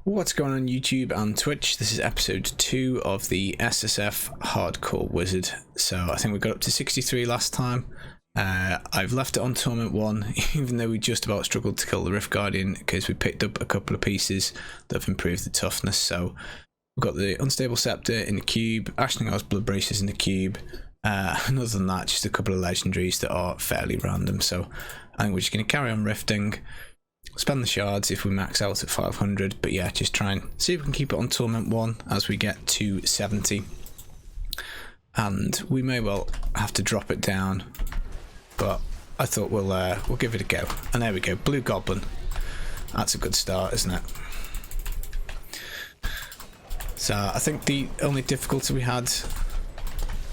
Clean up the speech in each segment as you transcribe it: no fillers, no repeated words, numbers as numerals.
What's going on YouTube and Twitch? This is episode 2 of the SSF Hardcore Wizard. So I think we got up to 63 last time. I've left it on Tournament 1, even though we just about struggled to kill the Rift Guardian because we picked up a couple of pieces that have improved the toughness. So we've got the Unstable Scepter in the cube, Ashningar's Blood Braces in the cube, and other than that, just a couple of legendaries that are fairly random. So I think we're just going to carry on rifting. Spend the shards if we max out at 500, but yeah, just try and see if we can keep it on Tournament 1 as we get to 70. And we may well have to drop it down, but I thought we'll give it a go. And there we go, Blue Goblin. That's a good start, isn't it? So I think the only difficulty we had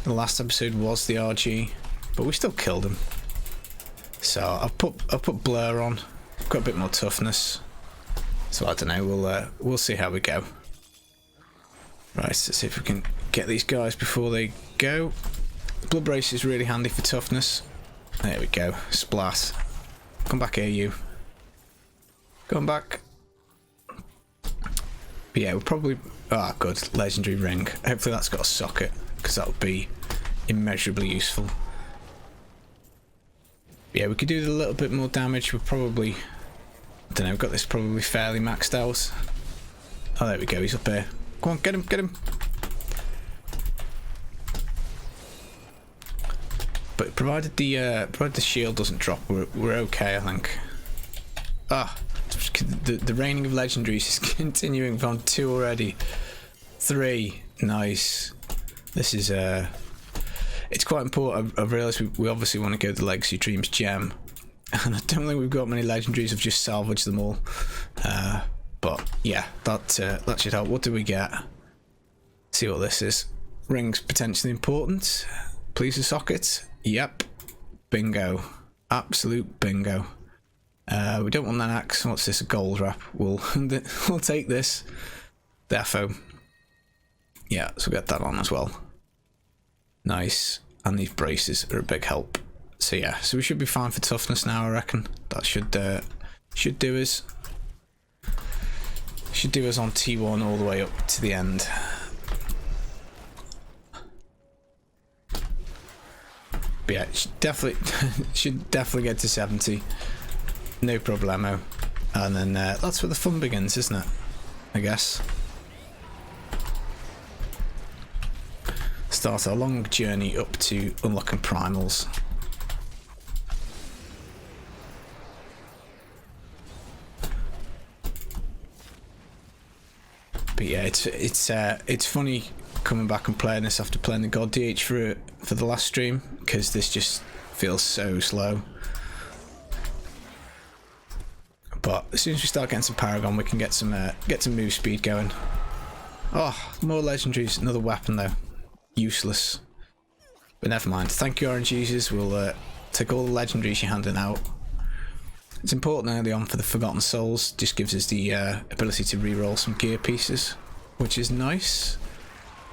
in the last episode was the RG, but we still killed him. So I've put Blur on. Got a bit more toughness, so I don't know. We'll see how we go. Right, let's see if we can get these guys before they go. Blood Brace is really handy for toughness. There we go. Splat. Come back here, you. Come back. But yeah, we'll probably. Ah, good. Legendary ring. Hopefully that's got a socket, because that would be immeasurably useful. Yeah, we could do a little bit more damage. We're probably, I don't know, we've got this probably fairly maxed out. Oh, there we go, he's up here. Go on, get him, get him. But provided the shield doesn't drop, we're okay, I think. Ah, the raining of legendaries is continuing from 2 already. 3, nice. This is it's quite important. I've realised we obviously want to go the Legacy Dreams gem, and I don't think we've got many legendaries. I've just salvaged them all, but yeah, that should help. What do we get? See what this is. Rings potentially important. Please a socket. Yep, bingo, absolute bingo. We don't want that axe. What's this? A gold wrap. We'll take this. Defo. Yeah, so get that on as well. Nice, and these braces are a big help. So yeah, so we should be fine for toughness now, I reckon. That should do us. Should do us on T1 all the way up to the end. But yeah, should definitely get to 70. No problemo. And then that's where the fun begins, isn't it? I guess. Start our long journey up to unlocking primals. But yeah, it's funny coming back and playing this after playing the God DH for the last stream, because this just feels so slow. But as soon as we start getting some Paragon, we can get some move speed going. Oh, more legendaries, another weapon though. Useless, but never mind. Thank you, Orange users. We'll take all the legendaries you're handing out. It's important early on for the Forgotten Souls. Just gives us the ability to re-roll some gear pieces, which is nice.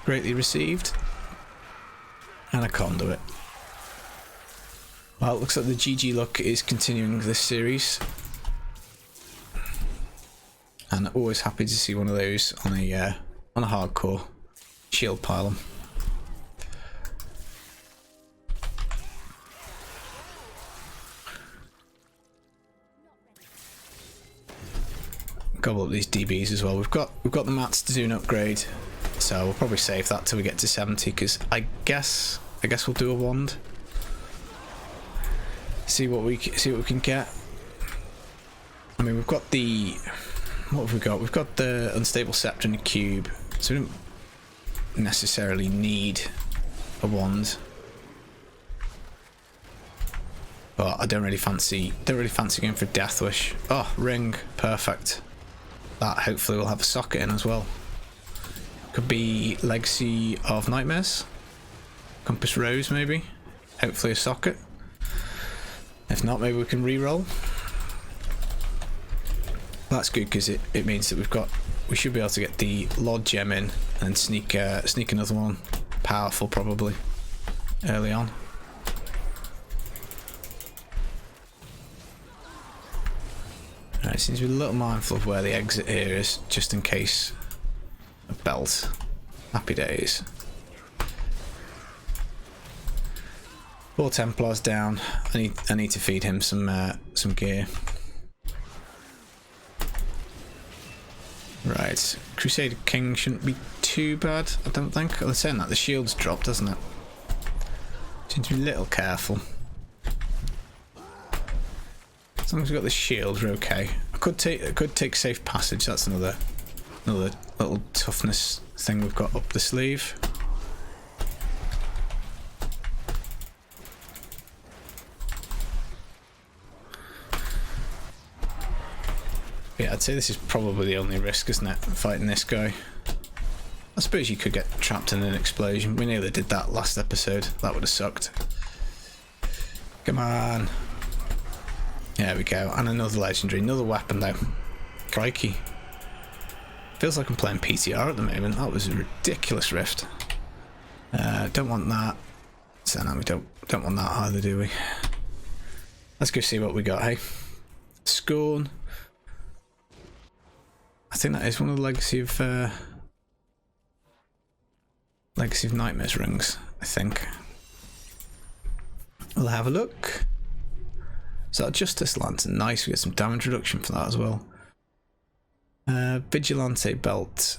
Greatly received. And a conduit. Well, it looks like the GG luck is continuing this series, and always happy to see one of those on a hardcore shield pylon. Gobble up these DBs as well. We've got the mats to do an upgrade, so we'll probably save that till we get to 70. Because I guess we'll do a wand. See what we can get. I mean, we've got the what have we got? We've got the Unstable Scepter in the cube, so we don't necessarily need a wand. But I don't really fancy going for Death Wish. Oh, ring, perfect. That hopefully will have a socket in as well. Could be Legacy of Nightmares, Compass Rose maybe. Hopefully a socket. If not, maybe we can re-roll. That's good because it means that we should be able to get the Lord Gem in and sneak another one. Powerful probably early on. Right, seems to be a little mindful of where the exit here is, just in case. A belt. Happy days. 4 Templars down. I need to feed him some gear. Right, Crusader King shouldn't be too bad, I don't think. They're saying that the shield's dropped, doesn't it? Seems to be a little careful. As long as we've got the shield, we're okay. I could take safe passage. That's another little toughness thing we've got up the sleeve. Yeah, I'd say this is probably the only risk, isn't it? Fighting this guy. I suppose you could get trapped in an explosion. We nearly did that last episode. That would have sucked. Come on. There we go. And another legendary. Another weapon, though. Crikey. Feels like I'm playing PTR at the moment. That was a ridiculous rift. Don't want that. So no, we don't want that either, do we? Let's go see what we got, hey? Scorn. I think that is one of the Legacy of Nightmares rings, I think. We'll have a look. So Justice Lantern, nice, we get some damage reduction for that as well. Vigilante belt.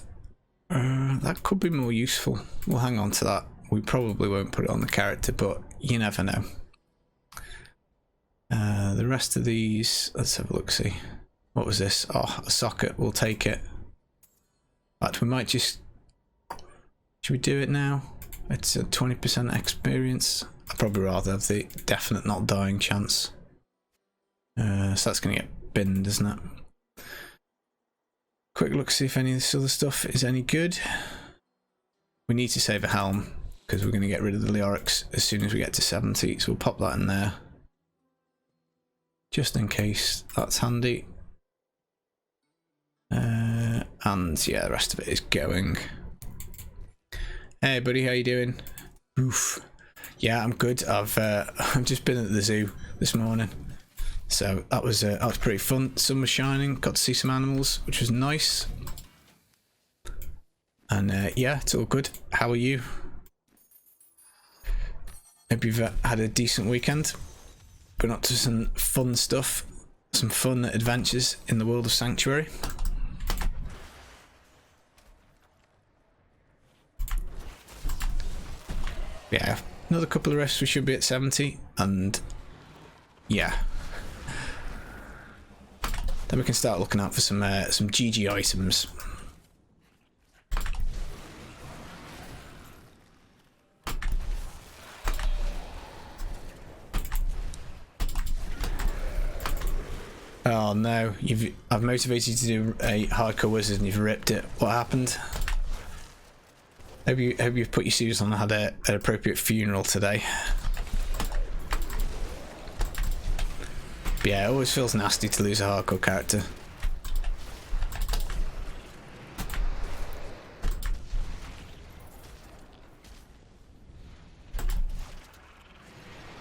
That could be more useful. We'll hang on to that. We probably won't put it on the character, but you never know. The rest of these, let's have a look, see. What was this? Oh, a socket. We'll take it. In fact, we might just... Should we do it now? It's a 20% experience. I'd probably rather have the definite not dying chance. So that's going to get binned, isn't it? Quick look, see if any of this other stuff is any good. We need to save a helm, because we're going to get rid of the Leorix as soon as we get to 70. So we'll pop that in there. Just in case. That's handy. And yeah, the rest of it is going. Hey buddy, how you doing? Oof. Yeah, I'm good. I've just been at the zoo this morning, so that was pretty fun. Sun was shining, got to see some animals, which was nice. And yeah, it's all good. How are you? Hope you've had a decent weekend. Been up to some fun stuff, some fun adventures in the world of Sanctuary. Yeah, another couple of rests we should be at 70, and yeah, then we can start looking out for some GG items. Oh no, I've motivated you to do a hardcore wizard and you've ripped it. What happened? Hope you've put your suits on and had an appropriate funeral today. But yeah, it always feels nasty to lose a hardcore character.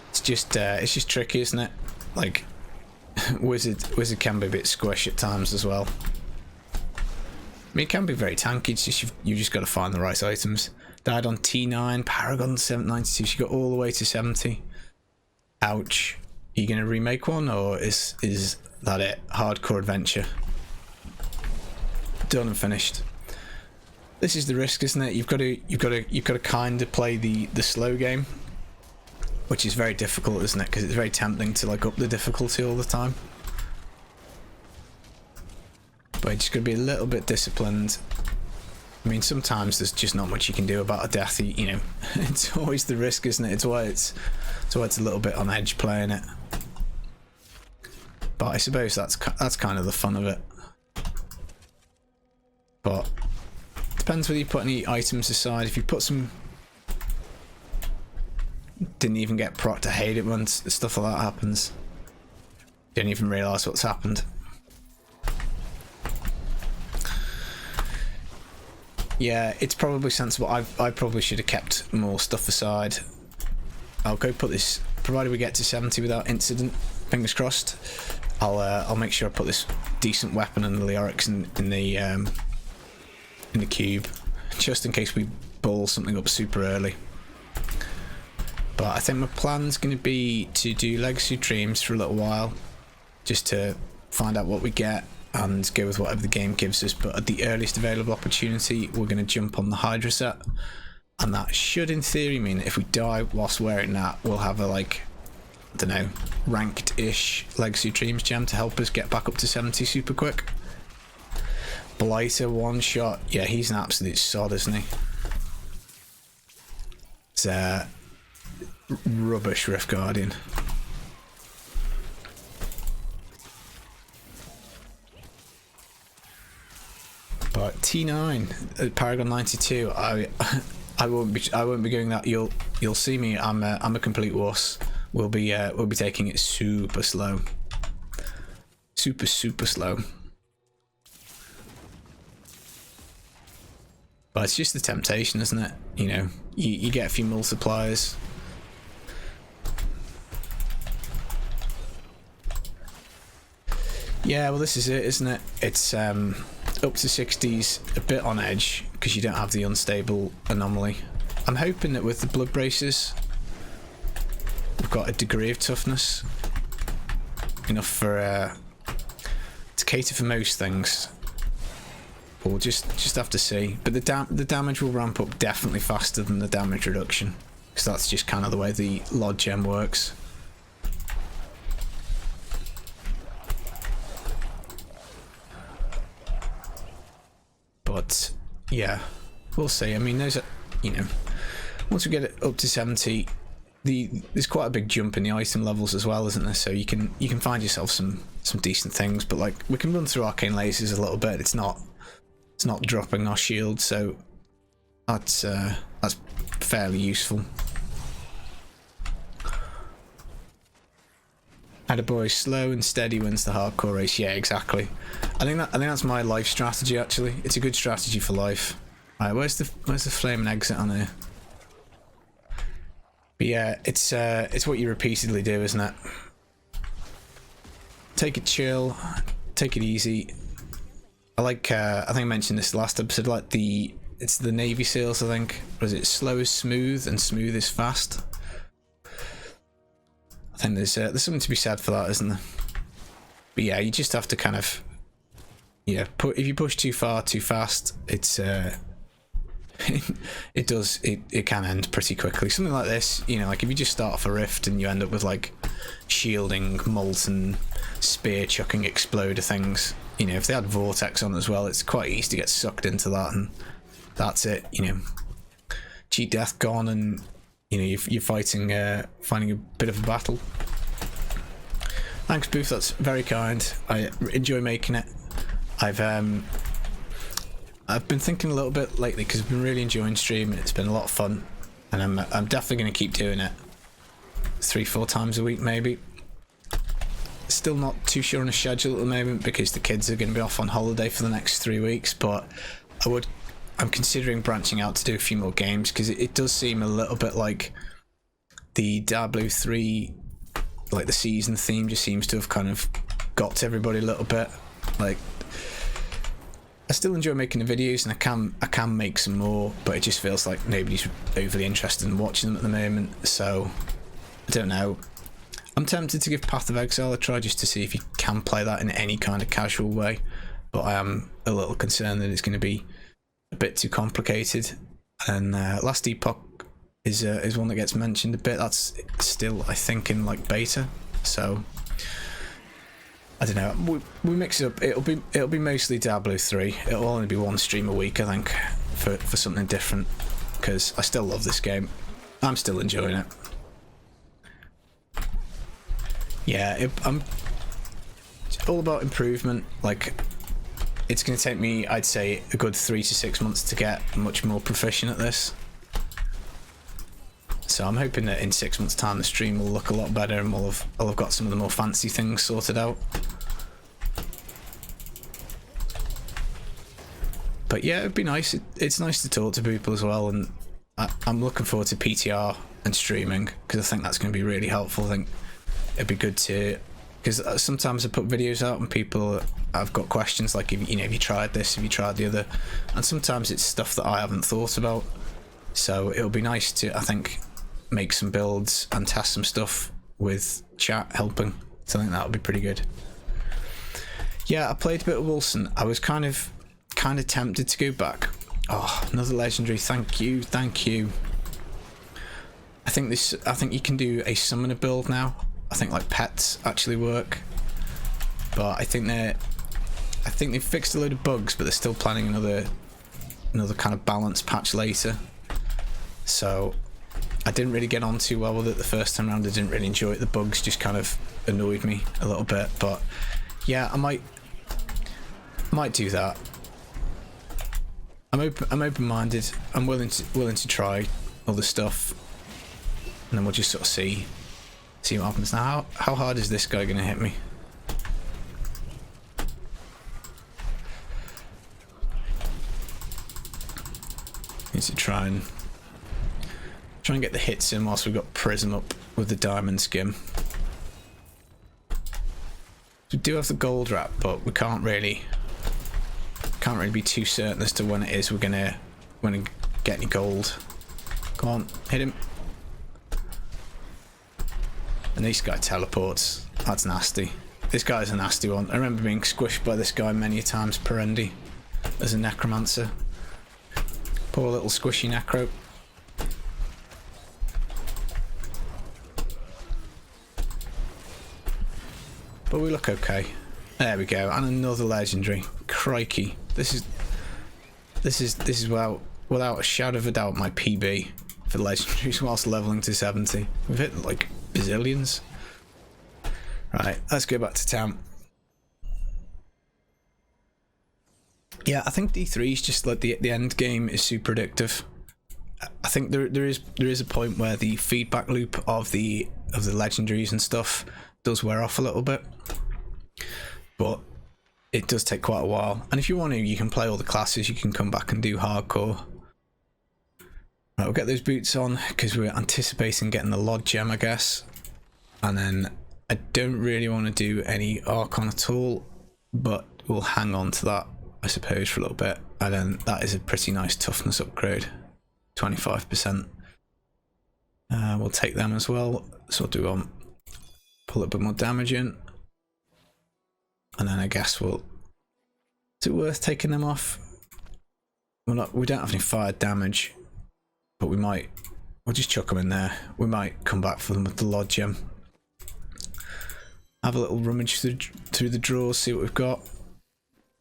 It's just tricky, isn't it? Like, wizard can be a bit squish at times as well. I mean, it can be very tanky. It's just you've just got to find the right items. Died on T9, Paragon 792. She got all the way to 70. Ouch. Are you going to remake one, or is that it? Hardcore adventure. Done and finished. This is the risk, isn't it? You've got to kind of play the slow game, which is very difficult, isn't it? Because it's very tempting to like up the difficulty all the time. But you just got to be a little bit disciplined. I mean, sometimes there's just not much you can do about a death. You know, it's always the risk, isn't it? It's why it's a little bit on edge playing it. But I suppose that's kind of the fun of it. But depends whether you put any items aside. If you put some, didn't even get proc to hate it when stuff like that happens. Didn't even realise what's happened. Yeah, it's probably sensible. I probably should have kept more stuff aside. I'll go put this, provided we get to 70 without incident, fingers crossed. I'll make sure I put this decent weapon and the lyrics in the cube, just in case we ball something up super early. But I think my plan's going to be to do Legacy Dreams for a little while, just to find out what we get and go with whatever the game gives us. But at the earliest available opportunity, we're going to jump on the Hydra set, and that should in theory mean that if we die whilst wearing that, we'll have a, like, I don't know, ranked-ish Legacy Dreams gem to help us get back up to 70 super quick. Blighter one shot, yeah, he's an absolute sod, isn't he? It's rubbish Rift Guardian. But T9 Paragon 92, I won't be doing that. You'll see me. I'm a complete wuss. We'll be taking it super slow, super slow. But it's just the temptation, isn't it? You know, you get a few multipliers. Yeah, well, this is it, isn't it? It's up to 60s, a bit on edge because you don't have the unstable anomaly. I'm hoping that with the blood braces, we've got a degree of toughness enough for to cater for most things. But we'll just have to see. But the damage will ramp up definitely faster than the damage reduction, because that's just kind of the way the Lod gem works. But yeah, we'll see. I mean, there's once we get it up to 70, there's quite a big jump in the item levels as well, isn't there? So you can find yourself some decent things. But like, we can run through arcane lasers a little bit. It's not dropping our shield, so that's fairly useful. Attaboy, slow and steady wins the hardcore race. Yeah, exactly. I think that's my life strategy. Actually, it's a good strategy for life. Alright, where's the flaming exit on here? But yeah, it's what you repeatedly do, isn't it? Take it chill, take it easy. I like. I think I mentioned this last episode. Like it's the Navy SEALs. I think, or is it slow is smooth and smooth is fast? I think there's something to be said for that, isn't there? But yeah, you just have to kind of, if you push too far too fast, it's it can end pretty quickly. Something like this, like if you just start off a rift and you end up with like shielding, molten, spear chucking exploder things. If they had vortex on as well, it's quite easy to get sucked into that, and that's it. Cheat death gone, and you're finding a bit of a battle. Thanks, Booth. That's very kind. I enjoy making it. I've been thinking a little bit lately because I've been really enjoying streaming. It's been a lot of fun, and I'm definitely going to keep doing it 3-4 times a week, maybe. Still not too sure on a schedule at the moment because the kids are going to be off on holiday for the next 3 weeks, but I'm considering branching out to do a few more games because it does seem a little bit like the Diablo 3, like the season theme just seems to have kind of got to everybody a little bit. Like, I still enjoy making the videos, and I can make some more, but it just feels like nobody's overly interested in watching them at the moment. So I don't know. I'm tempted to give Path of Exile a try just to see if you can play that in any kind of casual way, but I am a little concerned that it's going to be a bit too complicated. And Last Epoch is one that gets mentioned a bit. That's still, I think, in like beta, so I don't know. We mix it up. It'll be mostly Diablo 3. It'll only be one stream a week, I think, for something different, because I still love this game. I'm still enjoying it. Yeah, I'm all about improvement. Like, it's going to take me, I'd say, a good 3 to 6 months to get much more proficient at this. So I'm hoping that in 6 months' time the stream will look a lot better, and I'll have got some of the more fancy things sorted out. But yeah, it'd be nice. It's nice to talk to people as well, and I'm looking forward to PTR and streaming because I think that's going to be really helpful. I think it'd be good to because sometimes I put videos out and people, I've got questions like, have you tried this, have you tried the other, and sometimes it's stuff that I haven't thought about. So it'll be nice to, I think, make some builds and test some stuff with chat helping. So I think that'll be pretty good. Yeah, I played a bit of Wilson. I was kind of tempted to go back. Oh, another legendary. Thank you. I think you can do a summoner build now. I think like pets actually work, but I think they've fixed a load of bugs, but they're still planning another kind of balance patch later. So I didn't really get on too well with it the first time around. I didn't really enjoy it. The bugs just kind of annoyed me a little bit, but yeah, I might do that. I'm open-minded. I'm willing to try other stuff, and then we'll just sort of see what happens. Now, how hard is this guy going to hit me? Need to try and get the hits in whilst we've got Prism up with the diamond skim. We do have the gold wrap, but we can't really be too certain as to when it is we're gonna get any gold. Come on, hit him. And this guy teleports. That's nasty. This guy's a nasty one. I remember being squished by this guy many times per Endy as a necromancer. Poor little squishy necro. But we look okay. There we go, and another legendary. Crikey, this is without a shadow of a doubt my PB for legendaries whilst leveling to 70. We've hit like bazillions. Right, let's go back to town. Yeah, I think D3 is just like the end game is super addictive. I think there is a point where the feedback loop of the legendaries and stuff does wear off a little bit, but it does take quite a while. And if you want to, you can play all the classes. You can come back and do hardcore. Right, we'll get those boots on because we're anticipating getting the Lod gem, I guess. And then I don't really want to do any Archon at all, but we'll hang on to that, I suppose, for a little bit. And then that is a pretty nice toughness upgrade, 25%. We'll take them as well. So we'll do pull a bit more damage in. And then I guess is it worth taking them off? We don't have any fire damage, but we'll just chuck them in there. We might come back for them with the Lod gem. Have a little rummage through the drawers, see what we've got.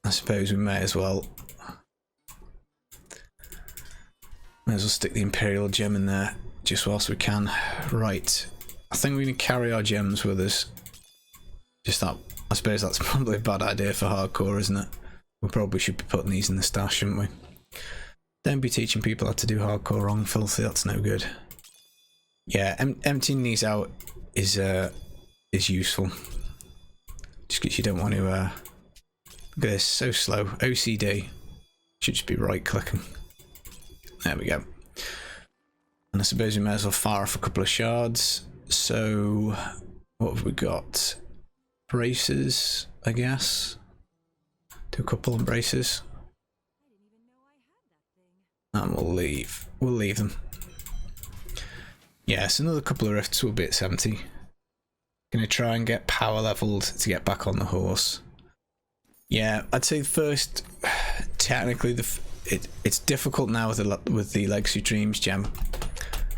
I suppose we may as well. May as well stick the Imperial gem in there just whilst we can. Right, I think we're going to carry our gems with us. Just that. I suppose that's probably a bad idea for hardcore, isn't it? We probably should be putting these in the stash, shouldn't we? Don't be teaching people how to do hardcore wrong, filthy. That's no good. Yeah, emptying these out is useful. Just because you don't want to. Look at this, so slow. OCD. Should just be right clicking. There we go. And I suppose we may as well fire off a couple of shards. So what have we got? Braces, I guess. Do a couple of braces. And we'll leave them. Yes, another couple of rifts will be at 70. Gonna try and get power leveled to get back on the horse. Yeah, I'd say first, technically it's difficult now with the Legacy Dreams gem,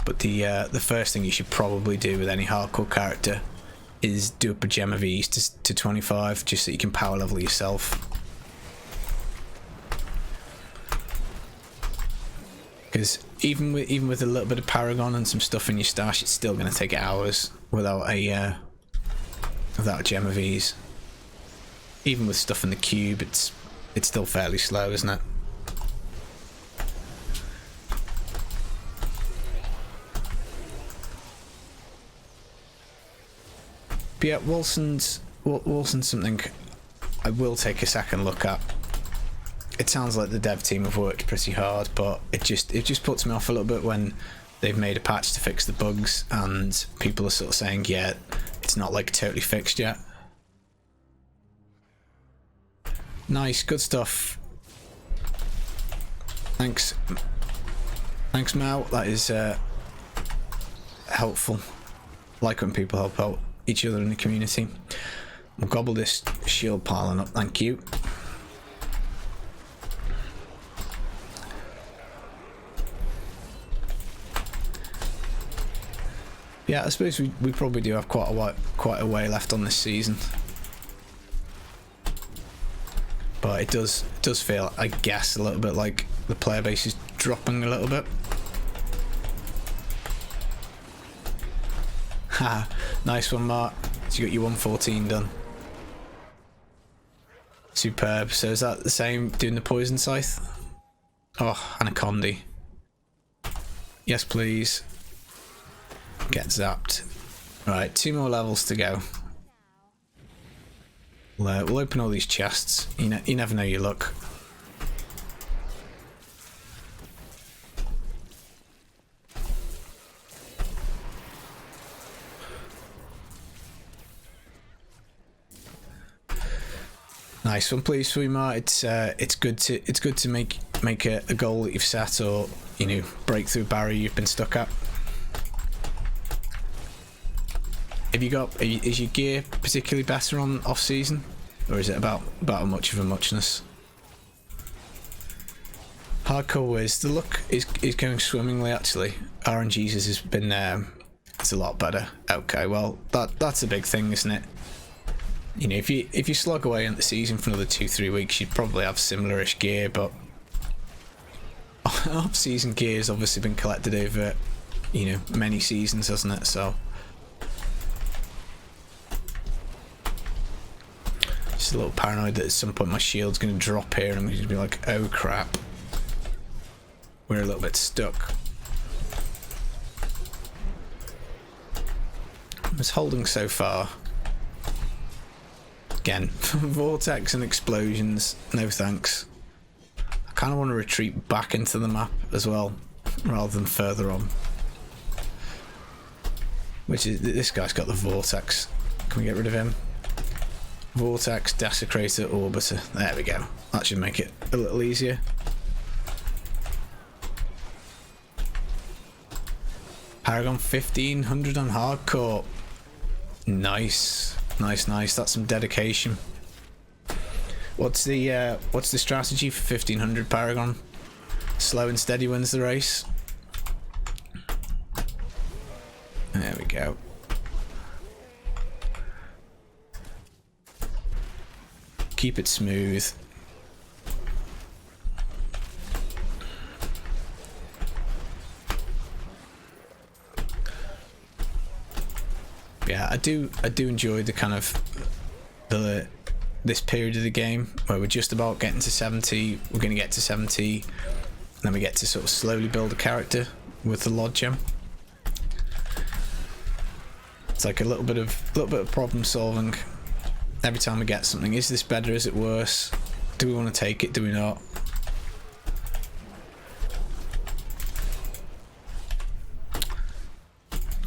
but the first thing you should probably do with any hardcore character is do up a gem of ease to 25, just so you can power level yourself. Because even with a little bit of Paragon and some stuff in your stash, it's still going to take hours without a gem of ease. Even with stuff in the cube, it's still fairly slow, isn't it? But yeah, Wilson's something I will take a second look at. It sounds like the dev team have worked pretty hard, but it just puts me off a little bit when they've made a patch to fix the bugs and people are sort of saying, yeah, it's not like totally fixed yet. Nice, good stuff. Thanks. Thanks, Mao. That is helpful. Like when people help out each other in the community. We'll gobble this shield piling up, thank you. Yeah, I suppose we probably do have quite a way left on this season. But it does feel, I guess, a little bit like the player base is dropping a little bit. Ha! Nice one, Mark. So you got your 114 done. Superb. So is that the same doing the poison scythe? Oh, Anaconda. Yes, please. Get zapped. Right, 2 more levels to go. We'll open all these chests. You never know your luck. Nice one, please, Sweemar. It's good to make a goal that you've set, or break through a barrier you've been stuck at. Have you got? Is your gear particularly better on off season, or is it about a much of a muchness? Hardcore Wiz, the luck is going swimmingly actually. RNG's has been it's a lot better. Okay, well that's a big thing, isn't it? If you slog away in the season for another 2-3 weeks, you'd probably have similar-ish gear, but off season gear has obviously been collected over many seasons, hasn't it? So. Just a little paranoid that at some point my shield's going to drop here and I'm going to be like, oh crap. We're a little bit stuck. I was holding so far. Again, vortex and explosions, no thanks. I kind of want to retreat back into the map as well, rather than further on. Which is, this guy's got the vortex. Can we get rid of him? Vortex, Desecrator, Orbiter. There we go. That should make it a little easier. Paragon 1500 on hardcore. Nice. Nice. That's some dedication. What's the strategy for 1500 Paragon? Slow and steady wins the race. There we go. Keep it smooth. Yeah, I do enjoy the kind of this period of the game where we're just about getting to 70. We're going to get to 70, and then we get to sort of slowly build a character with the Lord Gem. It's like a little bit of problem solving. Every time we get something, is this better? Is it worse? Do we want to take it? Do we not?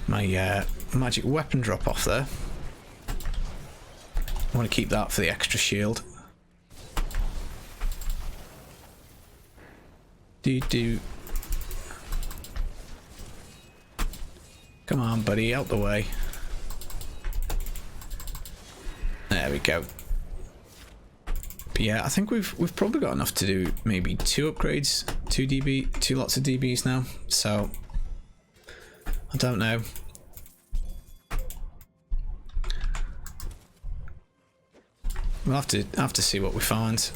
My magic weapon drop off there. I want to keep that for the extra shield. Come on, buddy, out the way. There we go. But yeah, I think we've probably got enough to do maybe 2 upgrades, 2 lots of DBs now. So I don't know. We'll have to see what we find.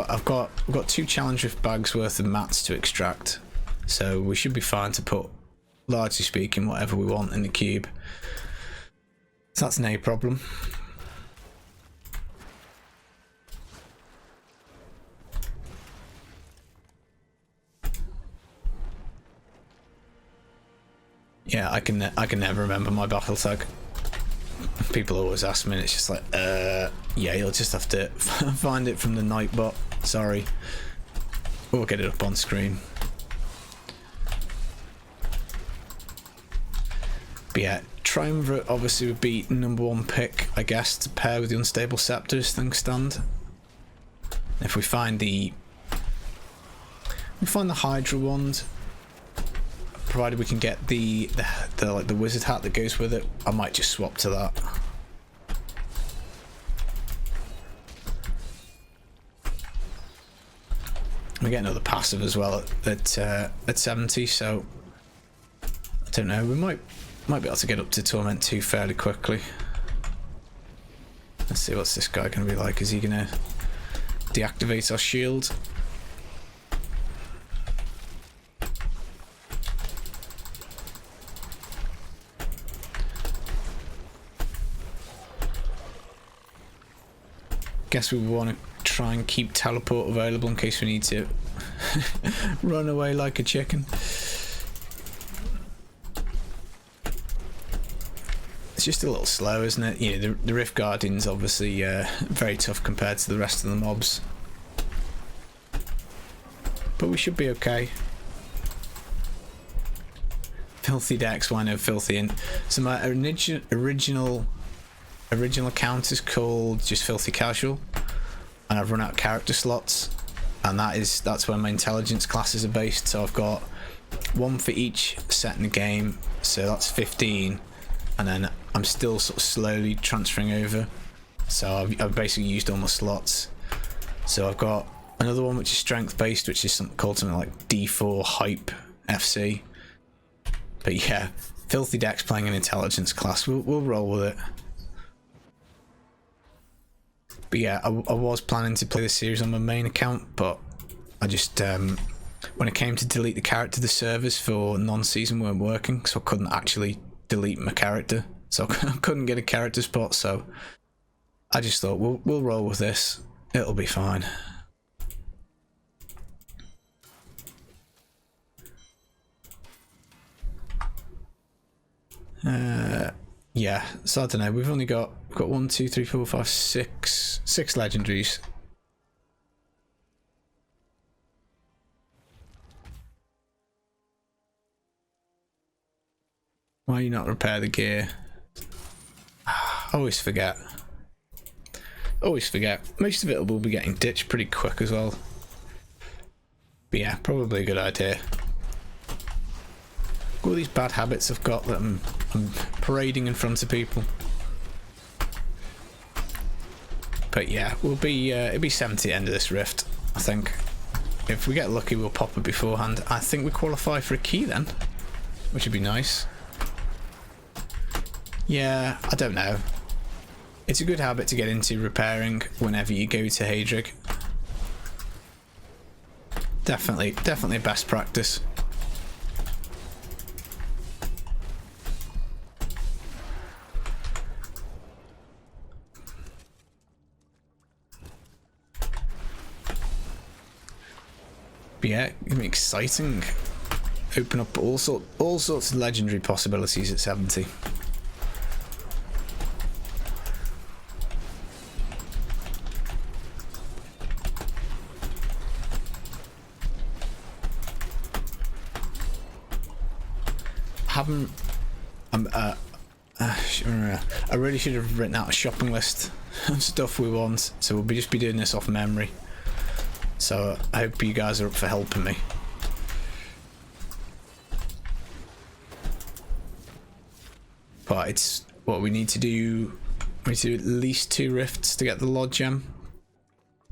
I've got 2 challenge rift bags worth of mats to extract, so we should be fine to put, largely speaking, whatever we want in the cube. So that's no problem. Yeah, I can never remember my battle tag. People always ask me, and it's just like, yeah, you'll just have to find it from the Nightbot. Sorry. We'll get it up on screen. But yeah, Triumvirate obviously would be #1 pick, I guess, to pair with the Unstable Scepter as things stand. If we find the Hydra wand, provided we can get the wizard hat that goes with it, I might just swap to that. We get another passive as well at 70, so I don't know. We might be able to get up to Torment 2 fairly quickly. Let's see what's this guy going to be like. Is he going to deactivate our shield? Guess we want to try and keep teleport available in case we need to run away like a chicken. It's just a little slow, isn't it? You know, the Rift Guardian's obviously very tough compared to the rest of the mobs. But we should be okay. Filthy decks, why no filthy? And so my original account is called just Filthy Casual, and I've run out of character slots, and that's where my intelligence classes are based. So I've got one for each set in the game, so that's 15, and then I'm still sort of slowly transferring over. So I've basically used all my slots. So I've got another one which is strength based, which is called something like D4 Hype FC. But yeah, Filthy decks playing an intelligence class. We'll roll with it. But yeah, I was planning to play this series on my main account, but I just when it came to delete the character, the servers for non-season weren't working, so I couldn't actually delete my character, so I couldn't get a character spot. So I just thought we'll roll with this. It'll be fine. Yeah, so I don't know. We've only got 1, 2, 3, 4, 5, 6 legendaries. Why you not repair the gear? I always forget. Always forget. Most of it will be getting ditched pretty quick as well. But yeah, probably a good idea. All these bad habits I've got that I'm parading in front of people. But yeah, it'll be 70 at the end of this rift, I think. If we get lucky, we'll pop it beforehand. I think we qualify for a key then, which would be nice. Yeah, I don't know. It's a good habit to get into, repairing whenever you go to Hadrig. Definitely a best practice. But yeah, it's gonna be exciting. Open up all sorts of legendary possibilities at 70. I really should have written out a shopping list of stuff we want, so we'll just be doing this off memory. So I hope you guys are up for helping me. But it's what we need to do. We need to do at least 2 rifts to get the Lord Gem.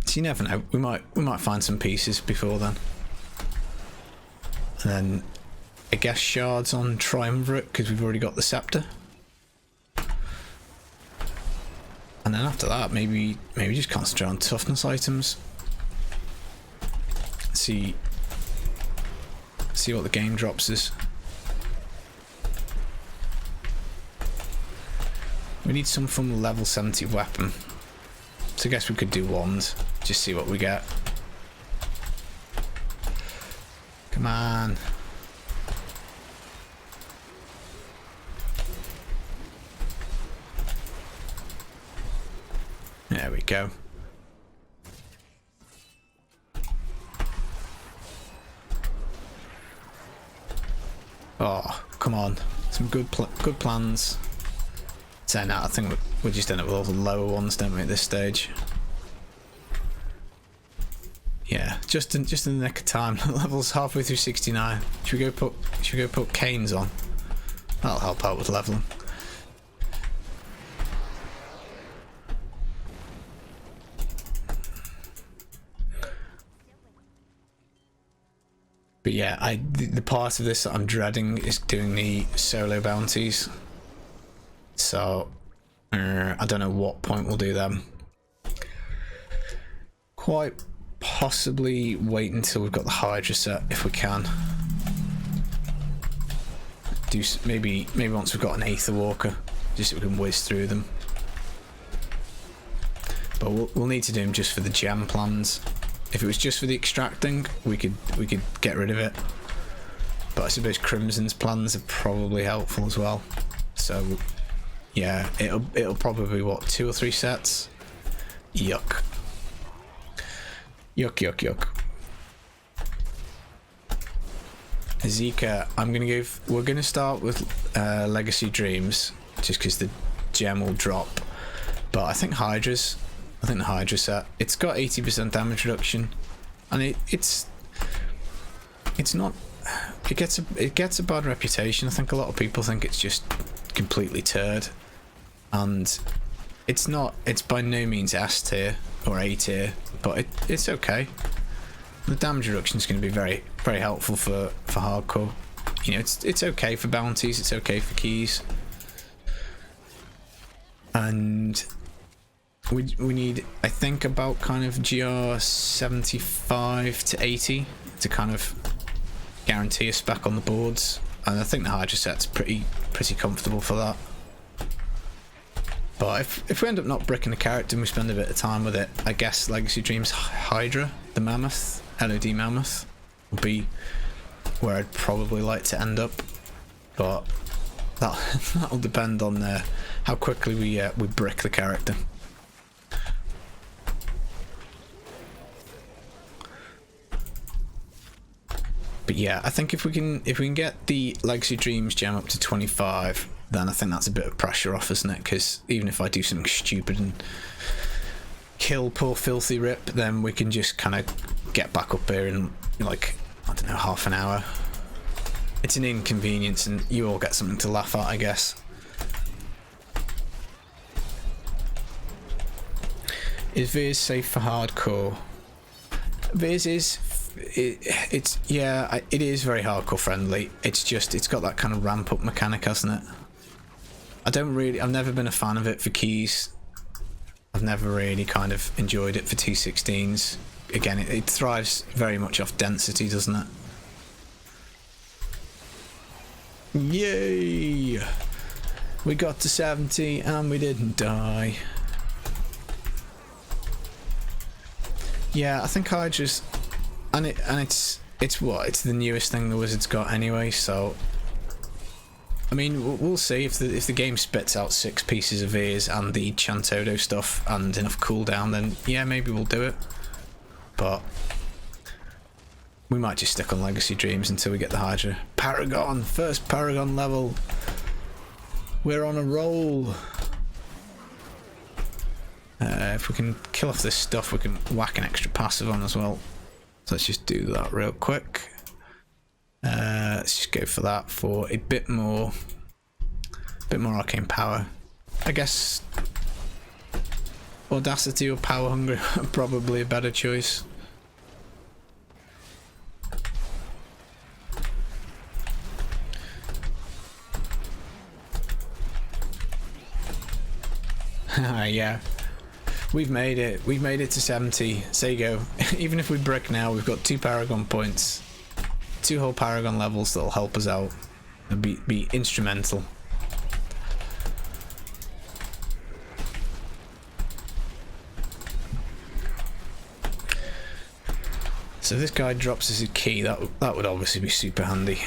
So you never know. We might find some pieces before then. And then I guess shards on Triumvirate because we've already got the scepter. And then after that, maybe just concentrate on toughness items. See what the game drops is. We need some from the level 70 weapon. So I guess we could do wands. Just see what we get. Come on. There we go. Oh, come on. Some good plans. So now I think we're just ending up with all the lower ones, don't we, at this stage? just in the nick of time. Level's halfway through 69. Should we go put canes on? That'll help out with leveling. But yeah, the part of this that I'm dreading is doing the solo bounties. So I don't know what point we'll do them. Quite possibly wait until we've got the Hydra set if we can. Do maybe once we've got an Aether Walker, just so we can whiz through them. But we'll need to do them just for the gem plans. If it was just for the extracting, we could get rid of it. But I suppose Crimson's plans are probably helpful as well. So yeah, it'll probably be what, 2 or 3 sets. Yuck. Yuck, yuck, yuck. Zika, we're gonna start with Legacy Dreams, just because the gem will drop. But I think the Hydra set, it's got 80% damage reduction, and it's not, it gets a bad reputation. I think a lot of people think it's just completely turd, and it's not. It's by no means S tier or A tier, but it's okay. The damage reduction is going to be very, very helpful for hardcore. You know, it's okay for bounties, it's okay for keys, and we need, I think, about kind of GR 75 to 80 to kind of guarantee a spec on the boards, and I think the Hydra set's pretty comfortable for that. But if we end up not bricking the character and we spend a bit of time with it, I guess Legacy Dreams Hydra, the Mammoth, LOD Mammoth, will be where I'd probably like to end up. But that'll depend on how quickly we brick the character. But yeah, I think if we can get the Legacy Dreams gem up to 25, then I think that's a bit of pressure off, isn't it? Because even if I do something stupid and kill poor filthy Rip, then we can just kind of get back up here in, like, I don't know, half an hour. It's an inconvenience, and you all get something to laugh at, I guess. Is Viz safe for hardcore? Viz is. It is very hardcore friendly. It's got that kind of ramp up mechanic, hasn't it? I've never been a fan of it for keys. I've never really kind of enjoyed it for T16s. Again, it thrives very much off density, doesn't it? Yay! We got to 70 and we didn't die. Yeah, I think Hydra's, and it's the newest thing the Wizards got anyway, so I mean, we'll see if the game spits out 6 pieces of ears and the Chantodo stuff and enough cooldown, then yeah, maybe we'll do it. But we might just stick on Legacy Dreams until we get the Hydra. Paragon! First Paragon level! We're on a roll! If we can kill off this stuff, we can whack an extra passive on as well. So let's just do that real quick. Let's just go for that for a bit more arcane power. I guess Audacity or Power Hunger are probably a better choice. Yeah, we've made it. We've made it to 70. There you go. Even if we brick now, we've got 2 Paragon points. 2 whole Paragon levels that'll help us out and be instrumental. So if this guy drops us a key, that would obviously be super handy.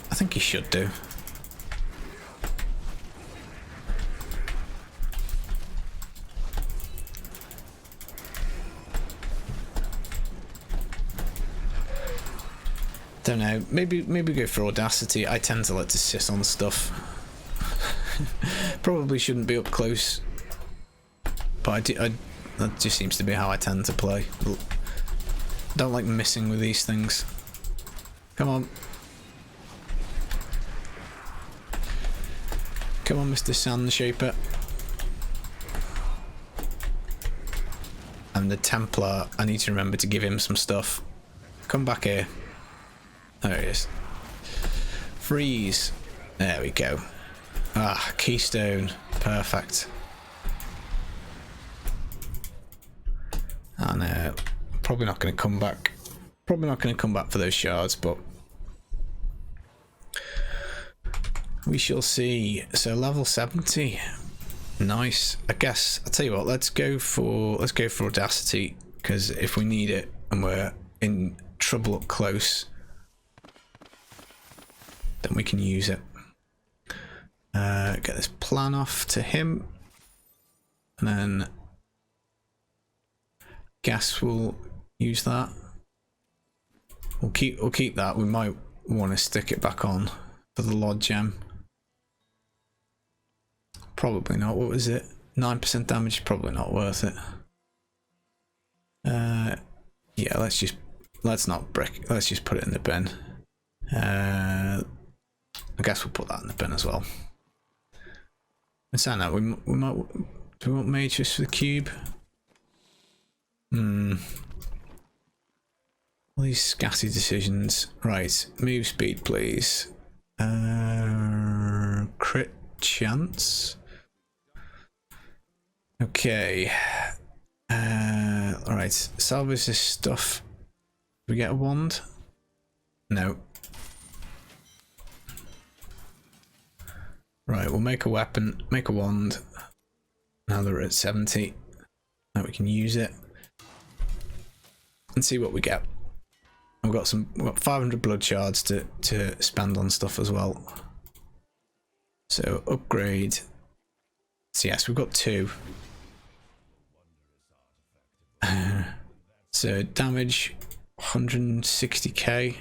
I think he should do. Don't know. Maybe go for Audacity. I tend to like to sit on stuff. Probably shouldn't be up close, but that just seems to be how I tend to play. Don't like missing with these things. Come on. Come on, Mr. Sand Shaper. And the Templar, I need to remember to give him some stuff. Come back here. There he is. Freeze. There we go. Ah, Keystone. Perfect. And probably not going to come back. Probably not going to come back for those shards, but we shall see. So level 70. Nice. I guess I'll tell you what, let's go for Audacity, because if we need it and we're in trouble up close, then we can use it. Get this plan off to him, and then gas will use that. We'll keep that. We might want to stick it back on for the Lord Gem. Probably not. What was it? 9% damage. Probably not worth it. Yeah. Let's not brick. Let's just put it in the bin. I guess we'll put that in the bin as well. And saying that, we might. Do we want mages for the cube? All these scatty decisions. Right. Move speed, please. Crit chance. Okay. Alright, salvage this stuff. Do we get a wand? No. Right, we'll make a weapon, make a wand. Now that we're at 70. Now we can use it. And see what we get. We've got 500 blood shards to spend on stuff as well. So upgrade. So yes, we've got 2. So damage 160k.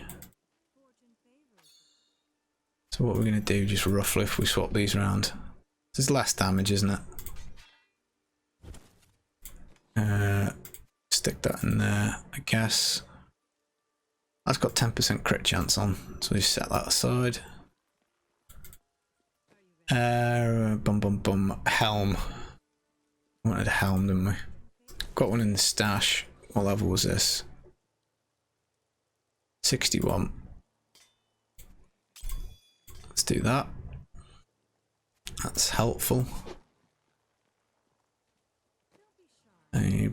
So what we're going to do, just roughly, if we swap these around, there's less damage, isn't it? Stick that in there, I guess. That's got 10% crit chance on, so just set that aside. Helm. We wanted a helm, didn't we? Got one in the stash. What level was this? 61. Let's do that. That's helpful.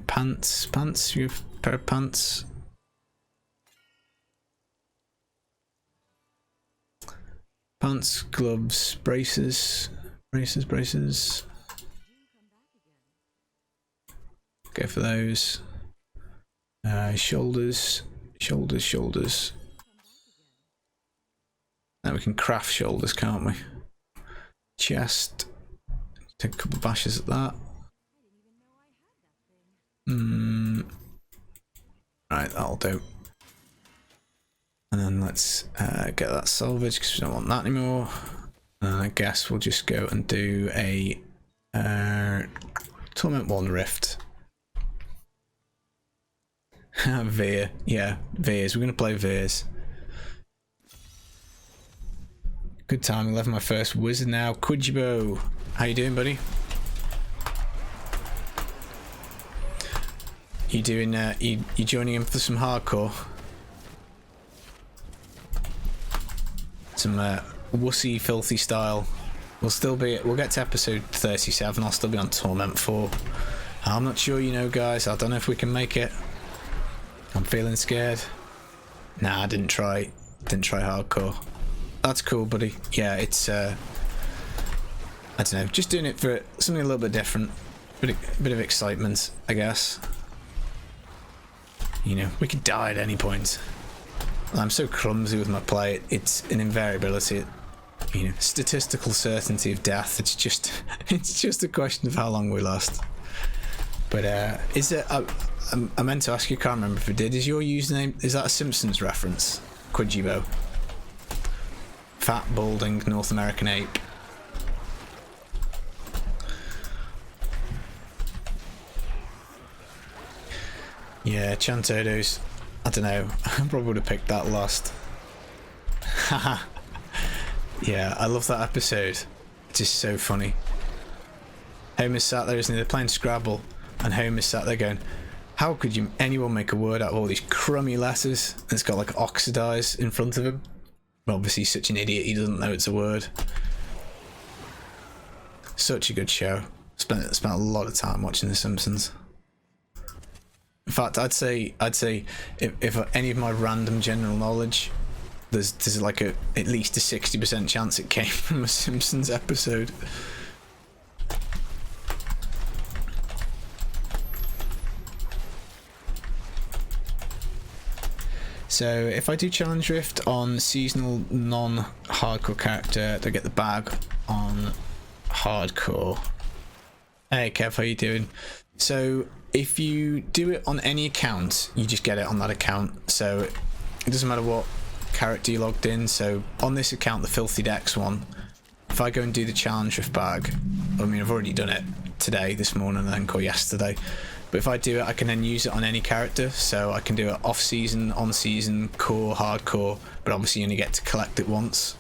Pants. You have a pair of pants. Pants, gloves, braces. Braces. Go for those. Shoulders. Now we can craft shoulders, can't we? Chest. Take a couple of bashes at that. Right, that'll do. And then let's get that salvage because we don't want that anymore. And I guess we'll just go and do a Torment 1 Rift. Veer. Yeah, Veers. We're going to play Veers. Good time. 11 my first wizard now. Kujibo. How you doing, buddy? You doing, you joining in for some hardcore? Some wussy, filthy style. We'll get to episode 37. I'll still be on Torment 4. I'm not sure, you know, guys. I don't know if we can make it. I'm feeling scared. Nah, I didn't try hardcore. That's cool, buddy. Yeah, it's I don't know, just doing it for something a little bit different. Bit of excitement, I guess. You know, we could die at any point. I'm so clumsy with my play. It's an invariability. You know, statistical certainty of death. It's just a question of how long we last. But is it? I meant to ask you. Can't remember if it did. Is your username? Is that a Simpsons reference? Kujibo. Fat, balding North American ape. Yeah, Chantodos. I don't know. I probably would have picked that last. Haha. Yeah, I love that episode. It's just so funny. Homer's sat there, isn't he? They're playing Scrabble, and Homer's sat there going, how could anyone make a word out of all these crummy letters? And it's got like oxidized in front of him. Obviously, he's such an idiot, he doesn't know it's a word. Such a good show. Spent a lot of time watching The Simpsons. In fact, I'd say if any of my random general knowledge, there's like at least a 60% chance it came from a Simpsons episode. So if I do challenge rift on seasonal non-hardcore character, they get the bag on hardcore. Hey Kev, how you doing? So if you do it on any account, you just get it on that account. So it doesn't matter what character you logged in. So on this account, the Filthy Decks one, if I go and do the challenge rift bag, I mean I've already done it today, this morning, and then yesterday. But if I do it, I can then use it on any character. So I can do it off-season, on-season, core, hardcore, but obviously you only get to collect it once.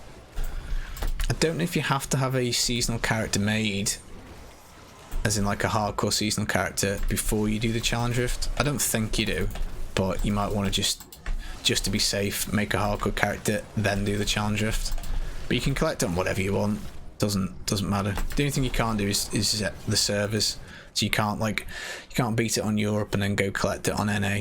I don't know if you have to have a seasonal character made, as in like a hardcore seasonal character, before you do the challenge rift. I don't think you do, but you might want to just to be safe, make a hardcore character, then do the challenge rift. But you can collect it on whatever you want. Doesn't matter. The only thing you can't do is set the servers. So you can't beat it on Europe and then go collect it on NA.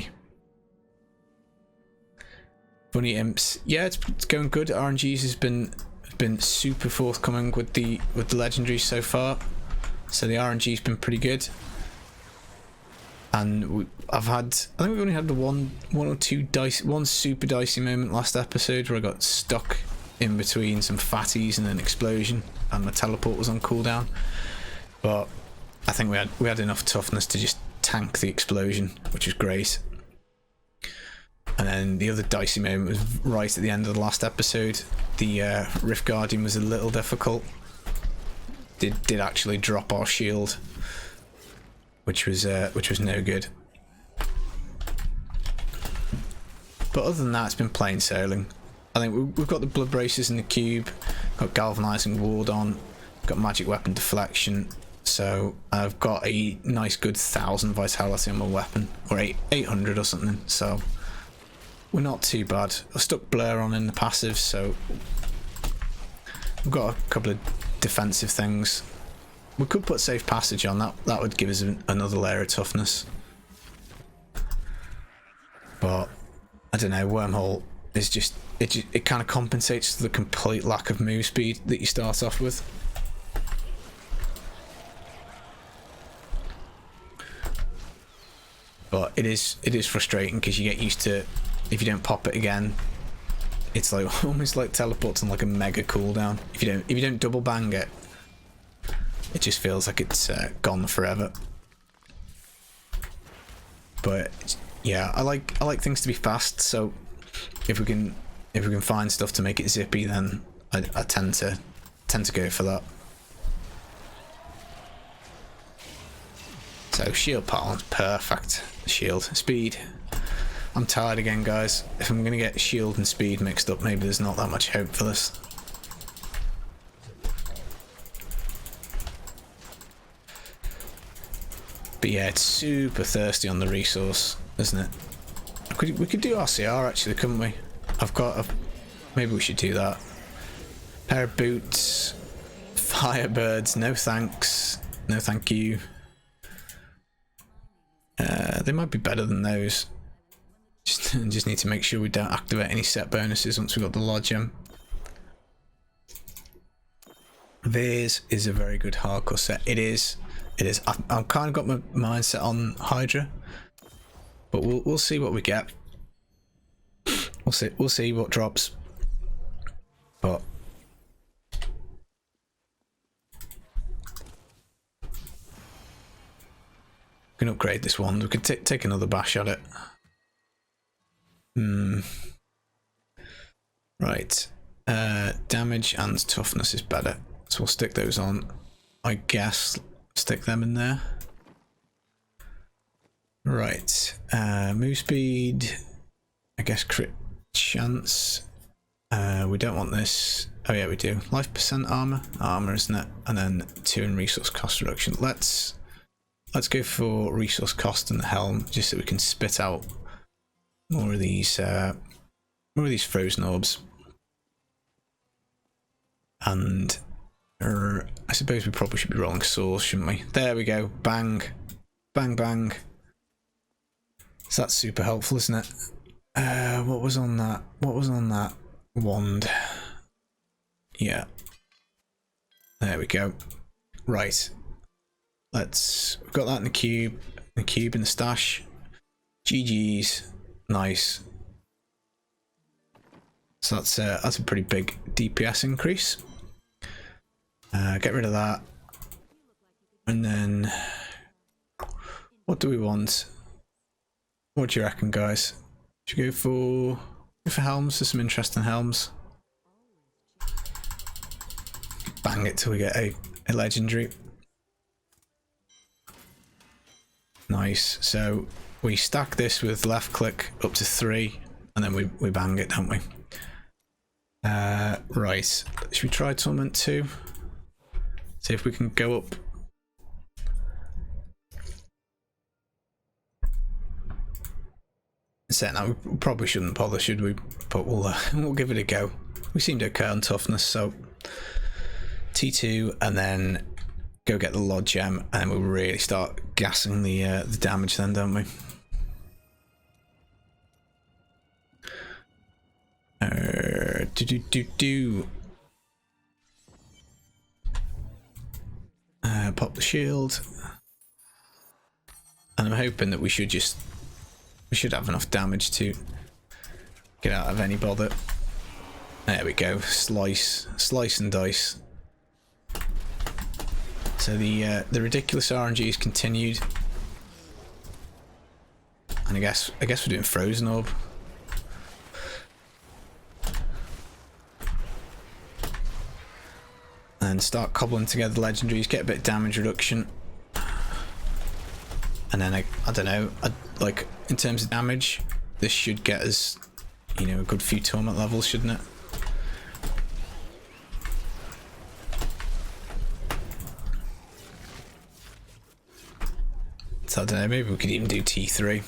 Funny imps. Yeah, it's going good. RNGs has been super forthcoming with the legendaries so far. So the RNG's been pretty good. And I think we've only had the one or two one super dicey moment last episode where I got stuck in between some fatties and an explosion, and my teleport was on cooldown. But I think we had enough toughness to just tank the explosion, which was great. And then the other dicey moment was right at the end of the last episode. The Rift Guardian was a little difficult. Did actually drop our shield, which was no good. But other than that, it's been plain sailing. I think we've got the blood braces in the cube, got galvanizing ward on, got magic weapon deflection. So I've got a nice good 1000 vitality on my weapon, or 800 or something. So we're not too bad. I've stuck blur on in the passive, so we've got a couple of defensive things. We could put safe passage on. That would give us another layer of toughness. But I don't know. Wormhole is just it kind of compensates for the complete lack of move speed that you start off with. But it is frustrating because you get used to, if you don't pop it again, it's like almost like teleports on like a mega cooldown. If you don't double bang it, it just feels like it's gone forever. But yeah, I like things to be fast. So if we can find stuff to make it zippy, then I tend to go for that. So shield pattern's perfect. Shield speed. I'm tired again, guys. If I'm gonna get shield and speed mixed up, maybe there's not that much hope for this. But yeah, it's super thirsty on the resource, isn't it? We could do RCR actually, couldn't we? Maybe we should do that. Pair of boots, Firebirds. No thanks. No thank you. They might be better than those. Just need to make sure we don't activate any set bonuses once we've got the Lord Gem. This is a very good hardcore set. It is. I've kind of got my mindset on Hydra, but we'll see what we get. We'll see what drops. But we can upgrade this one. We could take another bash at it. Right. Damage and toughness is better, so we'll stick those on. I guess stick them in there. Right. Move speed. I guess crit chance. We don't want this. Oh yeah, we do. Life percent armor, isn't it? And then 2 in resource cost reduction. Let's go for resource cost and the helm, just so we can spit out more of these frozen orbs. And I suppose we probably should be rolling souls, shouldn't we? There we go. Bang, bang, bang. So that's super helpful, isn't it? What was on that? What was on that wand? Yeah. There we go. Right. We've got that in the cube. In the stash. GG's. Nice. So that's a pretty big DPS increase. Get rid of that. And then what do we want? What do you reckon, guys? Should we go for helms? There's some interesting helms. Bang it till we get a legendary. Nice. So we stack this with left click up to 3, and then we bang it, don't we? Right. Should we try Torment 2? See if we can go up. So now we probably shouldn't bother, should we? But we'll give it a go. We seemed okay on toughness, so T2 and then go get the Lord Gem, and then we'll really start gassing the damage then, don't we? Pop the shield, and I'm hoping that we should have enough damage to get out of any bother. There we go. Slice and dice. So the ridiculous RNG is continued, and I guess we're doing Frozen Orb. And start cobbling together legendaries, get a bit of damage reduction, and then I don't know. Like in terms of damage, this should get us, a good few torment levels, shouldn't it? So I don't know. Maybe we could even do T3.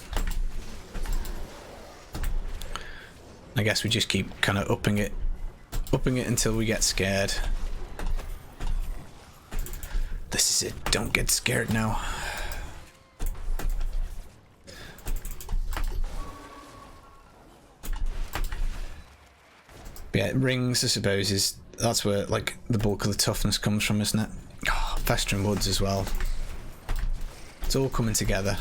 I guess we just keep kind of upping it until we get scared. This is it. Don't get scared now. But yeah, rings, I suppose, that's where like the bulk of the toughness comes from, isn't it? Oh, Festering Woods as well. It's all coming together.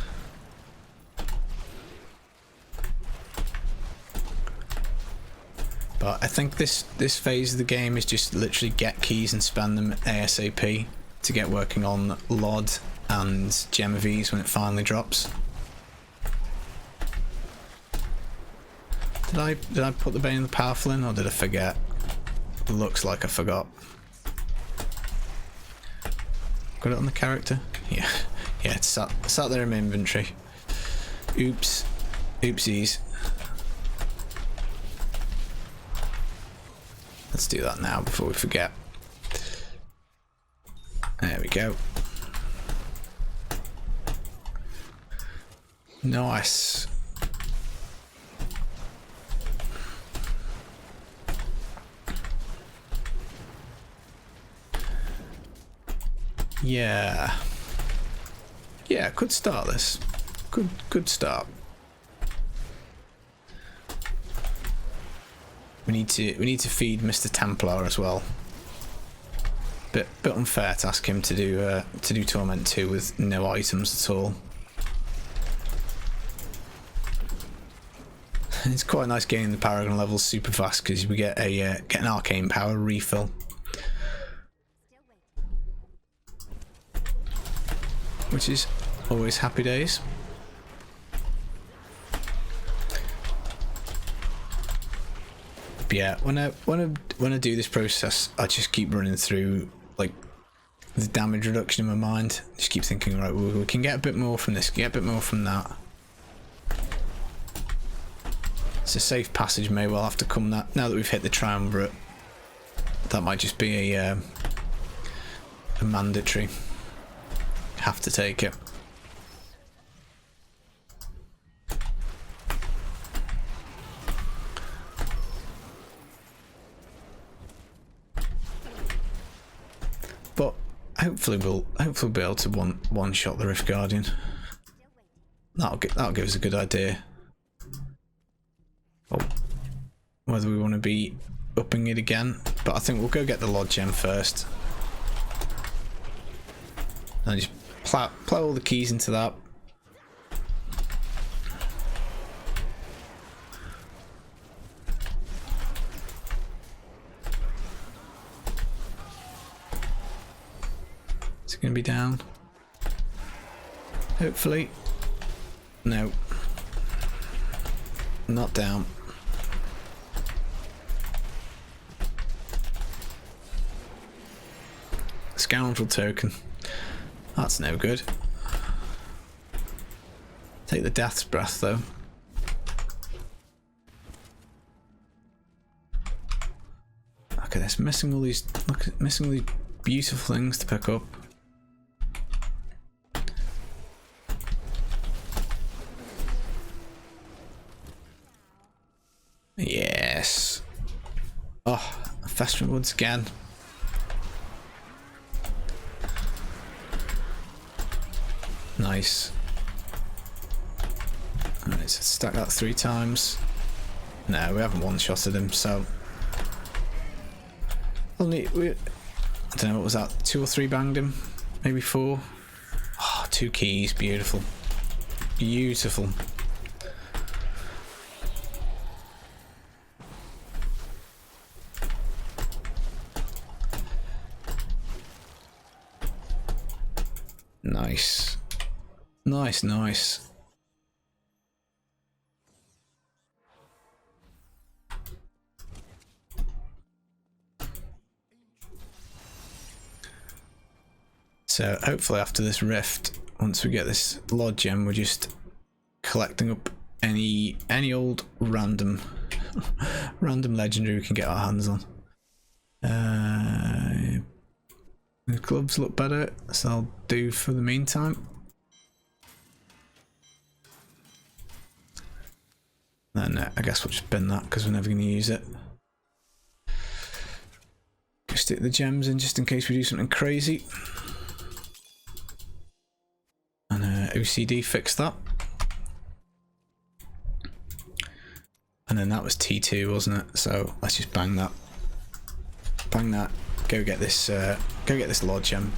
But I think this phase of the game is just literally get keys and spend them ASAP to get working on Lod and Gem of Ease when it finally drops. Did I put the Bane of the Powerful in, or did I forget? Looks like I forgot. Got it on the character? Yeah. Yeah, it's sat there in my inventory. Oops. Oopsies. Let's do that now before we forget. There we go. Nice. Yeah. Yeah, could start this. Good start. We need to feed Mr. Templar as well. Bit unfair to ask him to do Torment 2 with no items at all. It's quite nice gaining the Paragon levels super fast because we get an arcane power refill, which is always happy days. But yeah, when I do this process, I just keep running through like the damage reduction in my mind. Just keep thinking, right, we can get a bit more from this, get a bit more from that. So safe passage may well have to come now that we've hit the triumvirate. That might just be a mandatory. Have to take it. But hopefully we'll be able to one shot the Rift Guardian. That'll give us a good idea. Oh, whether we want to be upping it again, but I think we'll go get the Lord Gem first. And just plow all the keys into that. Is it going to be down? Hopefully. No. Not down. Scoundrel token. That's no good. Take the Death's Breath though. Look at this, missing all these beautiful things to pick up. Yes. Oh, Festering Woods again. Nice. Alright, so stack that 3 times. No, we haven't one-shotted him, so... I don't know, what was that? 2 or 3 banged him? Maybe 4? Oh, 2 keys, beautiful. Beautiful. Nice. Nice, nice. So hopefully after this rift, once we get this Lord Gem, we're just collecting up any old random legendary we can get our hands on. The gloves look better, so I'll do for the meantime. Then I guess we'll just bin that because we're never going to use it. Stick the gems in just in case we do something crazy. And OCD fix that. And then that was T2, wasn't it? So let's just bang that. Bang that. Go get this Lord Gem.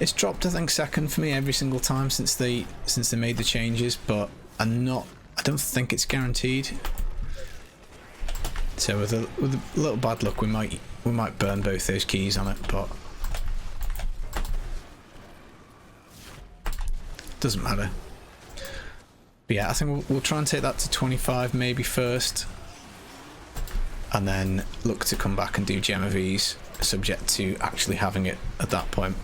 It's dropped, I think, second for me every single time since they made the changes, but I don't think it's guaranteed. So with a little bad luck, we might burn both those keys on it, but doesn't matter. But yeah, I think we'll try and take that to 25 maybe first, and then look to come back and do Gem of Ease, subject to actually having it at that point.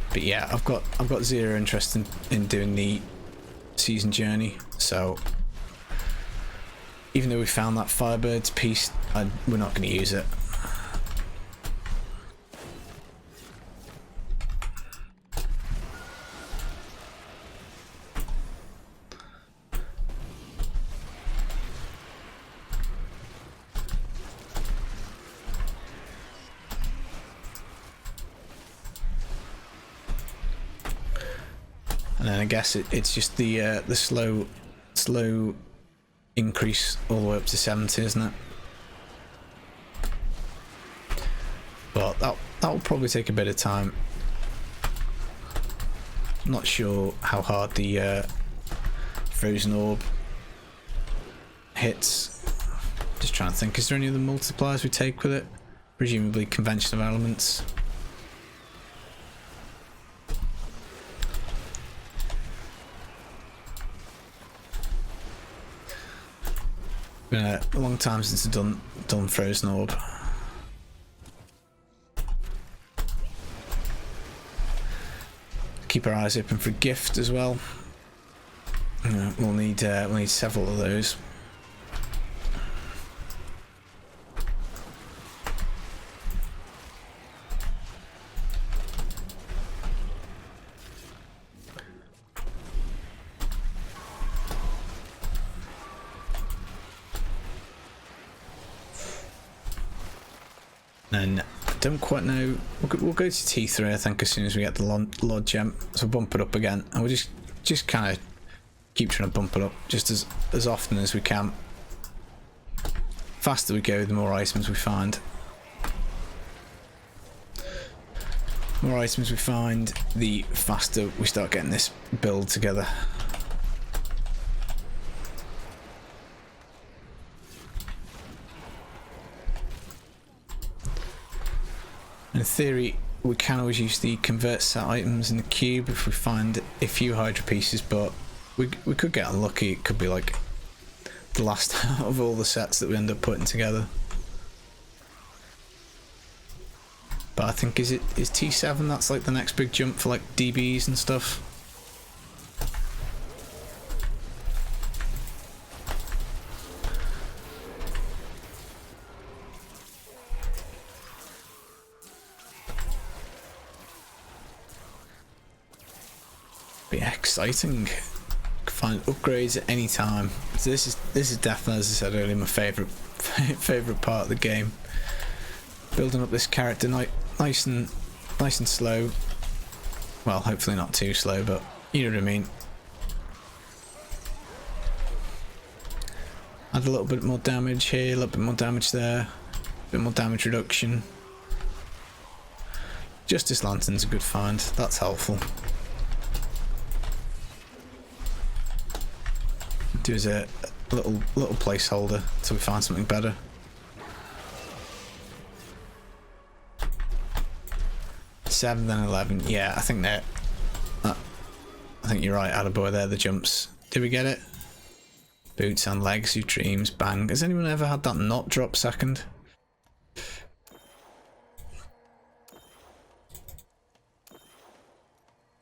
But yeah, I've got zero interest in doing the season journey, so even though we found that Firebird's piece, we're not going to use it. And then I guess it's just the slow increase all the way up to 70, isn't it? But that will probably take a bit of time. I'm not sure how hard the Frozen Orb hits. Just trying to think, is there any other multipliers we take with it? Presumably conventional elements. Been a long time since I've done Frozen Orb. keep our eyes open for a gift as well. We'll need several of those. And I don't quite know. We'll go to T3, I think, as soon as we get the Lord Gem. So bump it up again, and we'll just kind of keep trying to bump it up just as often as we can. Faster we go, the more items we find. The more items we find, the faster we start getting this build together. In theory, we can always use the convert set items in the cube if we find a few Hydra pieces, but we could get unlucky. It could be like the last of all the sets that we end up putting together. But I think is T7 that's like the next big jump for like DBs and stuff. Be exciting. Find upgrades at any time. So this is definitely, as I said earlier, my favorite part of the game. Building up this character nice and slow. Well, hopefully not too slow, but you know what I mean. Add a little bit more damage here, a little bit more damage there, a bit more damage reduction. Justice Lantern's a good find. That's helpful. Do as a little placeholder until we find something better. Seven then 11. Yeah, I think that. I think you're right, Attaboy. There, the jumps. Did we get it? Boots and legs, who dreams, bang. Has anyone ever had that not drop second?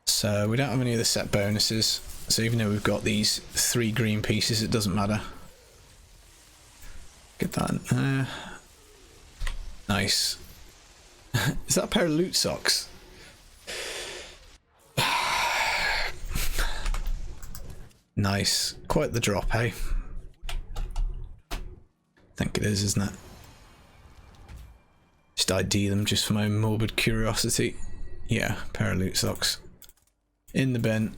So we don't have any of the set bonuses. So even though we've got these 3 green pieces, it doesn't matter. Get that. Nice. Is that a pair of loot socks? Nice. Quite the drop, hey? I think it is, isn't it? Just ID them just for my morbid curiosity. Yeah, pair of loot socks. In the bin.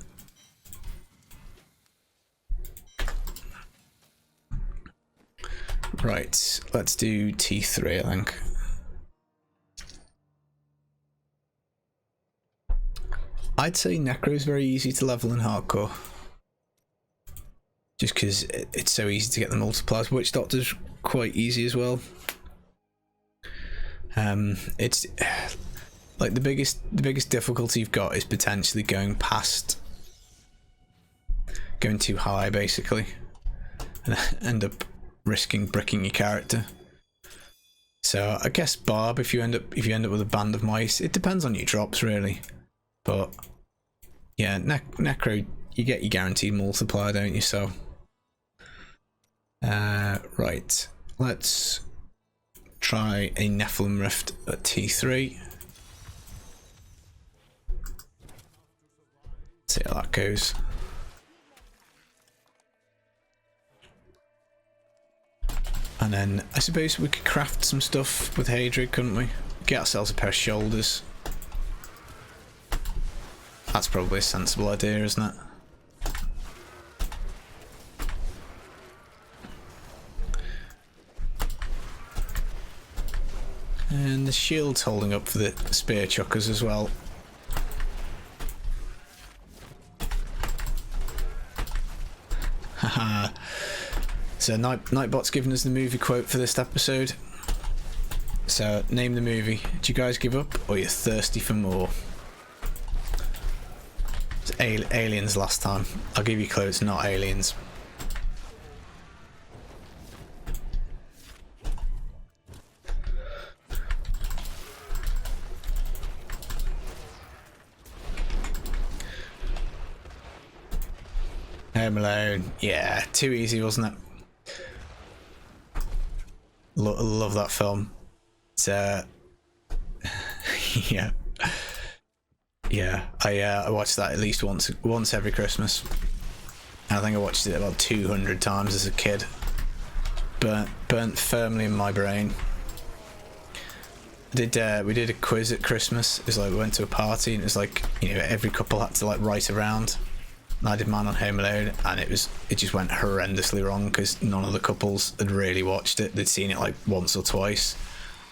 Right, let's do T3, I think. I'd say Necro is very easy to level in hardcore. Just because it's so easy to get the multipliers. Witch Doctor's quite easy as well. It's like the biggest difficulty you've got is potentially going too high basically, and end up risking bricking your character. So I guess Barb, if you end up with a band of mice, it depends on your drops really. But yeah, Necro, you get your guaranteed multiplier, don't you? So right, let's try a Nephilim Rift at T3. See how that goes. And then I suppose we could craft some stuff with Hadrid, couldn't we? Get ourselves a pair of shoulders. That's probably a sensible idea, isn't it? And the shield's holding up for the spear chuckers as well. Haha. So Nightbot's given us the movie quote for this episode. So name the movie. Do you guys give up, or you're thirsty for more? It's Aliens last time. I'll give you a clue, it's not Aliens. Home Alone. Yeah, too easy, wasn't it? Love that film. It's yeah, yeah. I watched that at least once every Christmas. I think I watched it about 200 times as a kid. Burnt firmly in my brain. We did a quiz at Christmas. It was like we went to a party and it was like, you know, every couple had to like write around. And I did mine on Home Alone, and it just went horrendously wrong because none of the couples had really watched it. They'd seen it like once or twice.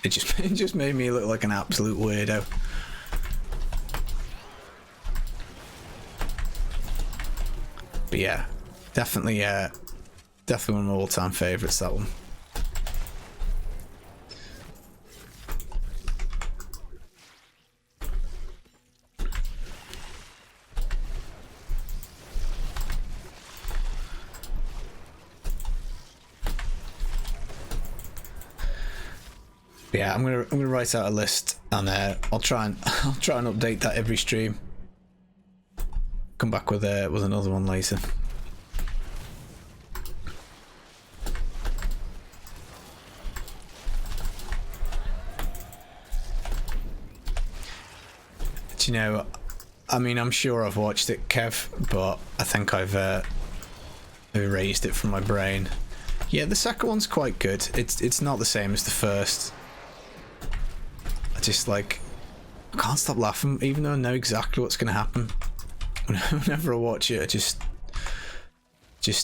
It just made me look like an absolute weirdo. But yeah, definitely one of my all-time favourites, that one. Yeah, I'm gonna write out a list, and I'll try and update that every stream. Come back with another one later. Do you know? I mean, I'm sure I've watched it, Kev, but I think I've erased it from my brain. Yeah, the second one's quite good. It's not the same as the first. I just like, I can't stop laughing, even though I know exactly what's going to happen. Whenever I watch it, I just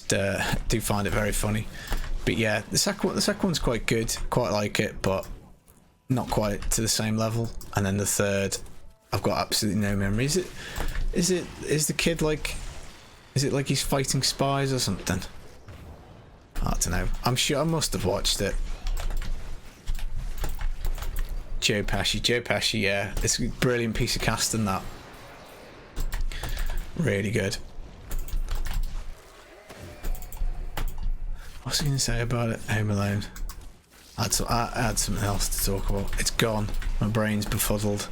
do find it very funny. But yeah, the second one's quite good. Quite like it, but not quite to the same level. And then the third, I've got absolutely no memory. Is the kid like? Is it like he's fighting spies or something? I don't know. I'm sure I must have watched it. Joe Pesci, yeah. It's a brilliant piece of casting, that. Really good. What's he going to say about it? Home Alone. I had something else to talk about. It's gone. My brain's befuddled.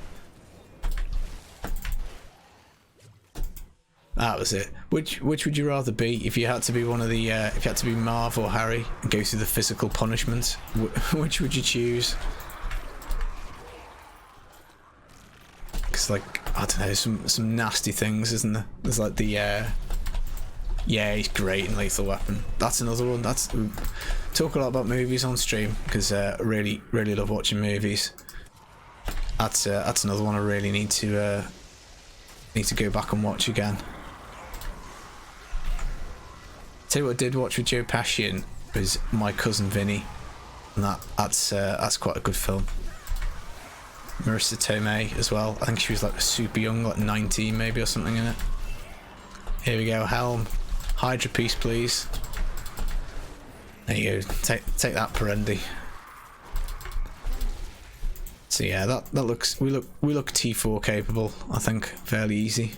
That was it. Which would you rather be if you had to be one of the if you had to be Marv or Harry and go through the physical punishments? Which would you choose? Because like, I don't know, some nasty things, isn't there? There's like the yeah, he's great in Lethal Weapon. That's another one. We talk a lot about movies on stream because I really love watching movies. That's another one I really need to go back and watch again. Tell you what I did watch with Joe Pesci in was My Cousin Vinny, and that's quite a good film. Marissa Tomei as well. I think she was like super young, like 19 maybe or something in it. Here we go, Helm. Hydra piece, please. There you go. Take that, Perendi. So yeah, that looks we look T4 capable. I think fairly easy.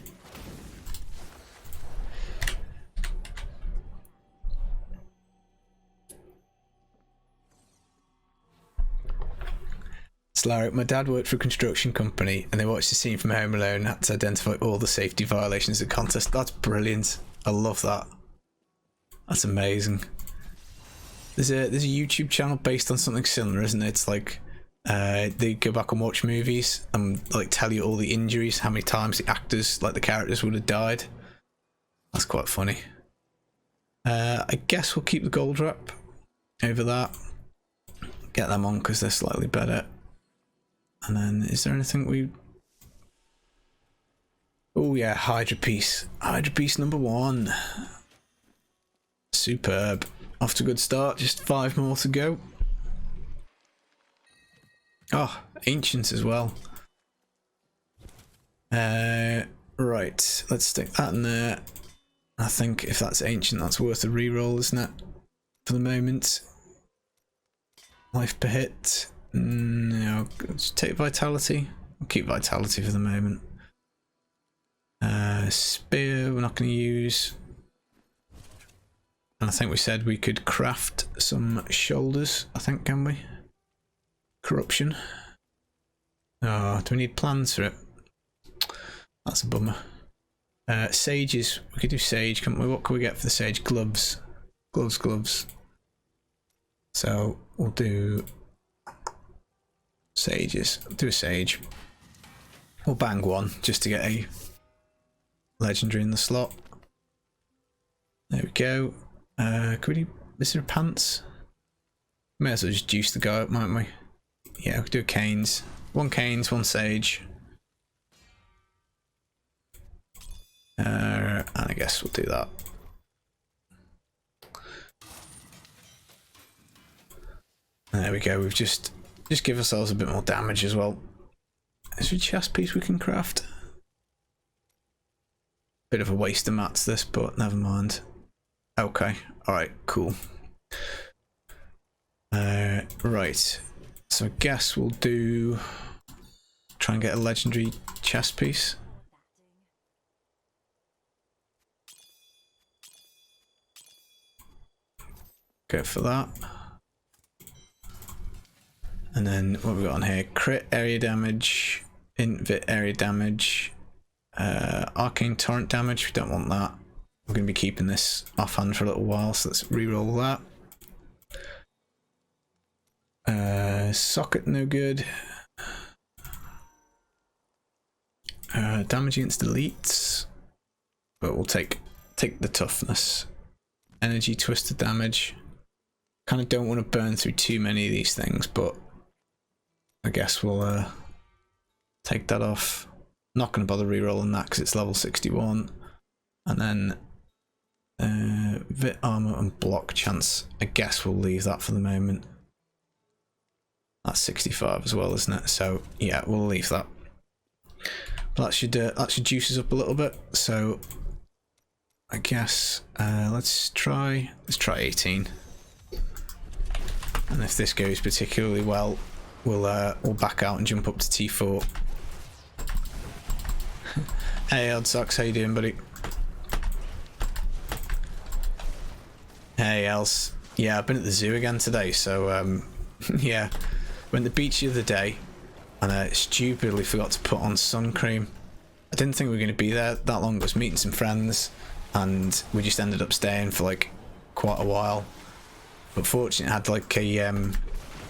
Larry, my dad worked for a construction company and they watched the scene from Home Alone and had to identify all the safety violations at contest. That's brilliant. I love that. That's amazing. There's a YouTube channel based on something similar, isn't it? It's like they go back and watch movies and like tell you all the injuries, how many times the actors, like the characters, would have died. That's quite funny. I guess we'll keep the gold wrap over that. Get them on because they're slightly better. And then, is there anything we... Oh yeah, Hydra piece. Hydra piece number 1. Superb. Off to a good start, just 5 more to go. Oh, Ancients as well. Right, let's stick that in there. I think if that's Ancient, that's worth a reroll, isn't it? For the moment. Life per hit. No, let's take Vitality. We'll keep Vitality for the moment. Spear, we're not going to use. And I think we said we could craft some shoulders, I think, can we? Corruption. Oh, do we need plans for it? That's a bummer. Sages, we could do sage, can't we? What can we get for the sage? Gloves. Gloves. So we'll do sages. We'll do a sage. We'll bang one just to get a legendary in the slot. There we go. Could we do, is there a pants? May as well just juice the guy up, mightn't we? Yeah, we could do a canes. One canes, one sage. And I guess we'll do that. There we go. We've just give ourselves a bit more damage as well. Is there a chest piece we can craft? Bit of a waste of mats this, but never mind. Okay. All right. Cool. Right. So I guess we'll do. Try and get a legendary chest piece. Go for that. And then what have we got on here? Crit area damage, invit area damage, arcane torrent damage. We don't want that. We're going to be keeping this offhand for a little while, so let's re-roll that. Socket no good. Damage against elites, but we'll take the toughness. Energy twisted damage. Kind of don't want to burn through too many of these things, but I guess we'll take that off. Not going to bother re-rolling that because it's level 61. And then Vit armor and block chance. I guess we'll leave that for the moment. That's 65 as well, isn't it? So yeah, we'll leave that. But that should juice us up a little bit. So I guess let's try 18. And if this goes particularly well, we'll back out and jump up to T4. Hey Oddsox, how you doing, buddy? Hey Els. Yeah, I've been at the zoo again today, so yeah. Went to the beach the other day and I stupidly forgot to put on sun cream. I didn't think we were going to be there that long. I was meeting some friends and we just ended up staying for like quite a while. But fortunately I had like a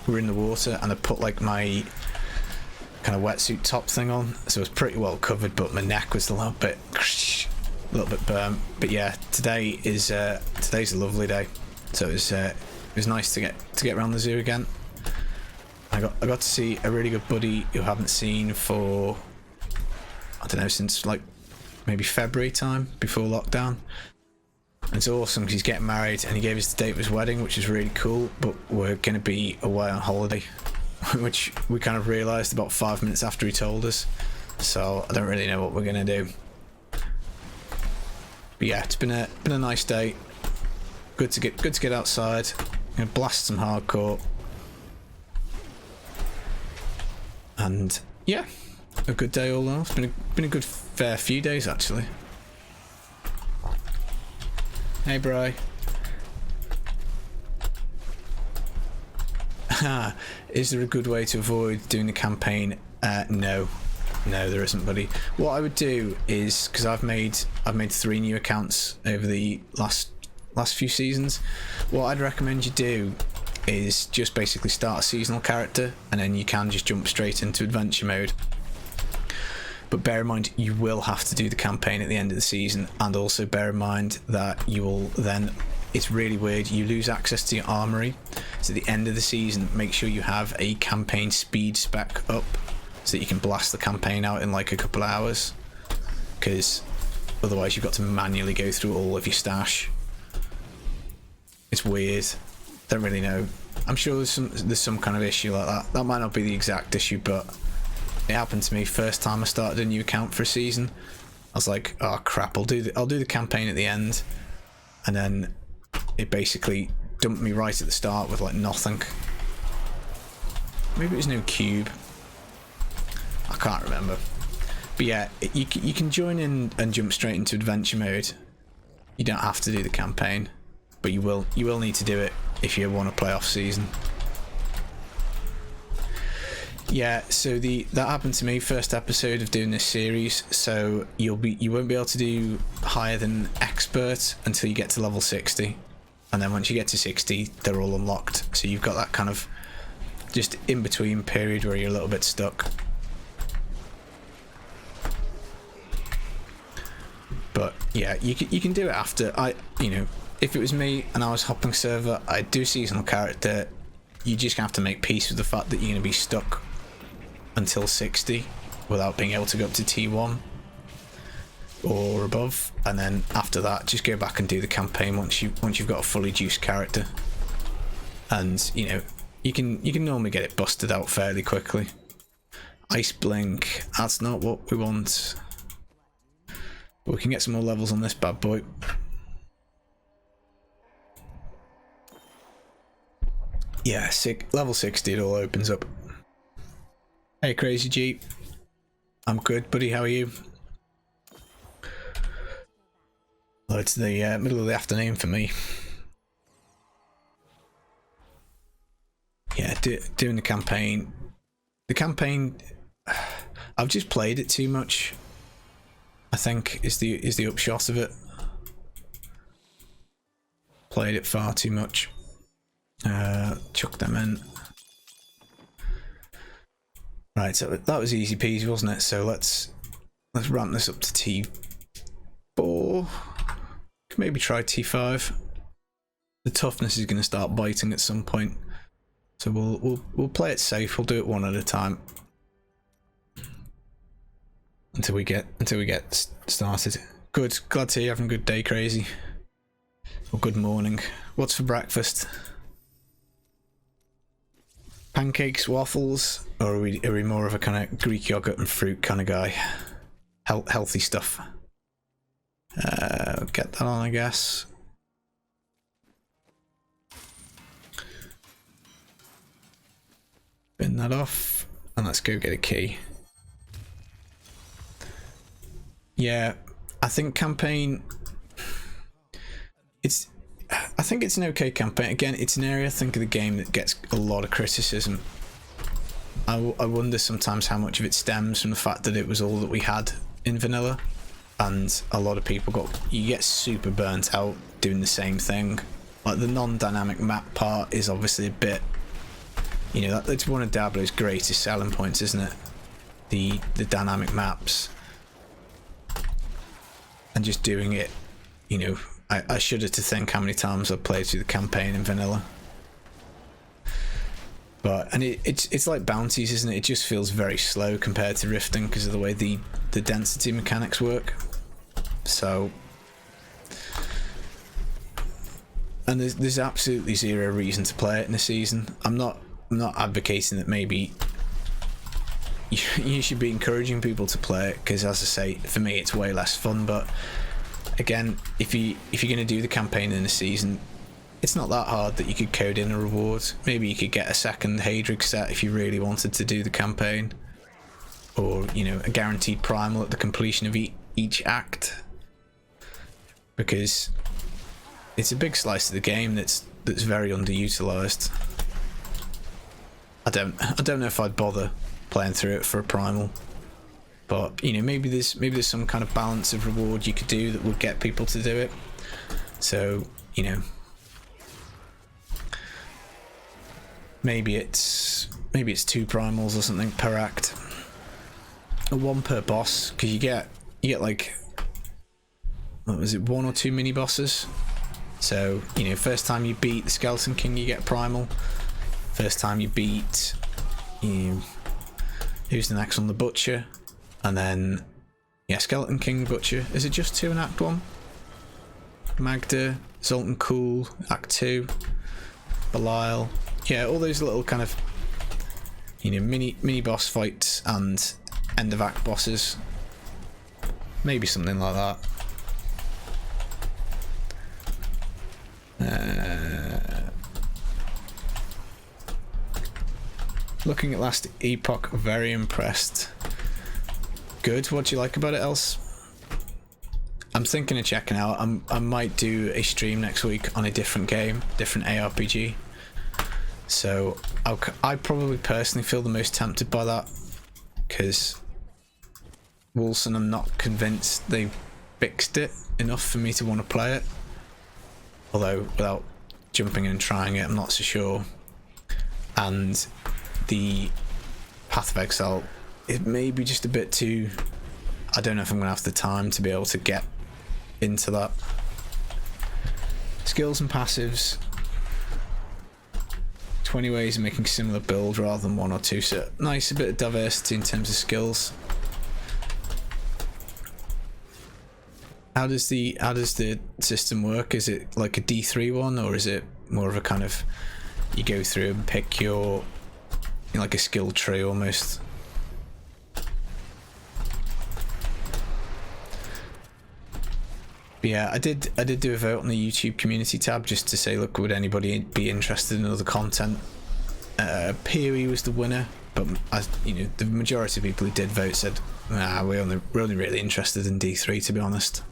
we were in the water and I put like my kind of wetsuit top thing on, so it was pretty well covered, but my neck was a little bit burnt. But yeah, today's a lovely day, so it was nice to get around the zoo again. I got to see a really good buddy who I haven't seen for, I don't know, since like maybe February time before lockdown. And it's awesome because he's getting married and he gave us the date of his wedding, which is really cool, but we're going to be away on holiday, which we kind of realised about 5 minutes after he told us, so I don't really know what we're going to do. But yeah, it's been a nice day. Good to get outside. Gonna blast some hardcore. And yeah, a good day all in all. It's been a good fair few days actually. Hey Bri. Is there a good way to avoid doing the campaign? No, there isn't, buddy. What I would do is, because I've made 3 new accounts over the last few seasons, what I'd recommend you do is just basically start a seasonal character and then you can just jump straight into adventure mode. But bear in mind, you will have to do the campaign at the end of the season, and also bear in mind that you will then, it's really weird, you lose access to your armory. So at the end of the season, make sure you have a campaign speed spec up so that you can blast the campaign out in like a couple of hours, because otherwise you've got to manually go through all of your stash. It's weird. Don't really know. I'm sure there's some kind of issue like that. That might not be the exact issue, but it happened to me first time I started a new account for a season. I was like, oh crap, I'll do the campaign at the end, and then it basically dumped me right at the start with like nothing. Maybe it was no cube. I can't remember. But yeah, you can join in and jump straight into adventure mode. You don't have to do the campaign, but you will need to do it if you want to play off season. Yeah, so that happened to me first episode of doing this series. So you won't be able to do higher than expert until you get to level 60, and then once you get to 60, they're all unlocked. So you've got that kind of just in between period where you're a little bit stuck. But yeah, you can do it after. If it was me and I was hopping server, I'd do seasonal character. You're just gonna have to make peace with the fact that you're gonna be stuck until 60 without being able to go up to T1 or above, and then after that just go back and do the campaign once you've got a fully juiced character. And you can normally get it busted out fairly quickly. Ice Blink, that's not what we want, but we can get some more levels on this bad boy. Yeah, level 60 it all opens up. Hey Crazy G, I'm good buddy, how are you? Well, it's the middle of the afternoon for me. Yeah, doing the campaign. The campaign, I've just played it too much, I think is the upshot of it. Played it far too much. Chuck them in. Right, so that was easy peasy, wasn't it? So let's ramp this up to T4. Maybe try T5. The toughness is going to start biting at some point, so we'll play it safe. We'll do it one at a time until we get started. Good, glad to hear you're having a good day, Crazy. Or good morning. What's for breakfast? Pancakes, waffles, or are we more of a kind of Greek yogurt and fruit kind of guy? Healthy stuff. Get that on, I guess. Bin that off, and let's go get a key. Yeah, I think campaign. I think it's an okay campaign. Again, it's an area I think of the game that gets a lot of criticism. I wonder sometimes how much of it stems from the fact that it was all that we had in vanilla, and a lot of people you get super burnt out doing the same thing. Like the non-dynamic map part is obviously a bit, that's one of Diablo's greatest selling points, isn't it? The dynamic maps, and just doing it, I shudder to think how many times I've played through the campaign in vanilla. And it's like bounties, isn't it? It just feels very slow compared to rifting because of the way the density mechanics work. So, and there's absolutely zero reason to play it in a season. I'm not advocating that maybe you should be encouraging people to play it, because as I say, for me it's way less fun. But again, if you're going to do the campaign in a season, it's not that hard that you could code in a reward. Maybe you could get a second Hadrig set if you really wanted to do the campaign, or a guaranteed primal at the completion of each act, because it's a big slice of the game that's very underutilized. I don't know if I'd bother playing through it for a primal. But maybe there's some kind of balance of reward you could do that would get people to do it. So maybe it's 2 primals or something per act, or 1 per boss, because you get like, what was it, 1 or 2 mini bosses. So first time you beat the Skeleton King, you get a primal. First time you beat who's the next one, the Butcher. And then, Skeleton King, Butcher. Is it just 2 in Act 1? Magda, Zoltan Cool, Act 2, Belial. Yeah, all those little kind of, mini boss fights and end of act bosses. Maybe something like that. Looking at Last Epoch, very impressed. Good. What do you like about it, else? I'm thinking of checking out. I might do a stream next week on a different game, different ARPG. So I probably personally feel the most tempted by that, because Wolson, I'm not convinced they fixed it enough for me to want to play it. Although without jumping in and trying it, I'm not so sure. And the Path of Exile, it may be just a bit too... I don't know if I'm going to have the time to be able to get into that. Skills and passives. 20 ways of making similar build rather than one or two, so nice, a bit of diversity in terms of skills. How does the system work? Is it like a D3 one, or is it more of a kind of, you go through and pick your, like a skill tree almost? But yeah, I did do a vote on the YouTube community tab just to say, look, would anybody be interested in other content? Peary was the winner, but the majority of people who did vote said, nah, we're only really interested in D3, to be honest.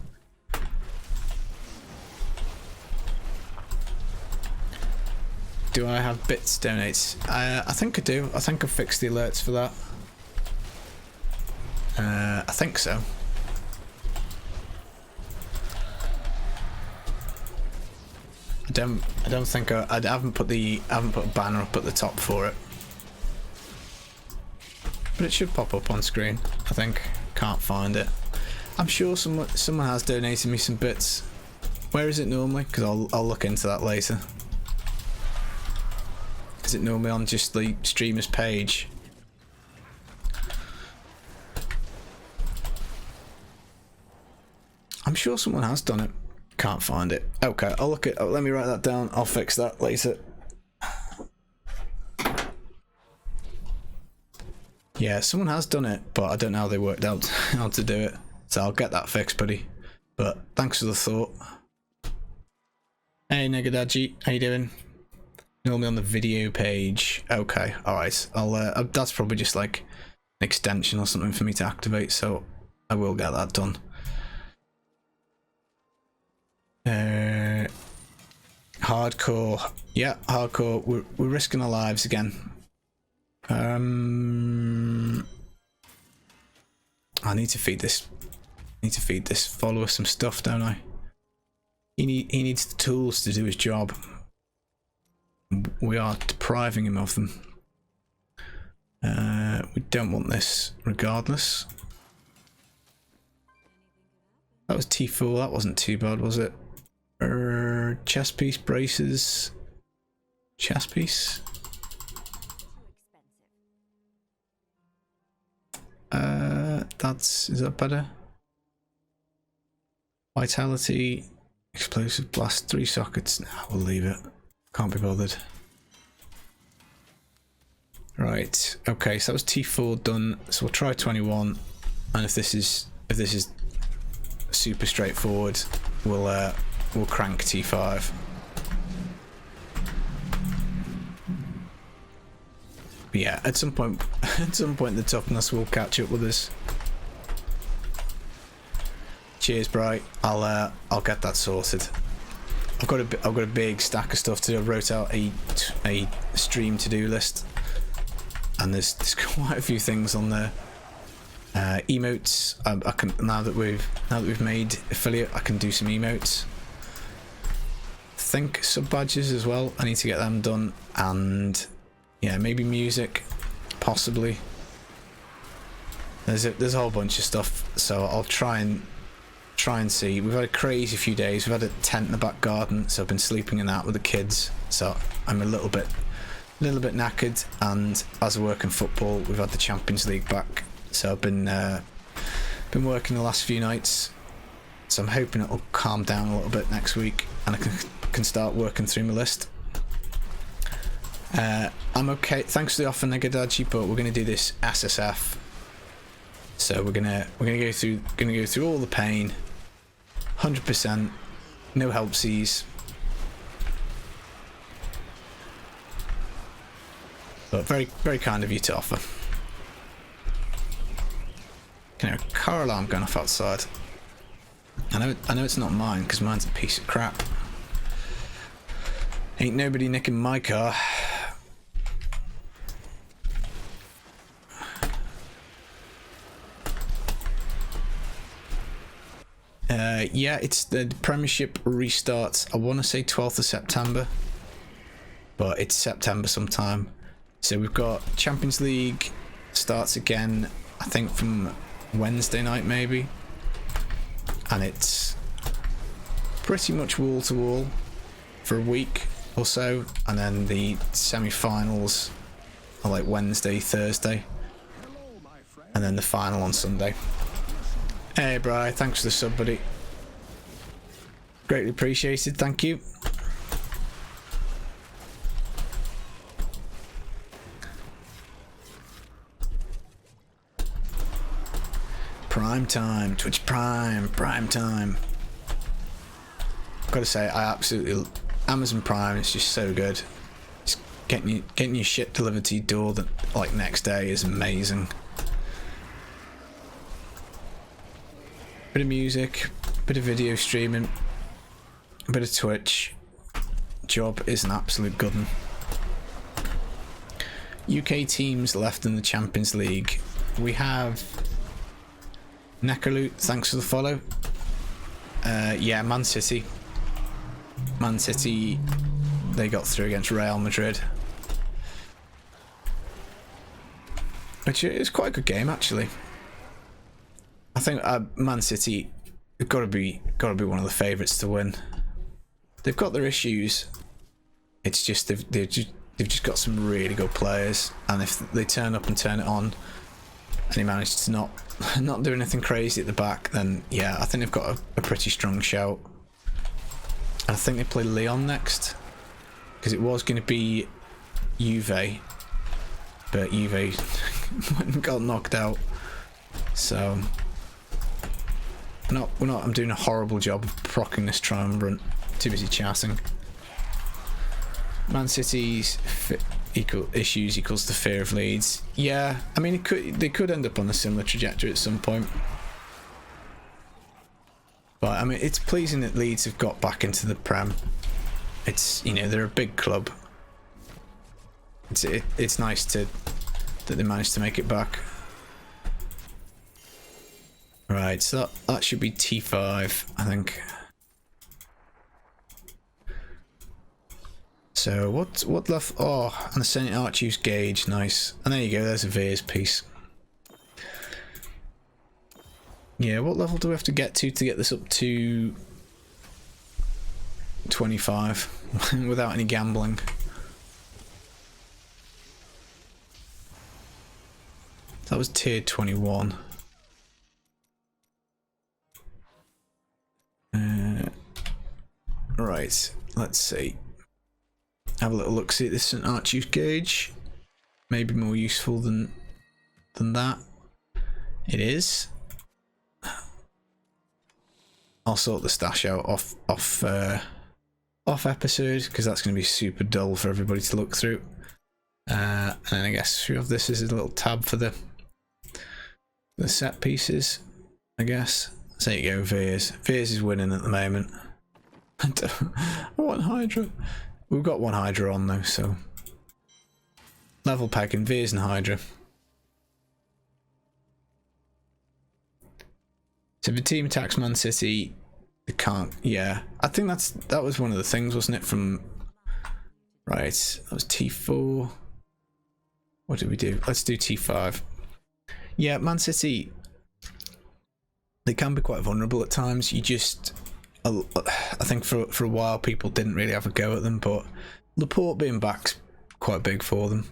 Do I have bits donates? I think I do. I think I've fixed the alerts for that. I think so. I don't think I haven't put a banner up at the top for it, but it should pop up on screen. I think. Can't find it. I'm sure someone has donated me some bits. Where is it normally? Because I'll look into that later. Is it normally on just the streamer's page? I'm sure someone has done it. Can't find it. Okay, I'll look at. Let me write that down. I'll fix that later. Yeah, someone has done it, but I don't know how they worked out how to do it. So I'll get that fixed, buddy. But thanks for the thought. Hey, Negadaji, how you doing? Normally on the video page. Okay, all right. I'll. That's probably just like an extension or something for me to activate. So I will get that done. Hardcore. Yeah, hardcore. We're risking our lives again. I need to feed this. Follower some stuff, don't I? He needs the tools to do his job. We are depriving him of them. We don't want this, regardless. That was T4. That wasn't too bad, was it? Chest piece, braces, chest piece. Is that better? Vitality, explosive blast, 3 sockets. Nah, we'll leave it. Can't be bothered. Right. Okay, so that was T4 done. So we'll try 21, and if this is super straightforward, we'll crank T5. But yeah, at some point the toughness will catch up with us. Cheers, Bright. I'll get that sorted. I've got a big stack of stuff to do. I wrote out a stream to-do list, and there's quite a few things on there. Emotes. I can now that we've made affiliate, I can do some emotes. I think sub badges as well. I need to get them done, and yeah, maybe music, possibly. There's a whole bunch of stuff, so I'll try and see. We've had a crazy few days. We've had a tent in the back garden, so I've been sleeping in that with the kids. So I'm a little bit knackered, and as I work in football, we've had the Champions League back. So I've been working the last few nights. So I'm hoping it'll calm down a little bit next week, and I can start working through my list. I'm okay. Thanks for the offer, Negadaji, but we're gonna do this SSF. So we're gonna go through all the pain. 100%, no helpsies. But very, very kind of you to offer. You know, car alarm going off outside. I know it's not mine, because mine's a piece of crap. Ain't nobody nicking my car. Yeah, it's the Premiership restarts. I want to say 12th of September, but it's September sometime. So we've got Champions League starts again, I think from Wednesday night maybe, and it's pretty much wall to wall for a week or so, and then the semi-finals are like Wednesday, Thursday, and then the final on Sunday. Hey Bri, thanks for the sub, buddy. Greatly appreciated, thank you. Prime time, Twitch Prime time. Gotta say, I absolutely, Amazon Prime is just so good. Just getting your shit delivered to your door that like next day is amazing. Bit of music, bit of video streaming, a bit of Twitch. Job is an absolute good one. UK teams left in the Champions League. We have Neckerloot, thanks for the follow. Yeah, Man City. Man City, they got through against Real Madrid, which is quite a good game actually. I think Man City have got to be one of the favourites to win. They've got their issues. It's just they've just got some really good players, and if they turn up and turn it on, and he managed to not do anything crazy at the back, then yeah, I think they've got a pretty strong shout. And I think they play Lyon next, because it was going to be Juve, but Juve got knocked out. So I'm doing a horrible job of procking this triumvirate. Too busy chatting. Man City's issues equals the fear of Leeds. Yeah, I mean they could end up on a similar trajectory at some point. But I mean, it's pleasing that Leeds have got back into the Prem. It's, you know, they're a big club. It's nice that they managed to make it back. Right, so that should be T5, I think. So what left? Oh, and the Senate Archie's gauge, nice. And there you go. There's a Veers piece. Yeah, what level do we have to get this up to 25 without any gambling? That was tier 21. Right, let's see. Have a little look, see at this St. Archie's gauge. Maybe more useful than that. It is. I'll sort the stash out off episode, because that's going to be super dull for everybody to look through. And then I guess we have this as a little tab for the set pieces, I guess. So there you go, Veers. Veers is winning at the moment. I want Hydra. We've got one Hydra on though, so level pegging, Veers and Hydra. So if the team attacks Man City, they can't. Yeah, I think that was one of the things, wasn't it? From right, that was T4. What did we do? Let's do T5. Yeah, Man City, they can be quite vulnerable at times. You just, I think for a while people didn't really have a go at them, but Laporte being back's quite big for them.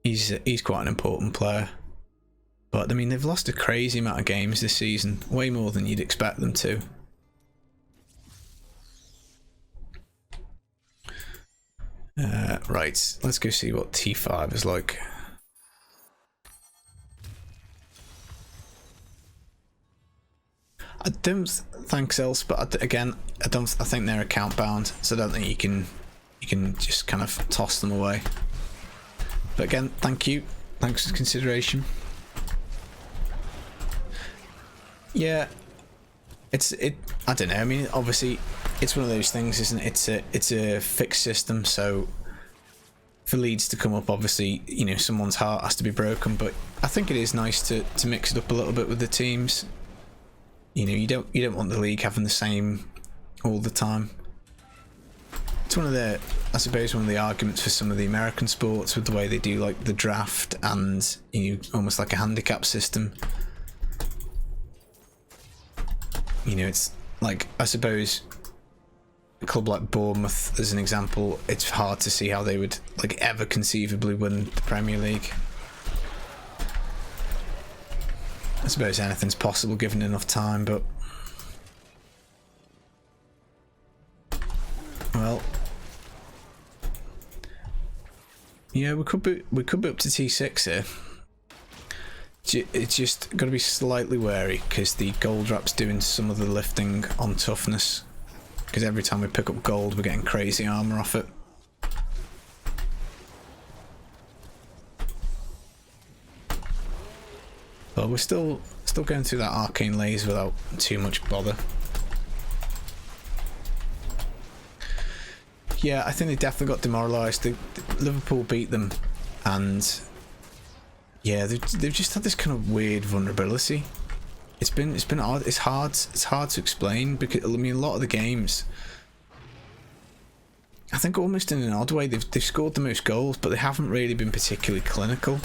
He's quite an important player. But I mean, they've lost a crazy amount of games this season, way more than you'd expect them to. Right, let's go see what T5 is like. I don't think else, but again, I think they're account bound, so I don't think you can just kind of toss them away. But again, thank you, thanks for the consideration. Yeah, I don't know. I mean, obviously, it's one of those things, isn't it? It's a fixed system, so for Leeds to come up, obviously, you know, someone's heart has to be broken. But I think it is nice to mix it up a little bit with the teams. You know, you don't want the league having the same all the time. It's one of the, I suppose, one of the arguments for some of the American sports with the way they do like the draft and, you know, almost like a handicap system. You know, it's like, I suppose a club like Bournemouth as an example, it's hard to see how they would like ever conceivably win the Premier League. I suppose anything's possible given enough time, but well, yeah, we could be up to T6 here. It's just got to be slightly wary because the gold drop's doing some of the lifting on toughness. Because every time we pick up gold, we're getting crazy armor off it. But we're still going through that arcane laser without too much bother. Yeah, I think they definitely got demoralised. Liverpool beat them, and yeah, they've just had this kind of weird vulnerability. It's been odd. It's hard to explain because I mean a lot of the games, I think almost in an odd way, they've scored the most goals, but they haven't really been particularly clinical.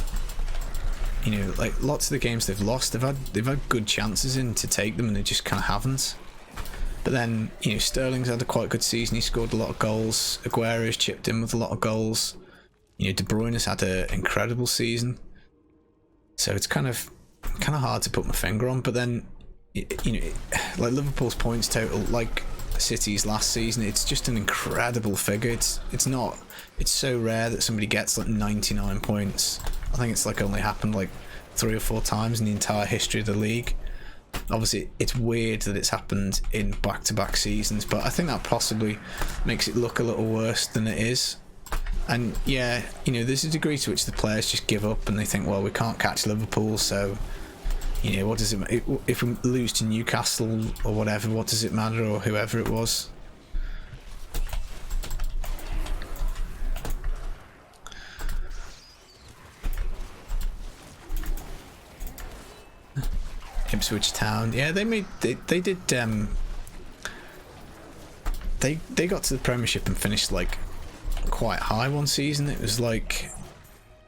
You know, like lots of the games they've lost, they've had good chances in to take them, and they just kind of haven't. But then, you know, Sterling's had a quite good season. He scored a lot of goals. Aguero's chipped in with a lot of goals. You know, De Bruyne's had an incredible season. So it's kind of hard to put my finger on. But then, you know, like Liverpool's points total, like City's last season, it's just an incredible figure. It's so rare that somebody gets like 99 points. I think it's like only happened like 3 or 4 times in the entire history of the league. Obviously, it's weird that it's happened in back-to-back seasons, but I think that possibly makes it look a little worse than it is. And yeah, you know, there's a degree to which the players just give up and they think, well, we can't catch Liverpool, so, you know, what does it matter? If we lose to Newcastle or whatever, what does it matter, or whoever it was? Ipswich Town, yeah, they did they got to the Premiership and finished like quite high one season. It was like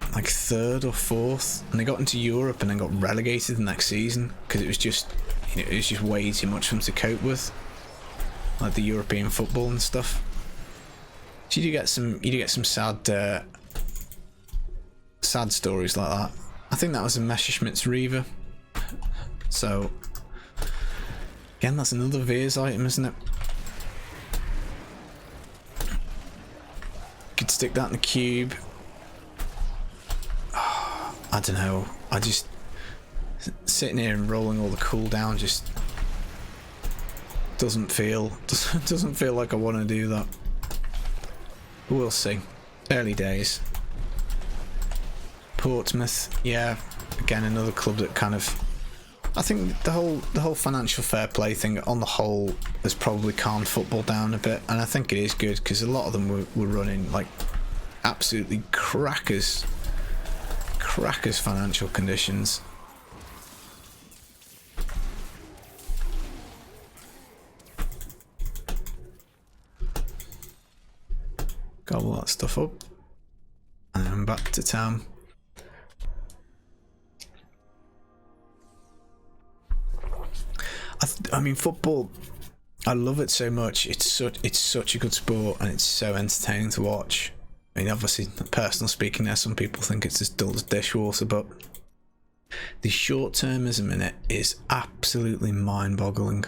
3rd or 4th, and they got into Europe and then got relegated the next season because it was just, you know, it was just way too much for them to cope with, like the European football and stuff. So you do get some sad stories like that. I think that was a Messerschmitt's Reaver. So again, that's another Veers item, isn't it? Could stick that in the cube. Oh, I don't know. I just sitting here and rolling all the cooldown just doesn't feel like I want to do that. But we'll see. Early days. Portsmouth, yeah. Again, another club that kind of, I think the whole financial fair play thing on the whole has probably calmed football down a bit, and I think it is good because a lot of them were running like absolutely crackers financial conditions. Gobble that stuff up and then back to town. I mean, football, I love it so much. It's such a good sport, and it's so entertaining to watch. I mean, obviously, personal speaking, there some people think it's as dull as dishwater, but the short-termism in it is absolutely mind-boggling.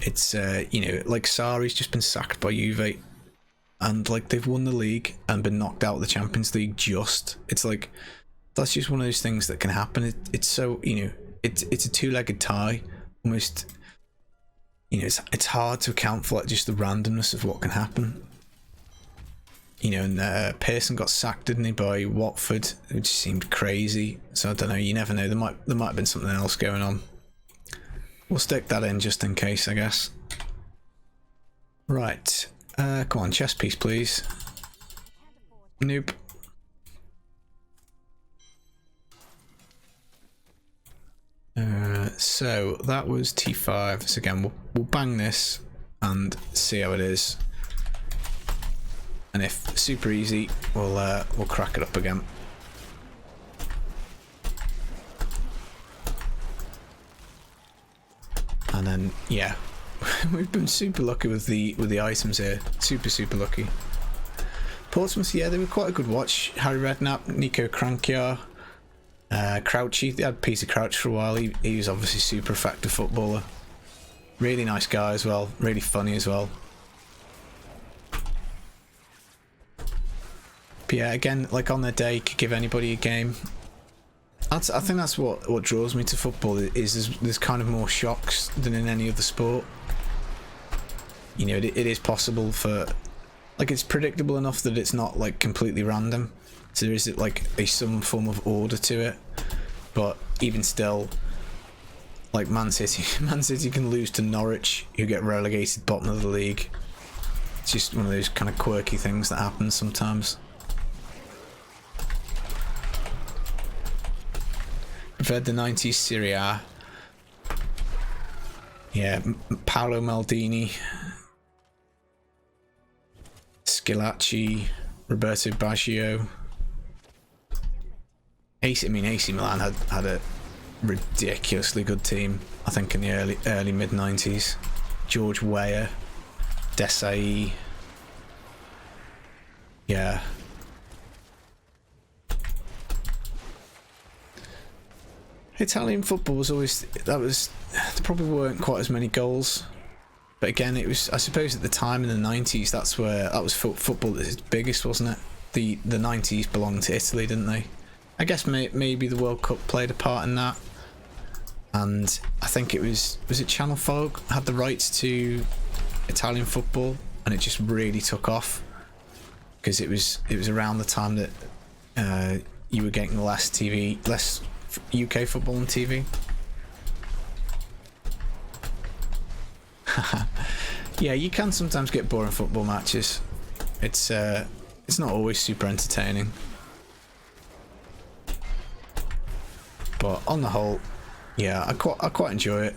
It's you know, like Sarri's just been sacked by Juve, and like they've won the league and been knocked out of the Champions League. It's like that's just one of those things that can happen. It's so, you know, it's a two-legged tie. Almost, you know, it's hard to account for like just the randomness of what can happen. You know, and Pearson got sacked, didn't he, by Watford, which seemed crazy. So I don't know. You never know. There might have been something else going on. We'll stick that in just in case, I guess. Right. Come on, chess piece, please. Nope. so that was T5. So again, we'll bang this and see how it is. And if super easy, we'll crack it up again. And then yeah, we've been super lucky with the items here. Super lucky. Portsmouth, yeah, they were quite a good watch. Harry Redknapp, Nico Crankiar, Crouchy. They had Peter Crouch for a while. He was obviously super effective footballer. Really nice guy as well. Really funny as well. But yeah, again, like on their day, could give anybody a game. I think that's what draws me to football, is there's kind of more shocks than in any other sport. You know, it is possible for, like, it's predictable enough that it's not like completely random. So there is like some form of order to it. But even still, like Man City can lose to Norwich, who get relegated bottom of the league. It's just one of those kind of quirky things that happens sometimes. Preferred the 90s Serie A. Yeah, Paolo Maldini, Schillaci, Roberto Baggio. AC Milan had a ridiculously good team, I think, in the early mid 90s. George Weah, Desai. Yeah. Italian football was always, there probably weren't quite as many goals, but again, it was, I suppose at the time in the 90s, that was football at its biggest, wasn't it? The 90s belonged to Italy, didn't they? I guess maybe the World Cup played a part in that, and I think it was it Channel 4 had the rights to Italian football, and it just really took off because it was around the time that you were getting less UK football on TV. Yeah, you can sometimes get boring football matches. It's not always super entertaining, but on the whole, yeah, I quite enjoy it.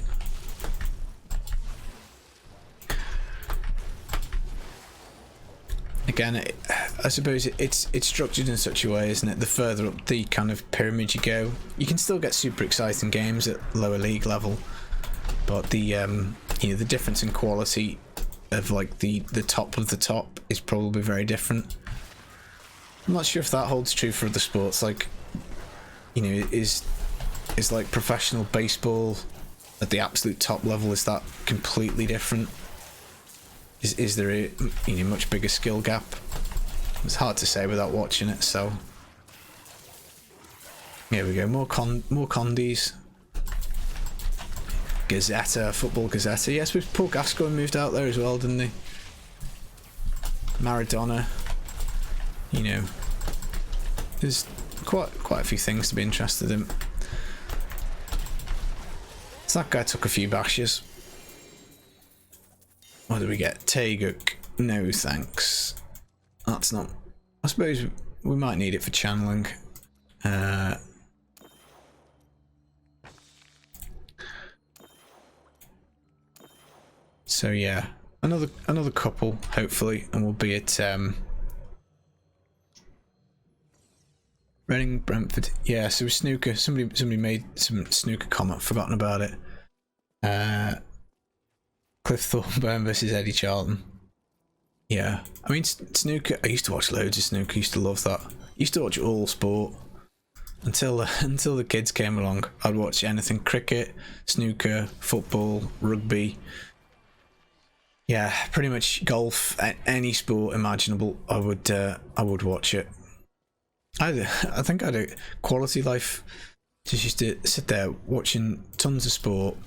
Again, I suppose it's structured in such a way, isn't it? The further up the kind of pyramid you go, you can still get super exciting games at lower league level, but the the difference in quality of like the top of the top is probably very different. I'm not sure if that holds true for other sports. Like, is like professional baseball at the absolute top level, is that completely different? Is there a much bigger skill gap? It's hard to say without watching it. So here we go, more Condies. Gazzetta, Football Gazzetta. Yes, Paul Gascoigne moved out there as well, didn't he? Maradona. There's quite a few things to be interested in. So that guy took a few bashes. What do we get? Taeguk. No thanks. That's not... I suppose we might need it for channeling. So yeah, another couple, hopefully, and we'll be at Reading, Brentford. Yeah, so snooker. Somebody made some snooker comment. Forgotten about it. Cliff Thornburn versus Eddie Charlton. Yeah, I mean snooker. I used to watch loads of snooker. Used to love that. Used to watch all sport until the kids came along. I'd watch anything: cricket, snooker, football, rugby. Yeah, pretty much golf. Any sport imaginable, I would watch it. I think I had a quality life. Just used to sit there watching tons of sport,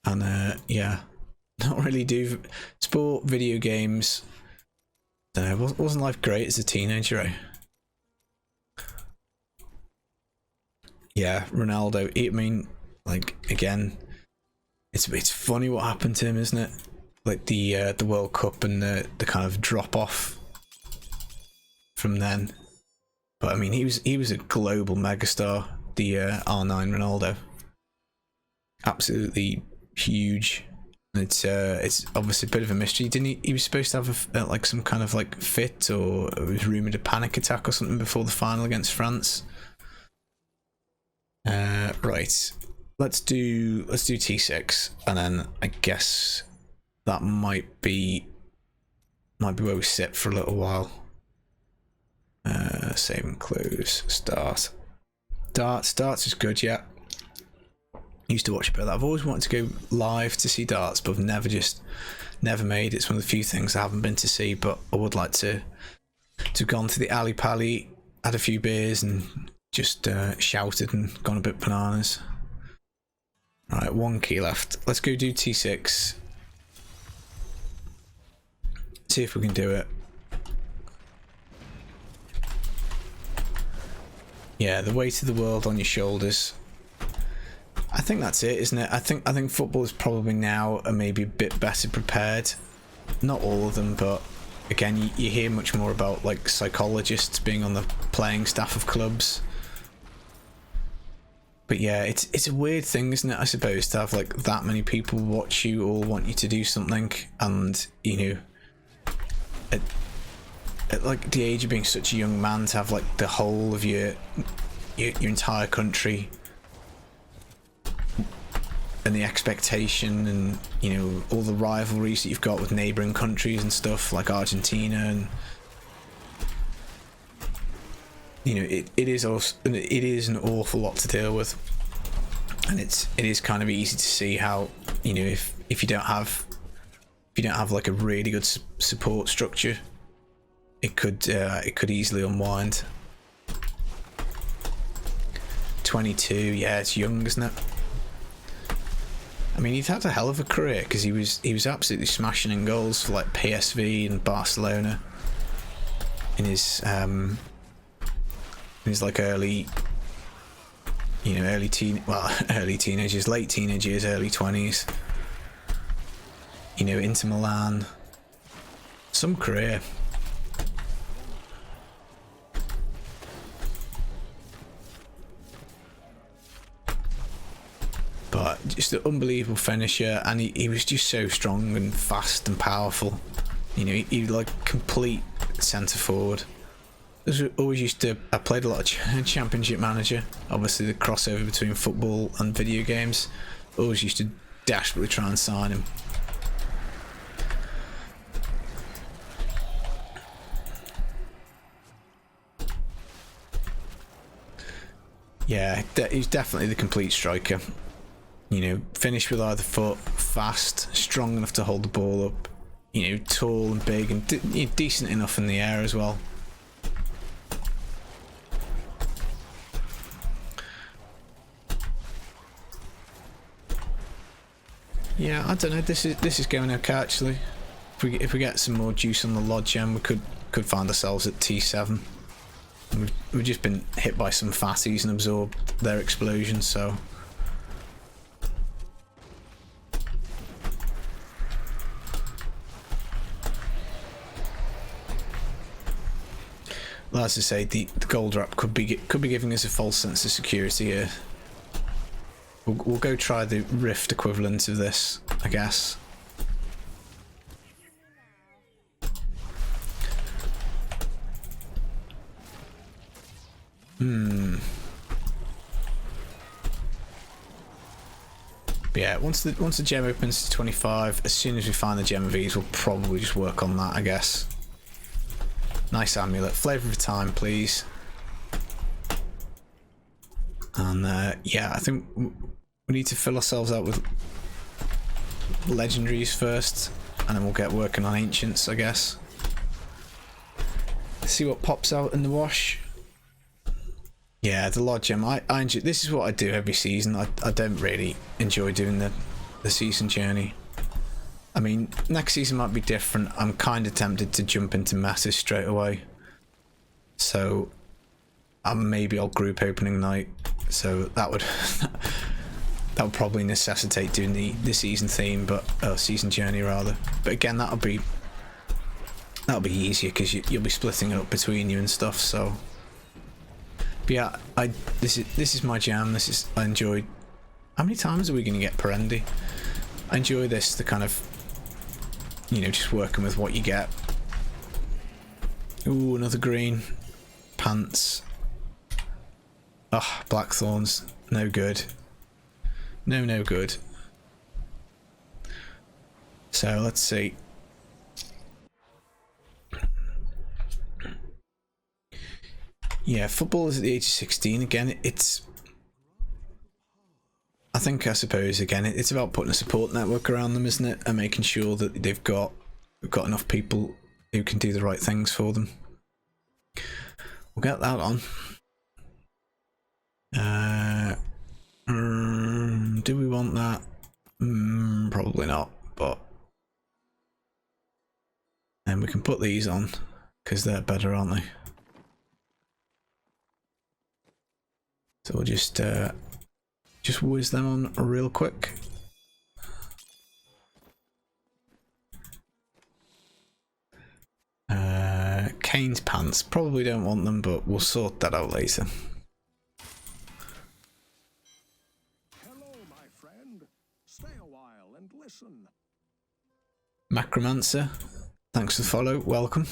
and yeah, not really do sport, video games. Don't know, wasn't life great as a teenager, eh? Yeah, Ronaldo. I mean, like, again, it's funny what happened to him, isn't it? Like the World Cup and the kind of drop off from then. But I mean, he was a global megastar, the R9 Ronaldo. absolutely huge. It's obviously a bit of a mystery. Didn't he was supposed to have like some kind of like fit, or it was rumoured a panic attack or something before the final against France. Right, let's do T6, and then I guess that might be where we sit for a little while. Save and close. Start. Darts is good, yeah. Used to watch a bit of that. I've always wanted to go live to see darts, but I've never made it. It's one of the few things I haven't been to see, but I would like to have gone to the alley pally, had a few beers, and just shouted and gone a bit bananas. Right, 1 key left. Let's go do T6. See if we can do it. Yeah, the weight of the world on your shoulders. I think that's it, isn't it? I think football is probably now maybe a bit better prepared. Not all of them, but again, you hear much more about like psychologists being on the playing staff of clubs. But yeah, it's a weird thing, isn't it? I suppose, to have like that many people watch you or want you to do something, and you know, at like the age of being such a young man, to have like the whole of your entire country and the expectation, and you know, all the rivalries that you've got with neighbouring countries and stuff like Argentina, and you know, it is an awful lot to deal with, and it is kind of easy to see how, you know, if you don't have like a really good support structure, it could easily unwind. 22, yeah, it's young, isn't it? I mean, he's had a hell of a career, because he was absolutely smashing in goals for like PSV and Barcelona in his like early teenagers, late teenage years, early 20s. You know, Inter Milan, some career. But just an unbelievable finisher, and he was just so strong and fast and powerful. You know, he like complete centre forward. I played a lot of Championship Manager, obviously the crossover between football and video games. Always used to desperately try and sign him. Yeah, he's definitely the complete striker. You know, finish with either foot, fast, strong enough to hold the ball up, you know, tall and big, and decent enough in the air as well. Yeah, I don't know. This is going okay actually. If we get some more juice on the Lod Gem, we could find ourselves at T7. We've just been hit by some fatties and absorbed their explosions, so. Well, as I say, the gold wrap could be giving us a false sense of security here. We'll go try the Rift equivalent of this, I guess. But yeah, once the gem opens to 25, as soon as we find the gem of ease, we'll probably just work on that, I guess. Nice amulet. Flavour of time, please. And yeah, I think we need to fill ourselves out with legendaries first, and then we'll get working on ancients, I guess. See what pops out in the wash. Yeah, the Lod Gem. I enjoy. This is what I do every season. I don't really enjoy doing the season journey. I mean, next season might be different. I'm kind of tempted to jump into masses straight away. So, maybe I'll group opening night. So that would probably necessitate doing the season theme, but season journey rather. But again, that'll be easier because you'll be splitting it up between you and stuff. So, but yeah, this is my jam. I enjoy How many times are we going to get Perendi? I enjoy this, the kind of, you know, just working with what you get. Ooh, another green. Pants. Oh, blackthorns. No good. No, no good. So let's see. Yeah, football is at the age of 16 again. It's, I suppose again, it's about putting a support network around them, isn't it, and making sure that they've got enough people who can do the right things for them. We'll get that on. Do we want that? Probably not, but then we can put these on because they're better, aren't they? So we'll just whiz them on real quick. Kane's pants, probably don't want them, but we'll sort that out later. Hello, my friend. Stay a while and listen. Macromancer, thanks for the follow, welcome.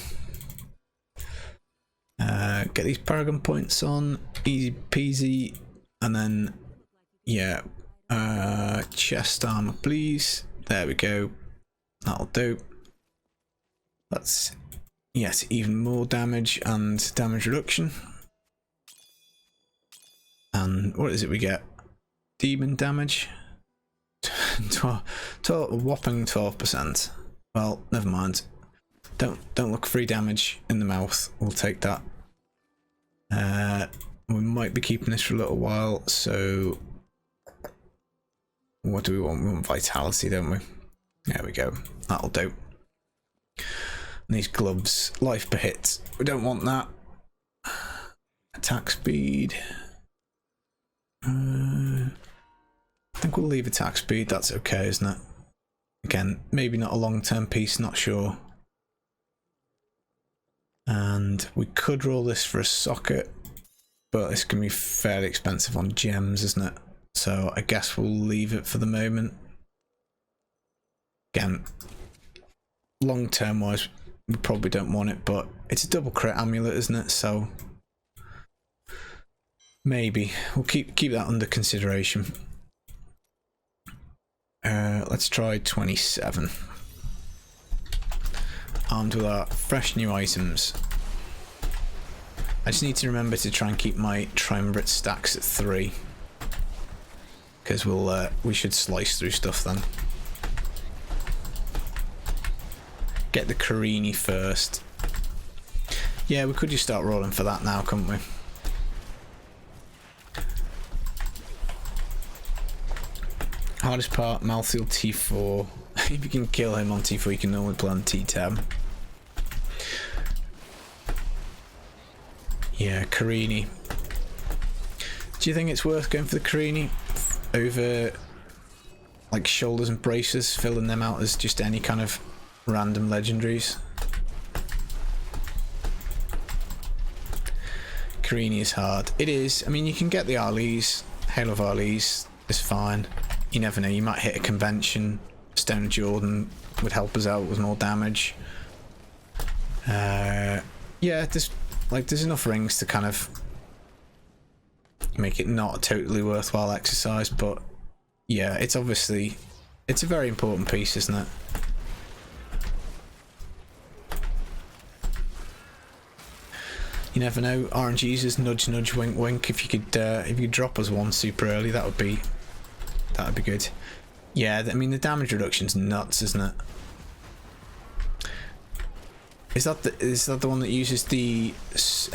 Get these Paragon points on, easy peasy, and then, yeah, chest armor, please. There we go. That'll do. That's, yes, even more damage and damage reduction. And what is it we get? Demon damage? A whopping 12%. Well, never mind. Don't look, free damage in the mouth. We'll take that. We might be keeping this for a little while, so what do we want? We want vitality, don't we? There we go. That'll do. And these gloves, life per hit. We don't want that. Attack speed. I think we'll leave attack speed. That's okay, isn't it? Again, maybe not a long-term piece, not sure. And we could roll this for a socket, but it's going to be fairly expensive on gems, isn't it? So I guess we'll leave it for the moment. Again, long-term wise, we probably don't want it, but it's a double crit amulet, isn't it? So maybe we'll keep that under consideration. Let's try 27. Armed with our fresh new items. I just need to remember to try and keep my triumvirate stacks at 3, because we should slice through stuff then. Get the Carini first. Yeah, we could just start rolling for that now, couldn't we? Hardest part, Malthiel T4. If you can kill him on T4, you can normally play on T10. Yeah, Carini. Do you think it's worth going for the Carini over like shoulders and braces, filling them out as just any kind of random legendaries? Carini is hard. It is. I mean, you can get the Arlees. Hail of Arlees is fine. You never know, you might hit a convention. Stone of Jordan would help us out with more damage. Yeah, there's enough rings to kind of make it not a totally worthwhile exercise, but yeah, it's a very important piece, isn't it? You never know. RNG's is nudge nudge wink wink. If you could drop us one super early, that would be good. Yeah, I mean the damage reduction's nuts, isn't it? Is that the one that uses the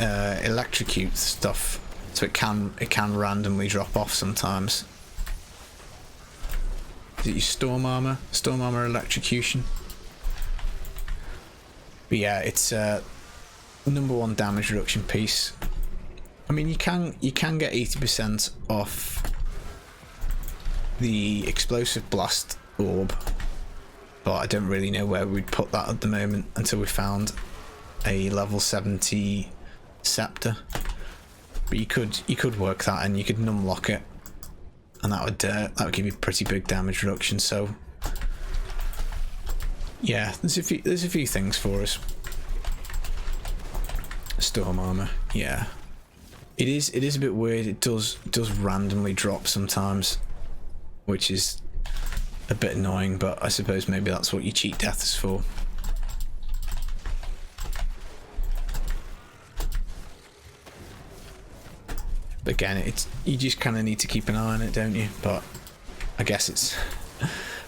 electrocute stuff? So it can randomly drop off sometimes. Is it your storm armor electrocution? But yeah, it's #1 damage reduction piece. I mean, you can get 80% off the explosive blast orb, but I don't really know where we'd put that at the moment until we found a level 70 scepter. But you could work that and you could numlock it and that would give you pretty big damage reduction. So yeah, there's a few things for us. Storm armor, yeah. It is a bit weird. It does randomly drop sometimes, which is a bit annoying, but I suppose maybe that's what your cheat death is for. But again, you just kind of need to keep an eye on it, don't you? But I guess it's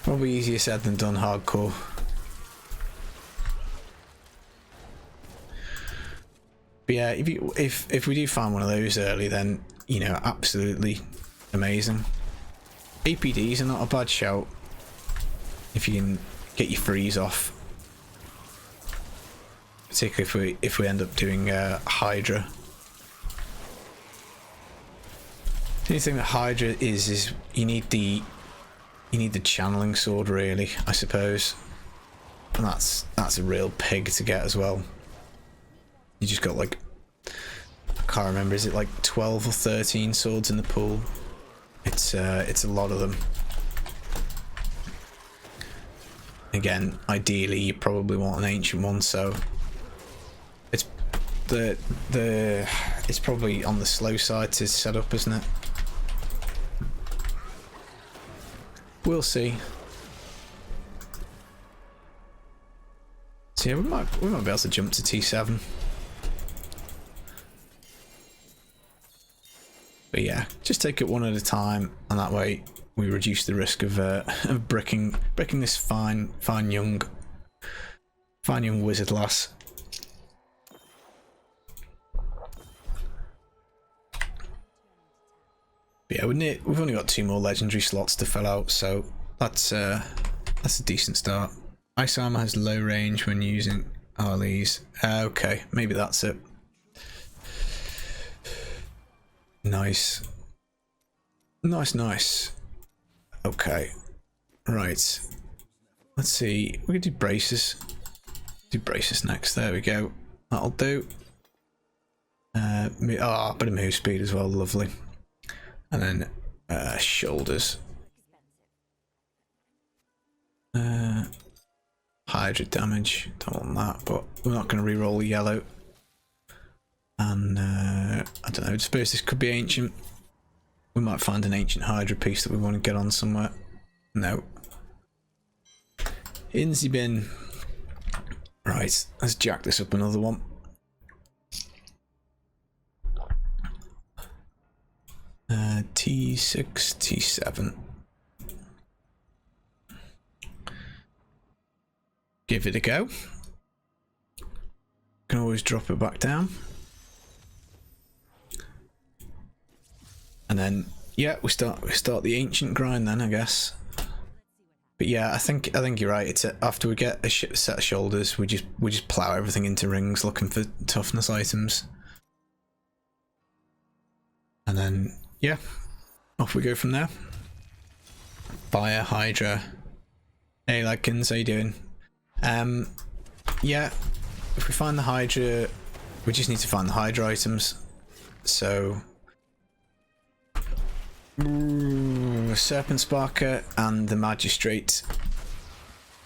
probably easier said than done hardcore. But yeah, if we do find one of those early, then you know, absolutely amazing. APDs are not a bad shout if you can get your freeze off, particularly if we end up doing Hydra. The only thing that Hydra is you need the channeling sword, really, I suppose, and that's a real pig to get as well. You just got like, I can't remember, is it like 12 or 13 swords in the pool? It's a lot of them. Again, ideally you probably want an ancient one, so it's it's probably on the slow side to set up, isn't it? We'll see. So yeah, we might be able to jump to T7. But yeah, just take it one at a time, and that way we reduce the risk of bricking this fine young wizard lass. But yeah, we've only got 2 more legendary slots to fill out, so that's a decent start. Ice armor has low range when using RLEs. Okay, maybe that's it. Nice. Okay. Right. Let's see. We can do braces. Do braces next. There we go. That'll do. A bit of move speed as well. Lovely. And then shoulders. Hydra damage. Don't want that, but we're not going to re-roll the yellow. And I don't know, I suppose this could be ancient. We might find an ancient Hydra piece that we want to get on somewhere. No. In the bin. Right, let's jack this up another one. T6, T7. Give it a go. Can always drop it back down. And then yeah, we start the ancient grind then, I guess. But yeah, I think you're right. It's after we get a set of shoulders, we just plow everything into rings looking for toughness items. And then yeah, off we go from there. Fire Hydra. Hey Ladkins, how you doing? Yeah, if we find the Hydra, we just need to find the Hydra items. So Serpent Sparker and the Magistrate,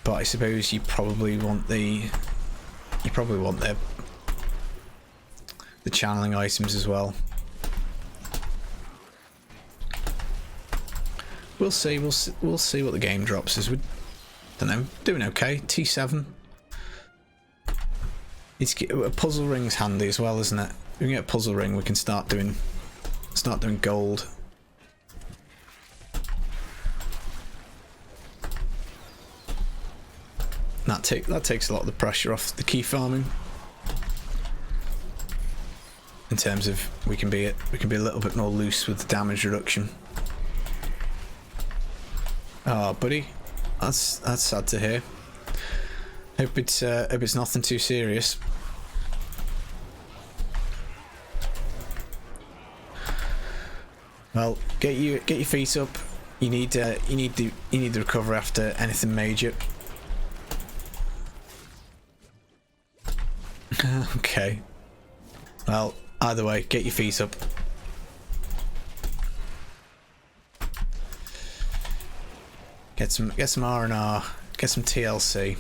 but I suppose you probably want the channeling items as well. We'll see what the game drops as. We don't know, doing okay. T7. A puzzle ring's handy as well, isn't it? If we can get a puzzle ring, we can start doing gold. That takes a lot of the pressure off the key farming. In terms of we can be a little bit more loose with the damage reduction. Oh, buddy, that's sad to hear. Hope it's nothing too serious. Well, get your feet up. You need the recover after anything major. Okay. Well, either way, get your feet up. Get some R&R. Get some TLC.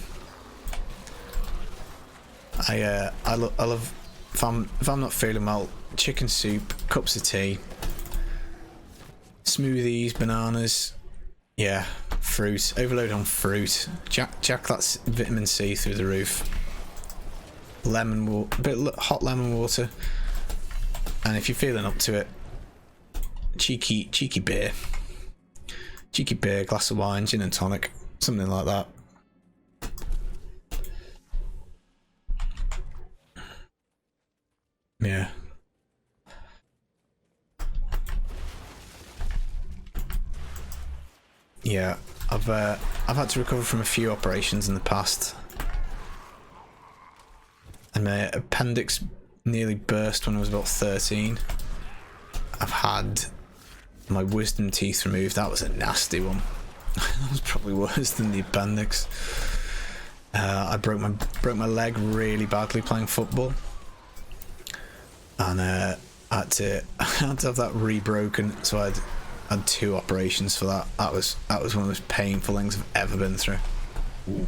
I love if I'm not feeling well, chicken soup, cups of tea, smoothies, bananas, yeah, fruit. Overload on fruit. Jack that vitamin C through the roof. Lemon water, a bit hot lemon water, and if you're feeling up to it, cheeky beer, glass of wine, gin and tonic, something like that. Yeah. Yeah, I've had to recover from a few operations in the past, and my appendix nearly burst when I was about 13. I've had my wisdom teeth removed. That was a nasty one. That was probably worse than the appendix. I broke my leg really badly playing football, and I had to have that rebroken. So I had 2 operations for that. That was one of the most painful things I've ever been through. Ooh.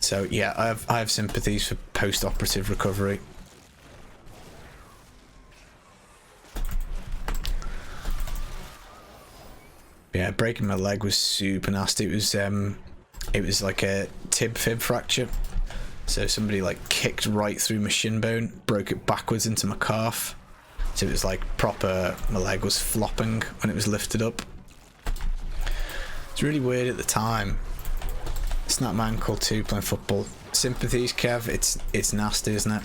So yeah, I have sympathies for post-operative recovery. Yeah, breaking my leg was super nasty. It was like a tib-fib fracture. So somebody like kicked right through my shin bone, broke it backwards into my calf. So it was like proper, my leg was flopping when it was lifted up. It's really weird at the time. Snapped my ankle too playing football. Sympathies, Kev. It's nasty, isn't it?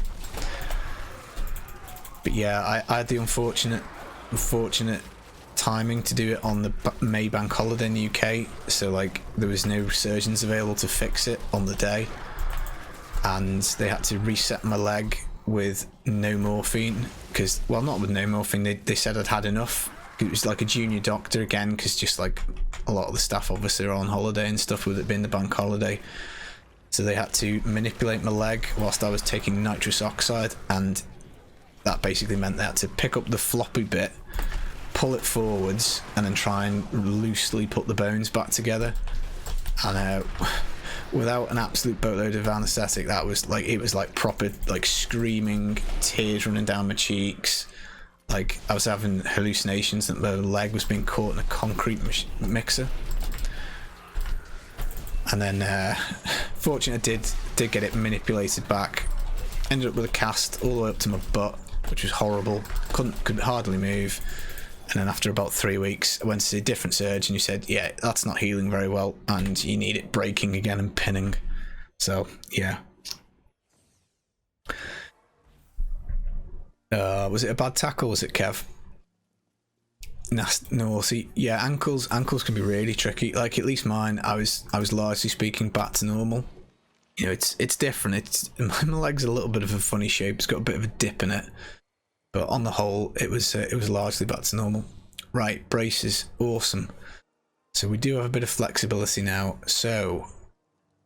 But yeah, I had the unfortunate timing to do it on the May bank holiday in the UK. So like there was no surgeons available to fix it on the day, and they had to reset my leg with no morphine, because, well, not with no morphine, they said I'd had enough. It was like a junior doctor again, because just like a lot of the staff obviously are on holiday and stuff, with it being the bank holiday, so they had to manipulate my leg whilst I was taking nitrous oxide, and that basically meant they had to pick up the floppy bit, pull it forwards, and then try and loosely put the bones back together. And without an absolute boatload of anaesthetic, it was like proper, like, screaming, tears running down my cheeks. Like I was having hallucinations that my leg was being caught in a concrete mixer. And then fortunately I did get it manipulated back. Ended up with a cast all the way up to my butt, which was horrible. Could hardly move. And then after about 3 weeks, I went to see a different surgeon who said, yeah, that's not healing very well, and you need it breaking again and pinning. So, yeah. Was it a bad tackle, was it, Kev? No, see, yeah, ankles can be really tricky. Like, at least mine, I was largely speaking back to normal. You know, it's different. My leg's a little bit of a funny shape. It's got a bit of a dip in it. But on the whole, it was largely back to normal. Right, braces, awesome. So we do have a bit of flexibility now. So,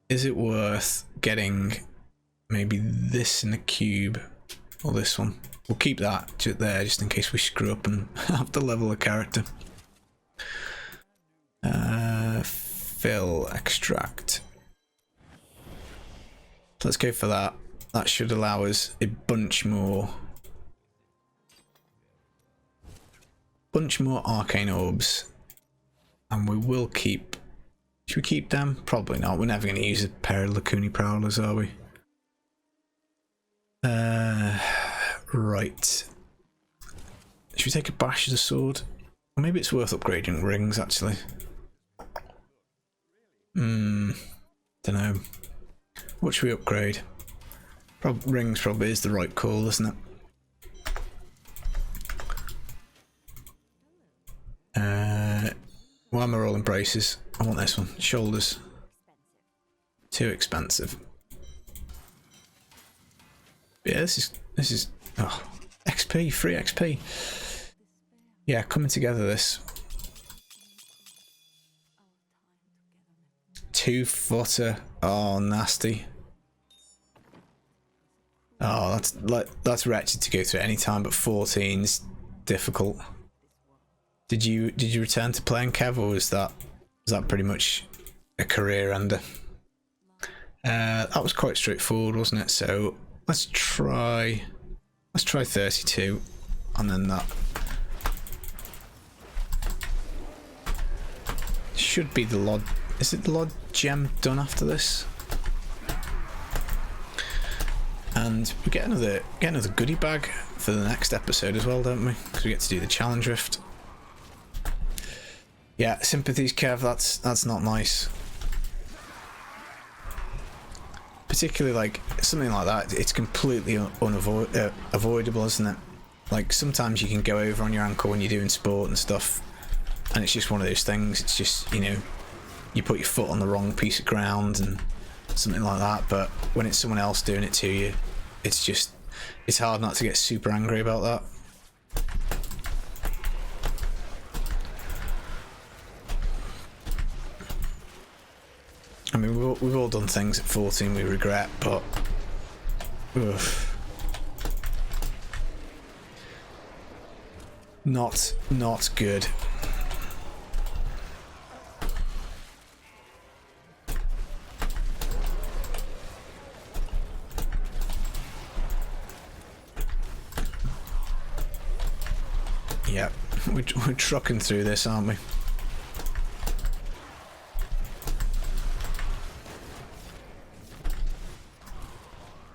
is it worth getting maybe this in the cube, or this one? We'll keep that there just in case we screw up and have to level a character. Fill, extract. So let's go for that. That should allow us a bunch more arcane orbs, and we will keep. Should we keep them? Probably not. We're never going to use a pair of Lacuni Prowlers, are we? Right. Should we take a bash as a sword? Or maybe it's worth upgrading rings, actually. Don't know. What should we upgrade? Rings probably is the right call, isn't it? Why am I rolling braces? I want this one. Shoulders. Too expensive. Yeah, this is oh, XP, free XP. Yeah, coming together this. 2-footer. Oh, nasty. Oh, that's wretched to go through any time, but 14's difficult. Did you return to playing, Kev, or was that pretty much a career ender? That was quite straightforward, wasn't it? So let's try 32, and then that should be the Lod. Is it the Lod gem done after this? And we get another goodie bag for the next episode as well, don't we? Because we get to do the challenge rift. Yeah, sympathies, Kev. That's not nice. Particularly like something like that. It's completely avoidable, isn't it? Like sometimes you can go over on your ankle when you're doing sport and stuff, and it's just one of those things. It's just, you know, you put your foot on the wrong piece of ground and something like that. But when it's someone else doing it to you, it's hard not to get super angry about that. I mean, we've all done things at 14 we regret, but ugh. Not good. Yep, we're trucking through this, aren't we?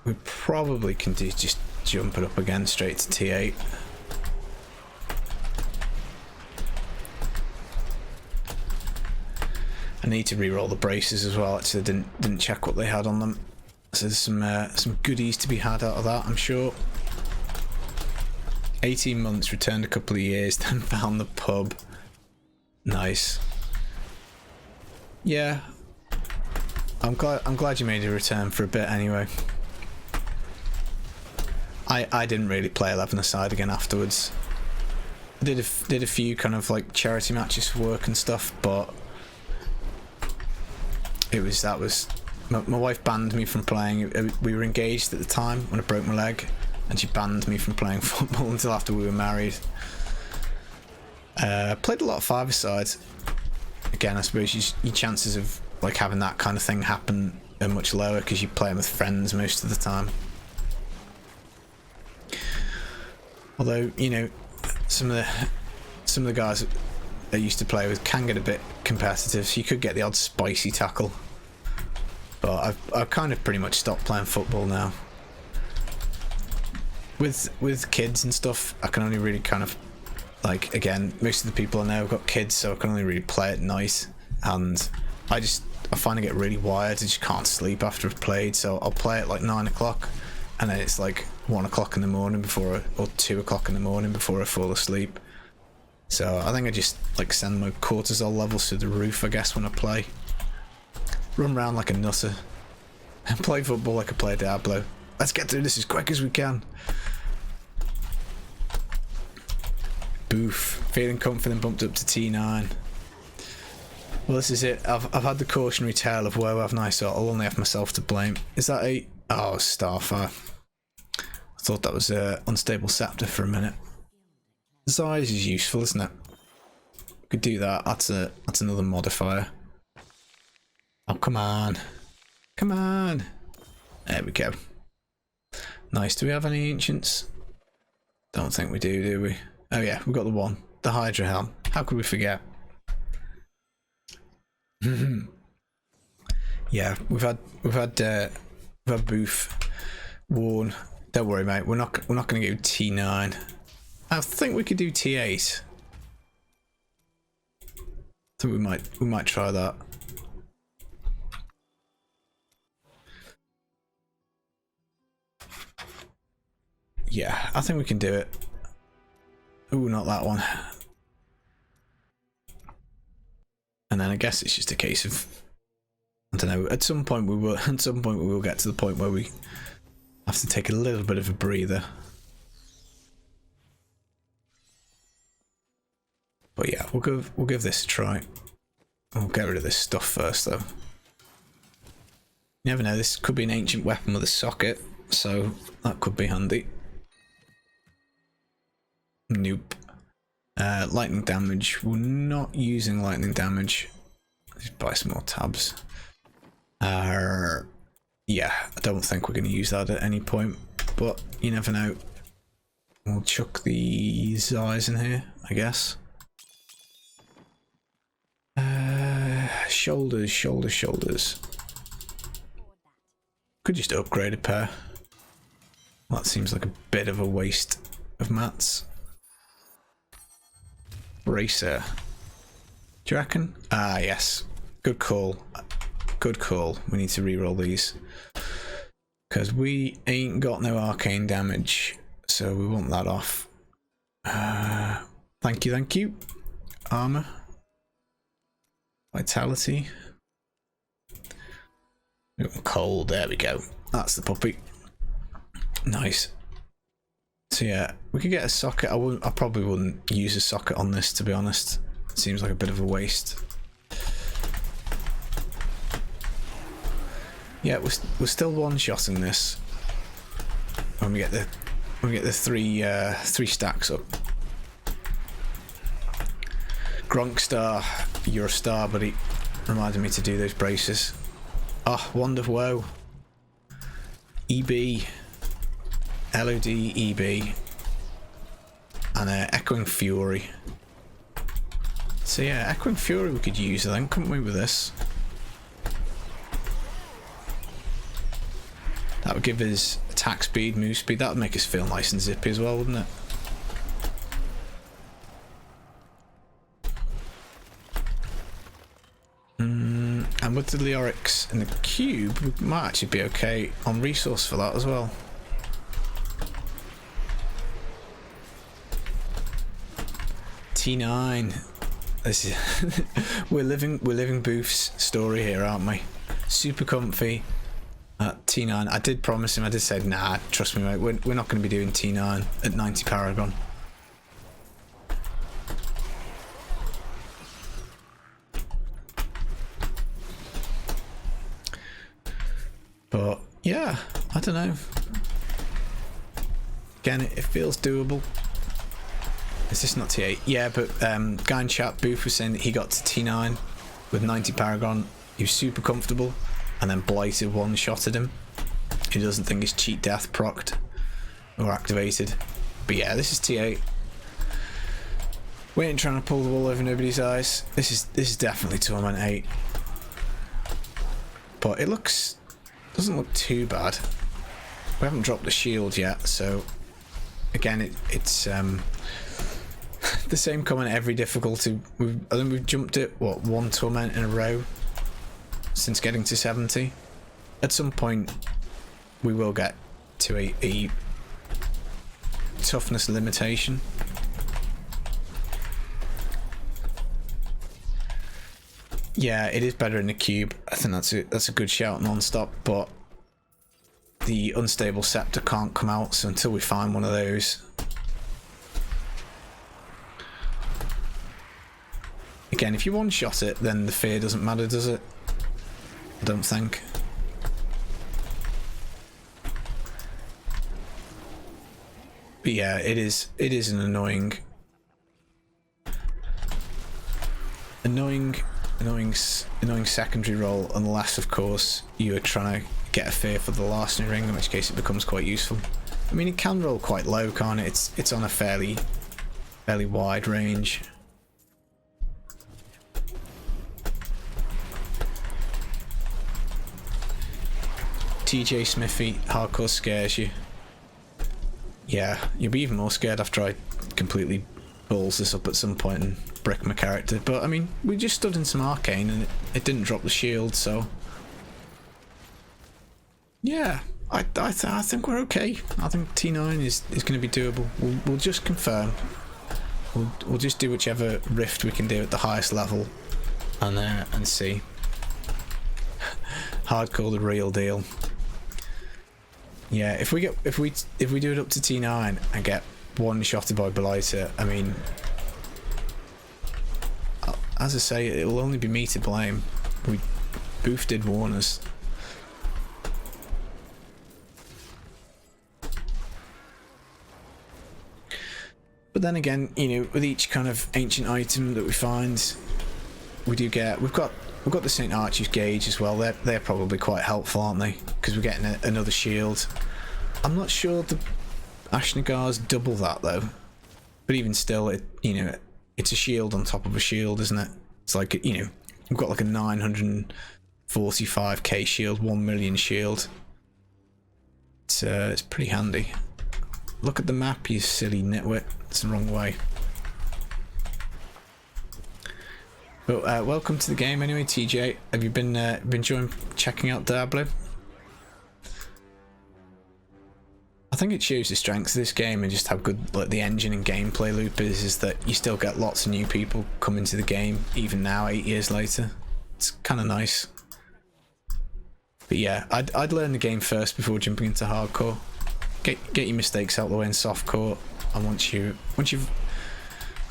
We probably can just jump it up again straight to T8. I need to re-roll the braces as well. Actually, I didn't check what they had on them. So there's some goodies to be had out of that, I'm sure. 18 months, returned a couple of years, then found the pub. Nice. Yeah. I'm glad you made a return for a bit anyway. I didn't really play 11-a-side again afterwards. I did a few kind of like charity matches for work and stuff, but my wife banned me from playing. We were engaged at the time when I broke my leg, and she banned me from playing football until after we were married. Played a lot of 5-a-sides. Again, I suppose your chances of like having that kind of thing happen are much lower because you play them with friends most of the time. Although, you know, some of the guys I used to play with can get a bit competitive, so you could get the odd spicy tackle. But I've kind of pretty much stopped playing football now. With kids and stuff, I can only really kind of, like, again, most of the people I know have got kids, so I can only really play at night, and I find I get really wired. I just can't sleep after I've played, so I'll play at like 9 o'clock, and then it's like 1 o'clock in the morning or 2 o'clock in the morning before I fall asleep. So I think I just like send my cortisol levels to the roof, I guess, when I play. Run around like a nutter and play football like I play Diablo. Let's get through this as quick as we can. Boof. Feeling confident, bumped up to T9. Well, this is it. I've had the cautionary tale of woe, haven't I? So I'll only have myself to blame. Is that a... Oh, Starfire. I thought that was a unstable scepter for a minute. Size is useful, isn't it? Could do that. That's another modifier. Oh, come on. Come on. There we go. Nice. Do we have any ancients? Don't think we do we? Oh yeah, we've got the one. The Hydra Helm. How could we forget? Yeah, we've had Boof, Worn. Don't worry, mate. We're not going to go T9. I think we could do T8. I think we might try that. Yeah, I think we can do it. Ooh, not that one. And then I guess it's just a case of, I don't know, at some point we will get to the point where we have to take a little bit of a breather. But yeah, we'll give this a try. We'll get rid of this stuff first though. You never know, this could be an ancient weapon with a socket, so that could be handy. Nope. Lightning damage. We're not using lightning damage. Let's buy some more tabs. Yeah, I don't think we're going to use that at any point, but you never know. We'll chuck these eyes in here, I guess. Shoulders, shoulders, shoulders. Could just upgrade a pair. That seems like a bit of a waste of mats. Bracer. Do you reckon? Ah, yes. Good call. Good call. We need to reroll these. Because we ain't got no arcane damage. So we want that off. Thank you, thank you. Armor. Vitality. Cold, there we go. That's the puppy. Nice. So yeah, we could get a socket. I probably wouldn't use a socket on this, to be honest. It seems like a bit of a waste. Yeah, we're still one-shotting this. When we get the three stacks up. Gronkstar, you're a star, buddy. Reminded me to do those braces. Oh, Wand of Woe. EB. LOD, EB. And Echoing Fury. So yeah, Echoing Fury we could use then, couldn't we, with this? That would give us attack speed, move speed. That would make us feel nice and zippy as well, wouldn't it? And with the Leorics and the cube, we might actually be okay on resource for that as well. T9. This is we're living Booth's story here, aren't we? Super comfy at T9. I did promise him. I did say, nah, trust me, mate. We're not going to be doing T9 at 90 Paragon. But yeah, I don't know. Again, it feels doable. Is this not T8? Yeah, but guy in chat, Booth, was saying that he got to T9 with 90 Paragon. He was super comfortable, and then Blighted one-shotted him. He doesn't think his cheat death procced or activated. But yeah, this is T8. We ain't trying to pull the wool over nobody's eyes. This is definitely Torment 8. But it doesn't look too bad. We haven't dropped the shield yet, so again, it's the same comment every difficulty. I think we've jumped it, what, 1 torment in a row since getting to 70. At some point, we will get to a toughness limitation. Yeah, it is better in the cube. I think that's a good shout non-stop, but the unstable scepter can't come out, so until we find one of those. Again, if you one-shot it, then the fear doesn't matter, does it? I don't think. But yeah, it is an annoying secondary role, unless of course you are trying to get a fear for the larceny ring, in which case it becomes quite useful. I mean, it can roll quite low, can't it? It's on a fairly wide range. TJ Smithy hardcore scares you. Yeah, you'll be even more scared after I completely balls this up at some point and brick my character. But I mean, we just stood in some arcane and it didn't drop the shield, so yeah, I think we're okay. I think T9 is going to be doable. We'll just confirm. We'll just do whichever rift we can do at the highest level, and see. Hardcore the real deal. Yeah, if we do it up to T9 and get one-shotted by Blighter, I mean, as I say, it will only be me to blame. Booth did warn us. But But then again, you know, with each kind of ancient item that we find, we do get. We've got the St. Archie's gauge as well. They're probably quite helpful, aren't they? Because we're getting another shield. I'm not sure the Ashnagars double that though. But even still, it's a shield on top of a shield, isn't it? It's like, you know, we've got like a 945k shield, 1 million shield. It's pretty handy. Look at the map, you silly nitwit. It's the wrong way. But welcome to the game anyway, TJ. Have you been enjoying checking out Diablo? I think it shows the strength of this game and just how good like the engine and gameplay loop is that you still get lots of new people come into the game even now 8 years later. It's kind of nice. But yeah, I'd learn the game first before jumping into hardcore. Get your mistakes out of the way in softcore, and once you've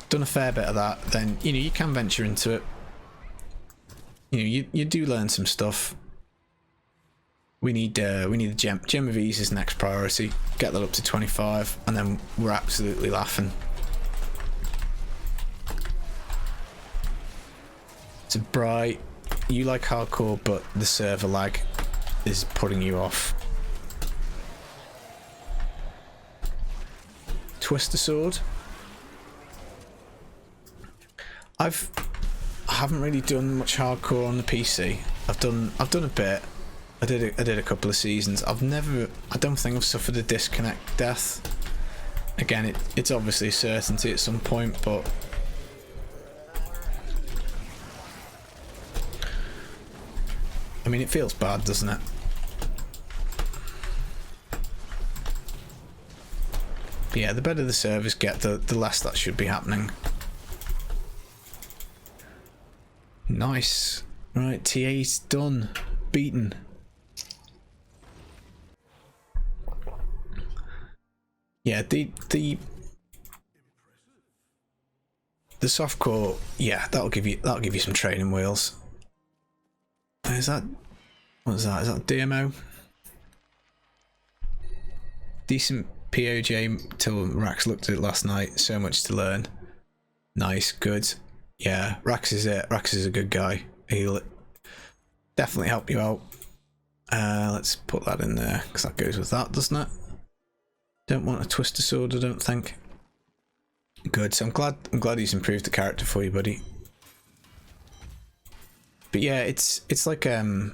done a fair bit of that, then you know you can venture into it. You know, you do learn some stuff. We need the gem of ease is next priority. Get that up to 25, and then we're absolutely laughing. So Bright, you like hardcore, but the server lag is putting you off. Twister sword. I haven't really done much hardcore on the PC. I've done a bit. I did a couple of seasons. I don't think I've suffered a disconnect death. Again, it's obviously a certainty at some point, but I mean, it feels bad, doesn't it? But yeah, the better the servers get, the less that should be happening. Nice. Right, TA's done. Beaten. Yeah, the softcore, yeah, that'll give you some training wheels. Is that what is that? Is that DMO? Decent POJ till Rax looked at it last night. So much to learn. Nice, good. Yeah, Rax is it. Rax is a good guy. He'll definitely help you out. Let's put that in there because that goes with that, doesn't it? Don't want a twister sword, I don't think. Good. So I'm glad he's improved the character for you, buddy. But yeah, it's like I'll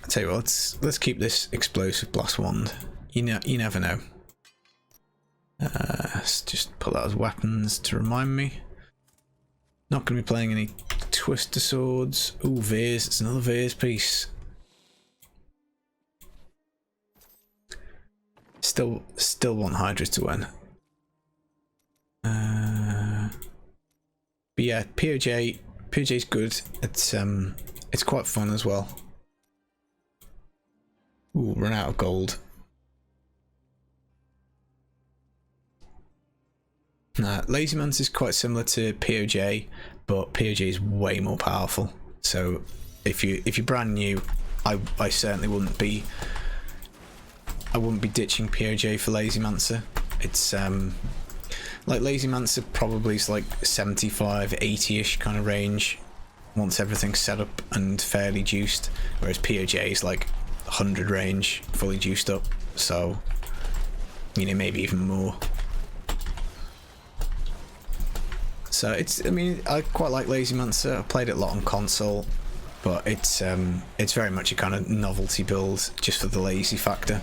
tell you what, let's keep this explosive blast wand. You never know. Let's just put that as weapons to remind me. Not going to be playing any twister swords. Ooh, Veers. It's another Veers piece. Still want Hydra to win. But yeah, POJ's good. It's quite fun as well. Ooh, run out of gold. Lazy Mantis is quite similar to POJ, but POJ is way more powerful. So if you're brand new, I certainly wouldn't be ditching POJ for Lazy Mancer. It's like Lazy Mancer probably is like 75, 80-ish kind of range once everything's set up and fairly juiced, whereas POJ is like 100 range, fully juiced up. So, you know, maybe even more. So I mean, I quite like Lazy Mancer. I played it a lot on console, but it's very much a kind of novelty build just for the lazy factor.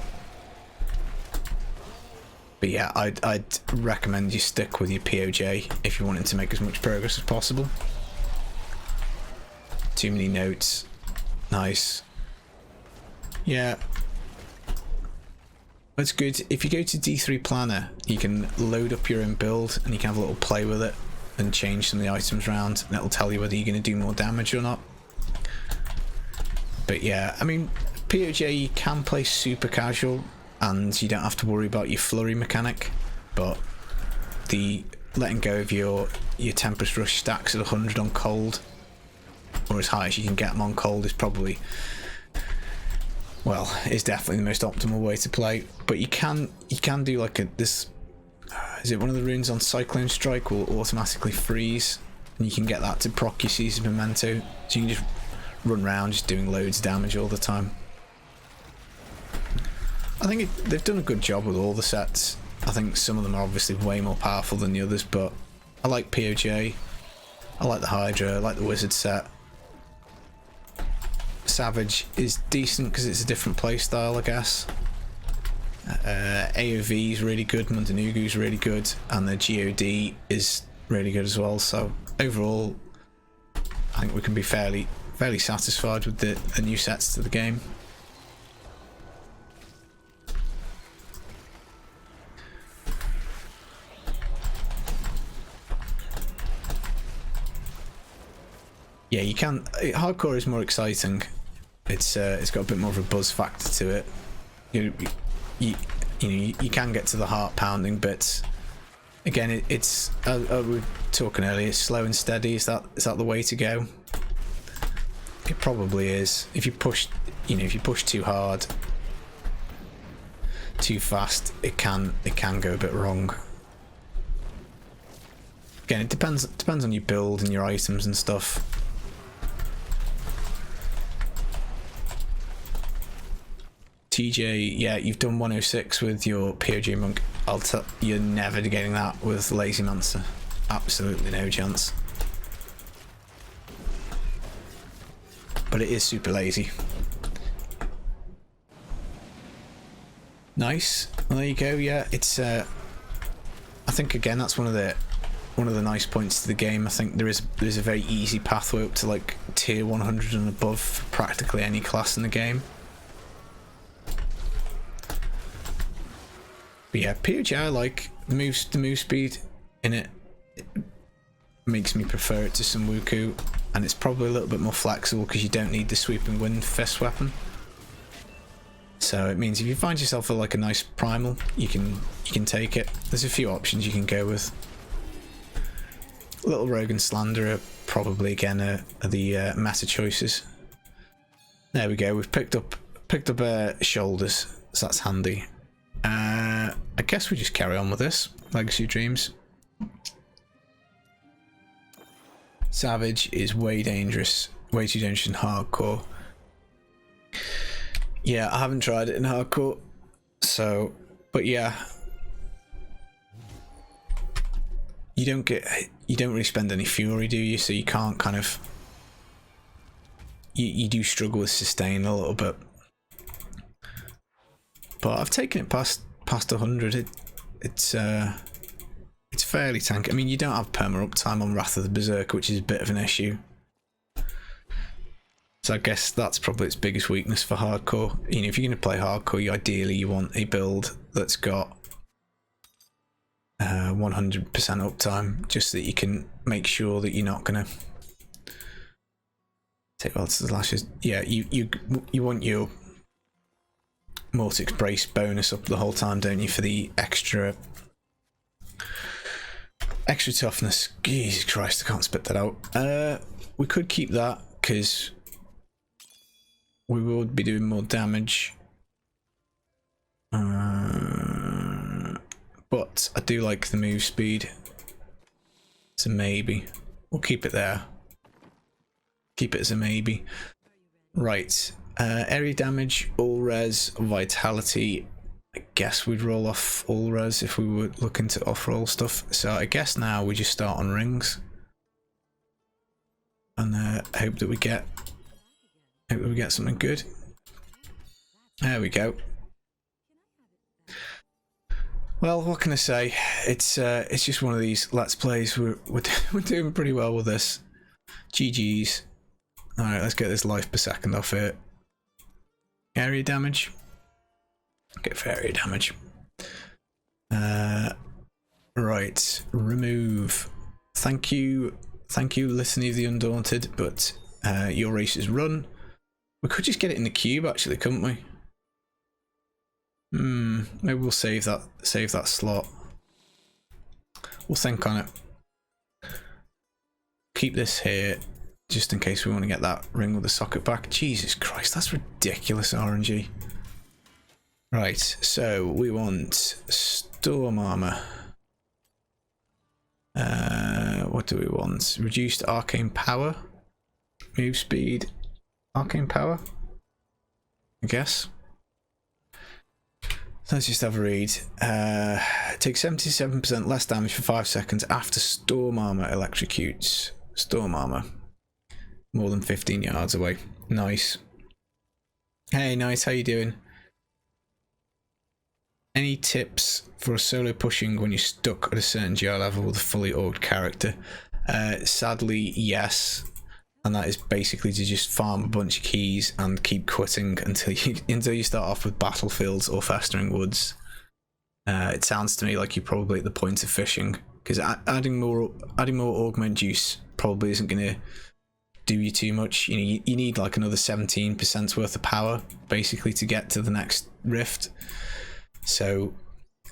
But yeah, I'd recommend you stick with your POJ if you wanted to make as much progress as possible. Too many notes. Nice. Yeah. That's good. If you go to D3 Planner, you can load up your own build and you can have a little play with it and change some of the items around, and it'll tell you whether you're going to do more damage or not. But yeah, I mean, POJ you can play super casual and you don't have to worry about your flurry mechanic, but the letting go of your Tempest Rush stacks at 100 on cold, or as high as you can get them on cold, is probably, well, is definitely the most optimal way to play. But you can do like this Is it one of the runes on Cyclone Strike will automatically freeze, and you can get that to proc your Caesar Memento, so you can just run around just doing loads of damage all the time. I think they've done a good job with all the sets. I think some of them are obviously way more powerful than the others, but I like POJ, I like the Hydra, I like the Wizard set. Savage is decent because it's a different playstyle, I guess. AoV is really good, Mundanugu is really good, and the GOD is really good as well. So overall, I think we can be fairly satisfied with the new sets to the game. Yeah, you can. Hardcore is more exciting. It's got a bit more of a buzz factor to it. You can get to the heart pounding bits. Again, it's we were talking earlier. It's slow and steady. Is that the way to go? It probably is. If you push, if you push too hard, too fast, it can go a bit wrong. Again, it depends on your build and your items and stuff. TJ, yeah, you've done 106 with your POJ monk. You're never getting that with Lazy Mancer. Absolutely no chance. But it is super lazy. Nice. Well, there you go. Yeah, it's. I think again that's one of the nice points to the game. I think there's a very easy pathway up to like tier 100 and above for practically any class in the game. But yeah, POJ, I like the move speed in it. It makes me prefer it to some Wuku, and it's probably a little bit more flexible because you don't need the sweeping wind fist weapon. So it means if you find yourself a nice primal, you can take it. There's a few options you can go with. Little Rogue and Slanderer probably again are the meta choices. There we go. We've picked up shoulders, so that's handy. I guess we just carry on with this. Legacy Dreams. Savage is way too dangerous in hardcore. Yeah, I haven't tried it in hardcore, so, but yeah. You don't really spend any fury, do you? So you can't kind of, you do struggle with sustain a little bit. But I've taken it past 100. It's fairly tanky. I mean, you don't have perma uptime on Wrath of the Berserker, which is a bit of an issue. So I guess that's probably its biggest weakness for hardcore. If you're going to play hardcore, ideally you want a build that's got 100% uptime, just so that you can make sure that you're not going to take lots of lashes. Yeah, you want your Mortix Brace bonus up the whole time, don't you, for the extra toughness. Jesus Christ, I can't spit that out. We could keep that because we will be doing more damage. But I do like the move speed. It's a maybe. We'll keep it there. Keep it as a maybe. Right. Area damage, all res, vitality. I guess we'd roll off all res if we were looking to off-roll stuff. So I guess now we just start on rings. And hope that we get something good. There we go. Well, what can I say? It's just one of these let's plays. We're doing pretty well with this. GG's. All right, let's get this life per second off it. Area damage. Get for area damage. Right, remove. Thank you, Litany of the Undaunted. But your race is run. We could just get it in the cube, actually, couldn't we? Maybe we'll save that slot. We'll think on it. Keep this here, just in case we want to get that ring with the socket back. Jesus Christ, that's ridiculous RNG. Right, so we want Storm Armor. What do we want? Reduced arcane power, move speed, arcane power, I guess. Let's just have a read. Take 77% less damage for 5 seconds after storm armor electrocutes. Storm armor. More than 15 yards away. Nice. Hey, nice. How you doing? Any tips for solo pushing when you're stuck at a certain GR level with a fully orged character? Sadly, yes. And that is basically to just farm a bunch of keys and keep quitting until you start off with battlefields or festering woods. It sounds to me like you're probably at the point of fishing, because adding more augment juice probably isn't going to do you too much. You know, you need like another 17% worth of power basically to get to the next rift. So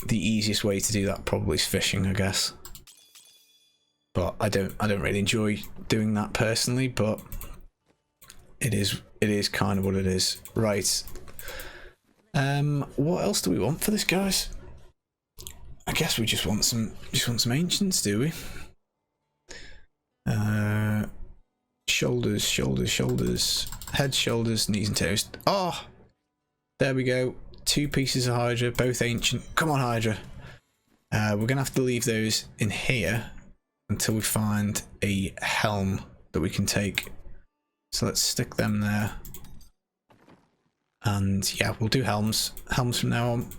the easiest way to do that probably is fishing, I guess. But I don't really enjoy doing that personally, but it is kind of what it is. Right. What else do we want for this, guys? I guess we just want some ancients, do we? Shoulders, head, shoulders, knees and toes. Oh, there we go. 2 pieces of Hydra, both ancient. Come on, Hydra. We're gonna have to leave those in here until we find a helm that we can take. So let's stick them there. And yeah, we'll do helms from now on.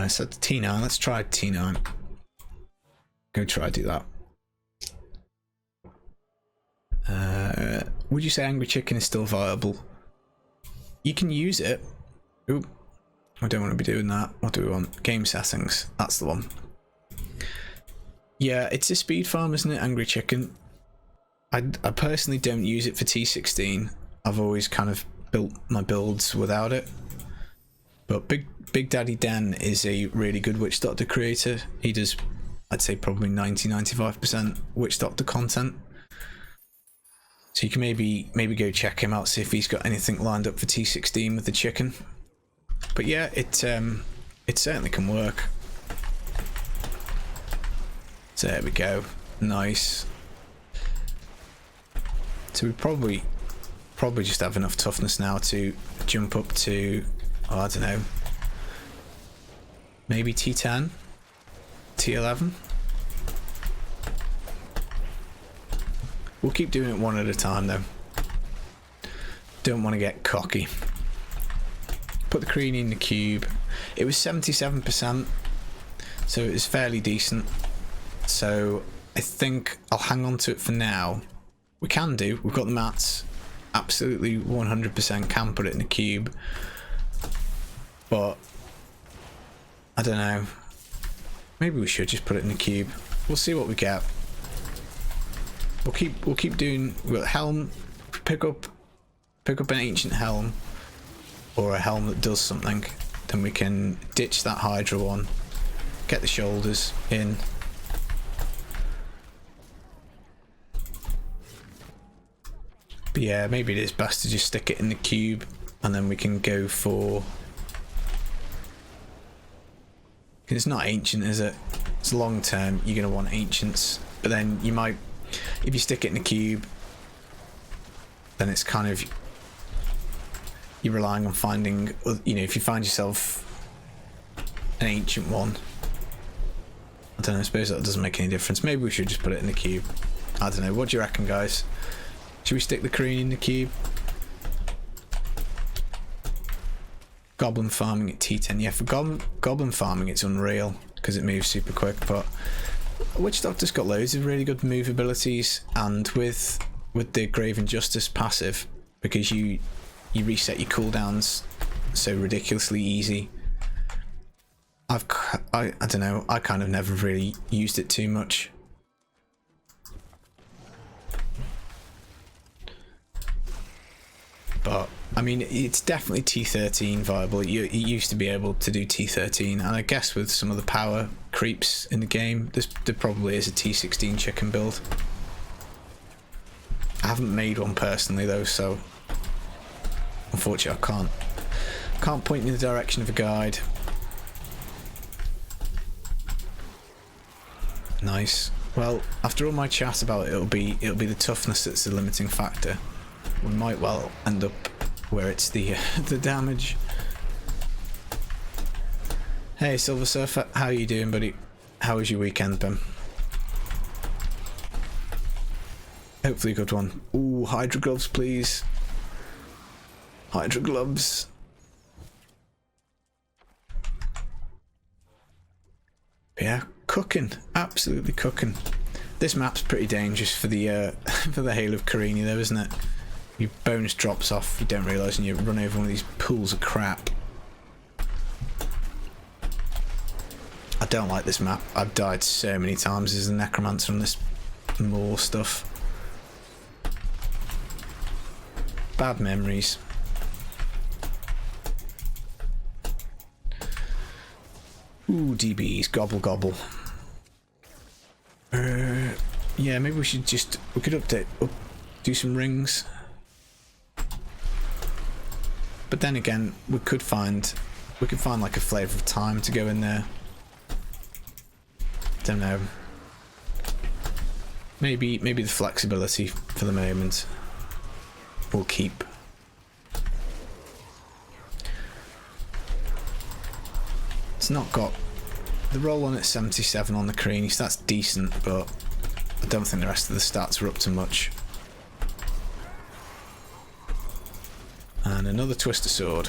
So T9, let's try T9. Go try do that. Would you say Angry Chicken is still viable? You can use it. Ooh, I don't want to be doing that. What do we want? Game settings. That's the one. Yeah, it's a speed farm, isn't it? Angry Chicken. I personally don't use it for T16. I've always kind of built my builds without it. But Big Daddy Den is a really good Witch Doctor creator. He does, I'd say, probably 90-95% Witch Doctor content. So you can maybe go check him out, see if he's got anything lined up for T16 with the chicken. But yeah, it certainly can work. So there we go. Nice. So we probably just have enough toughness now to jump up to, oh, I don't know, maybe T10, T11. We'll keep doing it one at a time though. Don't want to get cocky. Put the cream in the cube. It was 77%, so it was fairly decent. So I think I'll hang on to it for now. We've got the mats. Absolutely 100% can put it in the cube. But I don't know. Maybe we should just put it in the cube. We'll see what we get. We'll keep doing. We've got helm. Pick up an ancient helm, or a helm that does something. Then we can ditch that Hydra one. Get the shoulders in. But yeah, maybe it is best to just stick it in the cube, and then we can go for. Because it's not ancient, is it? It's long term. You're gonna want ancients, but then you might. If you stick it in a cube, then it's kind of, you're relying on finding, you know, if you find yourself an ancient one, I don't know, I suppose that doesn't make any difference. Maybe we should just put it in the cube. I don't know, what do you reckon, guys? Should we stick the Kreen in the cube? Goblin farming at T10. Yeah, for goblin farming it's unreal because it moves super quick, but Witch Doctor's got loads of really good move abilities, and with the Grave Injustice passive, because you reset your cooldowns so ridiculously easy. I don't know, I kind of never really used it too much. But I mean, it's definitely T13 viable. You used to be able to do T13, and I guess with some of the power creeps in the game, there probably is a T16 chicken build. I haven't made one personally though, so unfortunately I can't point in the direction of a guide. Nice. Well, after all my chat about it, it'll be the toughness that's the limiting factor. We might well end up where it's the the damage. Hey Silver Surf, how you doing, buddy? How was your weekend, Ben? Hopefully a good one. Ooh, Hydra gloves, please. Hydra gloves. Yeah, cooking. Absolutely cooking. This map's pretty dangerous for the for the Hail of Carini though, isn't it? Your bonus drops off, you don't realise, and you run over one of these pools of crap. I don't like this map. I've died so many times as a necromancer on this more stuff. Bad memories. Ooh, DBs, gobble gobble. Yeah, maybe we should we could do some rings. But then again, we could find like a flavour of time to go in there. Don't know. Maybe the flexibility for the moment we'll keep. It's not got the roll on at 77 on the Carini, so that's decent, but I don't think the rest of the stats are up to much. And another Twister Sword.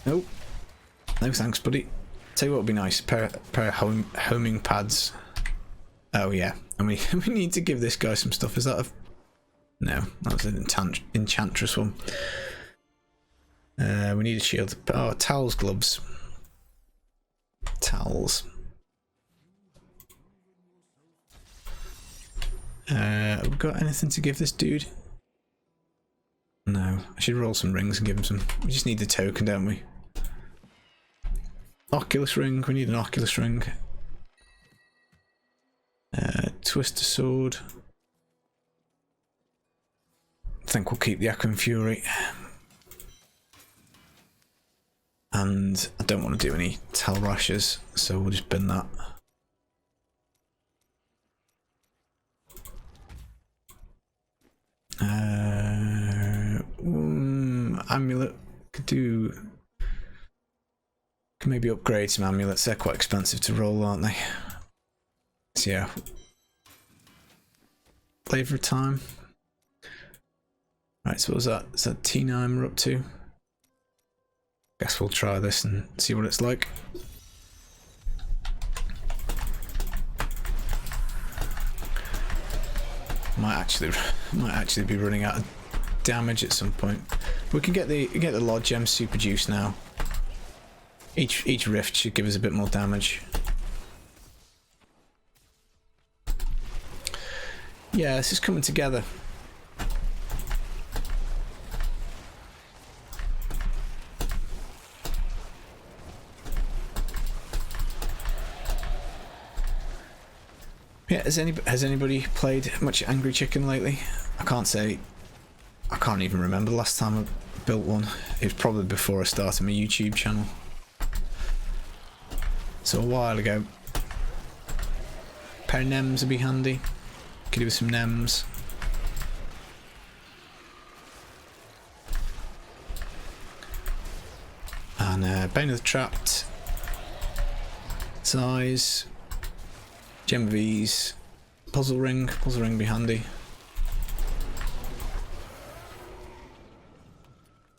Nope. No thanks, buddy. Tell you what would be nice, pair of homing pads. Oh yeah, and we need to give this guy some stuff. Is that a... No, that was an enchantress one. We need a shield. Oh, towels, gloves. Towels. Have we got anything to give this dude? No, I should roll some rings and give him some. We just need the token, don't we? Oculus ring, we need an Oculus ring. Twister Sword. I think we'll keep the Echoing Fury. And I don't want to do any Tell Rushes, so we'll just bin that. Amulet could do. Can maybe upgrade some amulets. They're quite expensive to roll, aren't they? So yeah. Flavour of time. Right, so what was that? Is that T9 we're up to? Guess we'll try this and see what it's like. Might actually be running out of damage at some point. We can get the Lord Gem super juice now. Each rift should give us a bit more damage. Yeah, this is coming together. Yeah, has anybody played much Angry Chicken lately? I can't even remember the last time I built one. It was probably before I started my YouTube channel. So a while ago. A pair of Nems would be handy. Could do with some Nems. And Bane of the Trapped. Size. Gem of Ease. Puzzle ring be handy.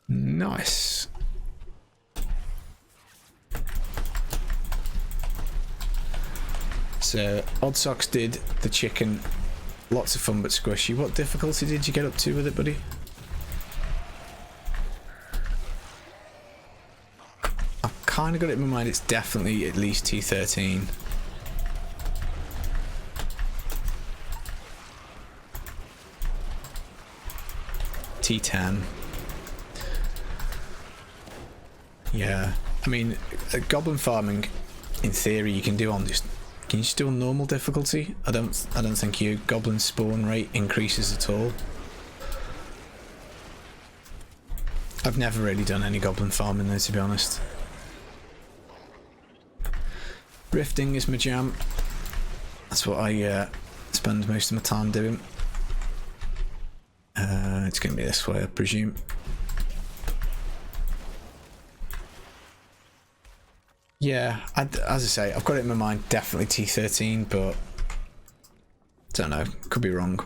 Nice. So Oddsocks did the chicken. Lots of fun but squishy. What difficulty did you get up to with it, buddy? I've kind of got it in my mind it's definitely at least T13. T10. Yeah, I mean, goblin farming, in theory, you can do on just. Can you just do on normal difficulty? I don't think your goblin spawn rate increases at all. I've never really done any goblin farming though, to be honest. Rifting is my jam. That's what I spend most of my time doing. It's going to be this way, I presume. Yeah, as I say, I've got it in my mind, definitely T13, but don't know, could be wrong.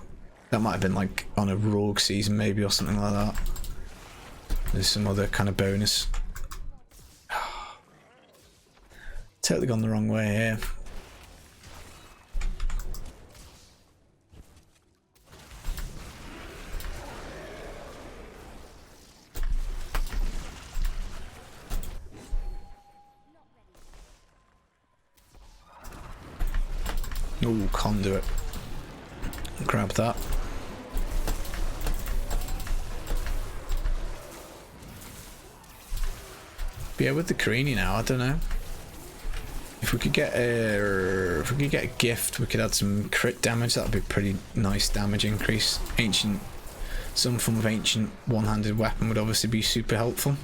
That might have been like on a rogue season maybe or something like that. There's some other kind of bonus. Totally gone the wrong way here. Ooh, conduit. Grab that. But yeah, with the Carini now, I don't know. If we could get a gift, we could add some crit damage. That would be a pretty nice damage increase. Some form of ancient one-handed weapon would obviously be super helpful.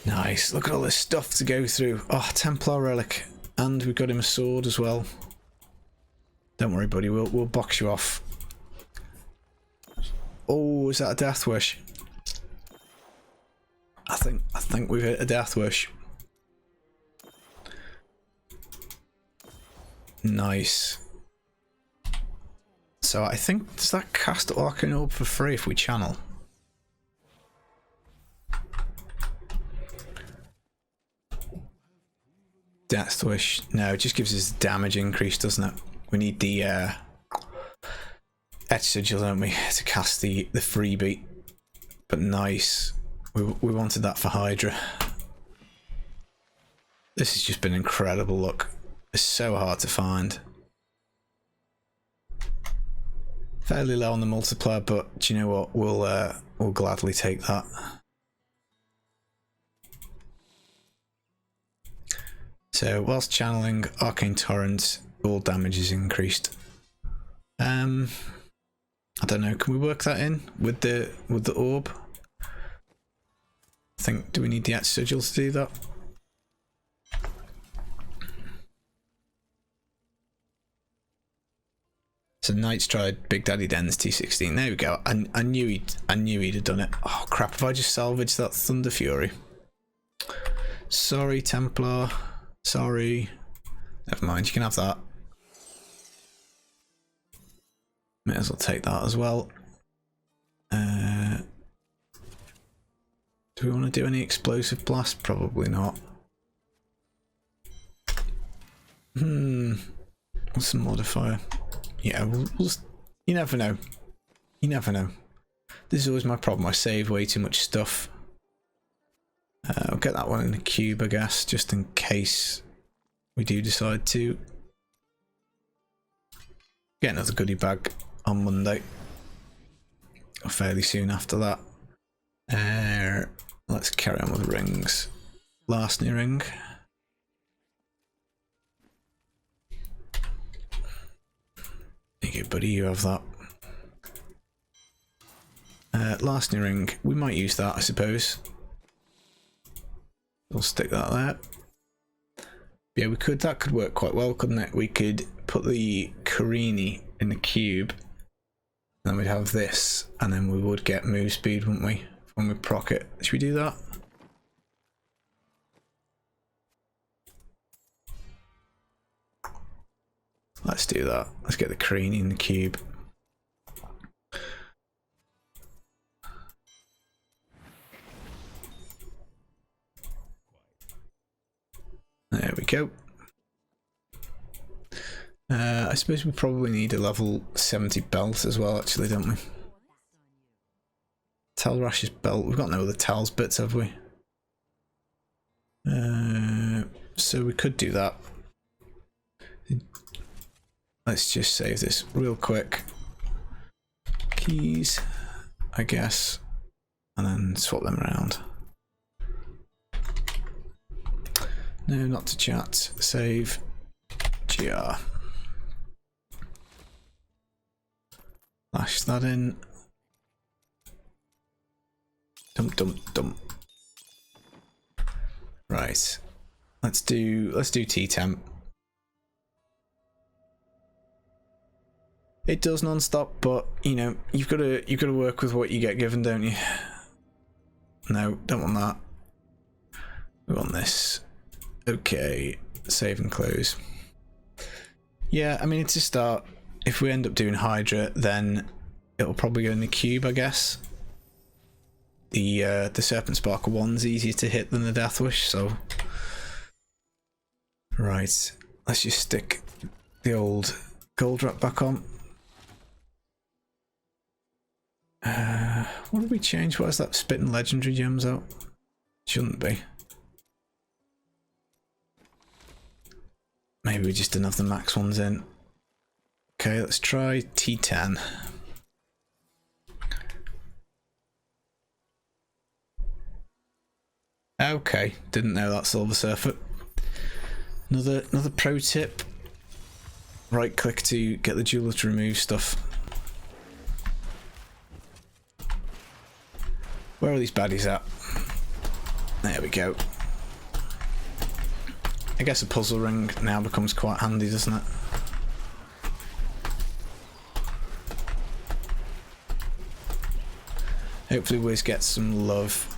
Nice. Look at all this stuff to go through. Oh, Templar relic, and we've got him a sword as well. Don't worry, buddy. We'll box you off. Oh, is that a death wish? I think we've hit a death wish. Nice. So I think, does that cast Arcane Orb for free if we channel? Death wish. No, it just gives us damage increase, doesn't it? We need the Etch Sigil, don't we, to cast the freebie. But nice. We wanted that for Hydra. This has just been incredible. Look, it's so hard to find. Fairly low on the multiplier, but do you know what? We'll gladly take that. So whilst channeling Arcane Torrent, all damage is increased. I don't know. Can we work that in with the orb? I think. Do we need the Etch Sigil to do that? So Knight's tried Big Daddy Den's T16. There we go. I knew he'd have done it. Oh crap! Have I just salvaged that Thunder Fury? Sorry, Templar. Sorry. Never mind. You can have that. May as well take that as well. Do we want to do any explosive blast? Probably not. What's the modifier? Yeah, you never know. You never know. This is always my problem. I save way too much stuff. I'll get that one in the cube, I guess, just in case we do decide to get another goodie bag on Monday, or fairly soon after that. Let's carry on with rings. Larceny ring. There you go, buddy, you have that. Larceny ring, we might use that, I suppose. We'll stick that there. Yeah, that could work quite well, couldn't it? We could put the Carini in the cube, and then we'd have this, and then we would get move speed, wouldn't we? When we proc it. Should we do that? Let's do that. Let's get the Carini in the cube. There we go. I suppose we probably need a level 70 belt as well, actually, don't we? Telrash's belt. We've got no other Tel's bits, have we? So we could do that. Let's just save this real quick. Keys, I guess, and then swap them around. No, not to chat. Save. GR. Lash that in. Dump, dump, dump. Right. Let's do T-temp. It does non-stop, but you know, you've got to work with what you get given, don't you? No, don't want that. We want this. Okay, save and close. Yeah, I mean, it's a start. If we end up doing Hydra, then it'll probably go in the cube, I guess. The Serpent Sparkle one's easier to hit than the Death Wish, so right. Let's just stick the old gold wrap back on. What did we change? Why is that spitting legendary gems out? Shouldn't be. Maybe we just didn't have the max ones in. Okay, let's try T10. Okay, didn't know that Silver Surfer. Another pro tip. Right click to get the jeweler to remove stuff. Where are these baddies at? There we go. I guess a puzzle ring now becomes quite handy, doesn't it? Hopefully Wiz gets some love.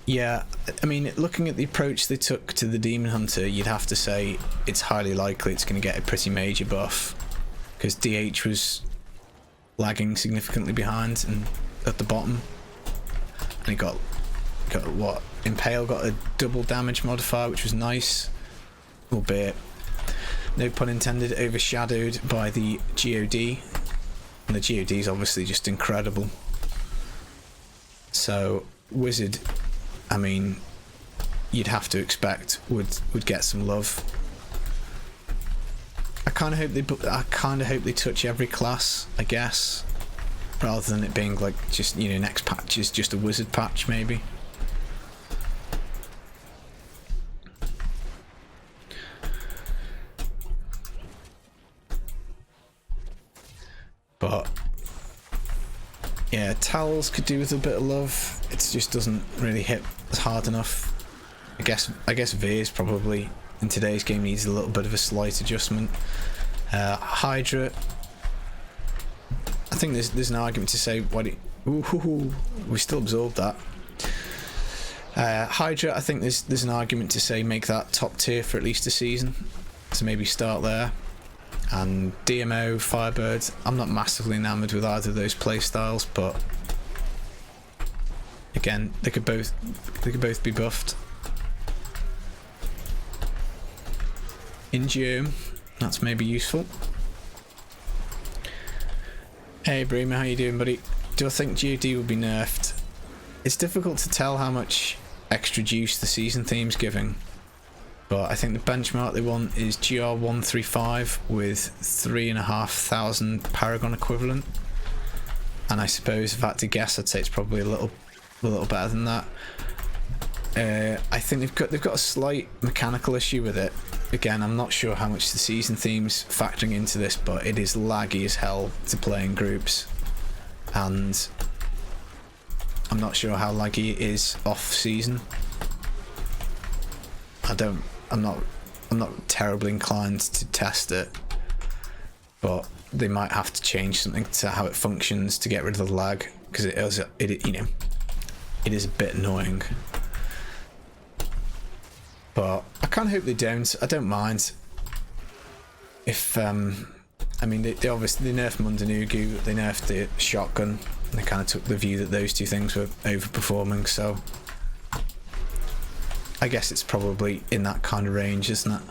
Yeah, I mean, looking at the approach they took to the Demon Hunter, you'd have to say it's highly likely it's going to get a pretty major buff, because DH was lagging significantly behind and at the bottom, and he got what? Impale got a double damage modifier, which was nice, albeit, no pun intended, overshadowed by the GOD, and the GOD is obviously just incredible. So Wizard, I mean, you'd have to expect would get some love. I kind of hope they touch every class, I guess, rather than it being like just, you know, next patch is just a Wizard patch maybe. But yeah, Towels could do with a bit of love. It just doesn't really hit as hard enough. I guess Veers probably in today's game needs a little bit of a slight adjustment. Hydra, I think there's an argument to say we still absorbed that. Hydra, I think there's an argument to say make that top tier for at least a season. So maybe start there. And DMO, Firebird, I'm not massively enamoured with either of those playstyles, but again, they could both be buffed. Ingeum, that's maybe useful. Hey Bremer, how you doing, buddy? Do I think GOD will be nerfed? It's difficult to tell how much extra juice the season theme's giving. But I think the benchmark they want is GR135 with 3,500 Paragon equivalent. And I suppose if I had to guess, I'd say it's probably a little better than that. I think they've got a slight mechanical issue with it. Again, I'm not sure how much the season theme's factoring into this, but it is laggy as hell to play in groups. And I'm not sure how laggy it is off season. I'm not terribly inclined to test it, but they might have to change something to how it functions to get rid of the lag, because it is a bit annoying. But I kind of hope they don't. I don't mind if I mean they obviously nerfed Mundanugu, they nerfed the shotgun, and they kind of took the view that those two things were overperforming, so I guess it's probably in that kind of range, isn't it?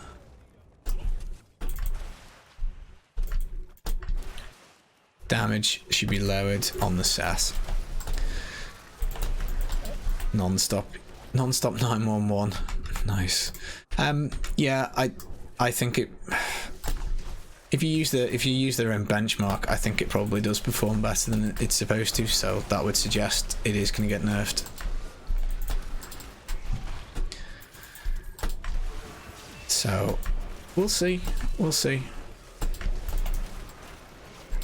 Damage should be lowered on the set. Non-stop 911. Nice. Yeah, I think it. If you use their own benchmark, I think it probably does perform better than it's supposed to. So that would suggest it is going to get nerfed. So we'll see. We'll see.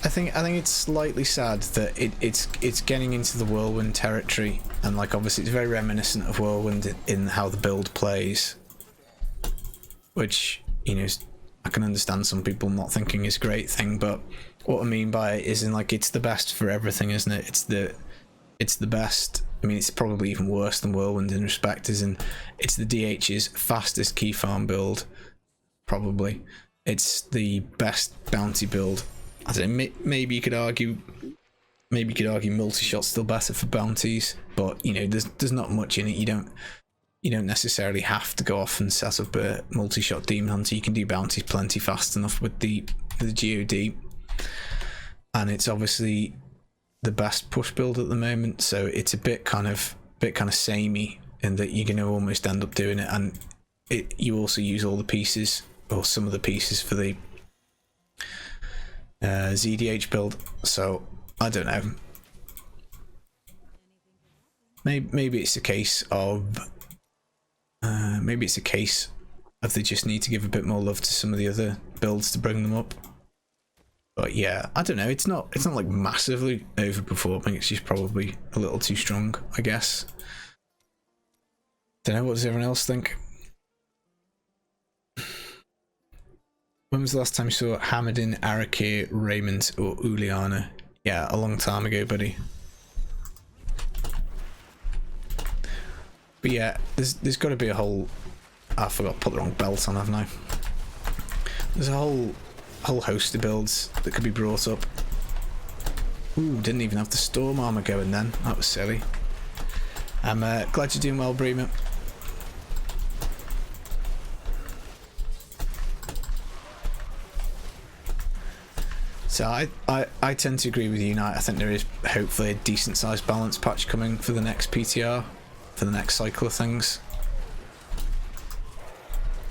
I think it's slightly sad that it's getting into the Whirlwind territory, and like obviously it's very reminiscent of Whirlwind in how the build plays, which, you know, I can understand some people not thinking is a great thing, but what I mean by it is in like it's the best for everything, isn't it? It's the best. I mean, it's probably even worse than Whirlwind in respect, as in it's the DH's fastest key farm build, probably. It's the best bounty build. I don't know, maybe you could argue multi-shot's still better for bounties, but you know, there's not much in it. You don't necessarily have to go off and set up a multi-shot demon hunter. You can do bounties plenty fast enough with the GOD, and it's obviously the best push build at the moment. So it's a bit kind of samey in that you're going to almost end up doing it, and you also use all the pieces or some of the pieces for the ZDH build. So I don't know. Maybe it's a case of they just need to give a bit more love to some of the other builds to bring them up. But yeah, I don't know. It's not like massively overperforming. It's just probably a little too strong, I guess. Don't know. What does everyone else think? When was the last time you saw Hamadin, Arakir, Raymond, or Uliana? Yeah, a long time ago, buddy. But yeah, there's got to be a whole... I forgot to put the wrong belt on, haven't I? There's a whole host of builds that could be brought up. Ooh, didn't even have the storm armor going then. That was silly. I'm glad you're doing well, Bremer. So I tend to agree with you, Knight. I think there is hopefully a decent sized balance patch coming for the next PTR, for the next cycle of things.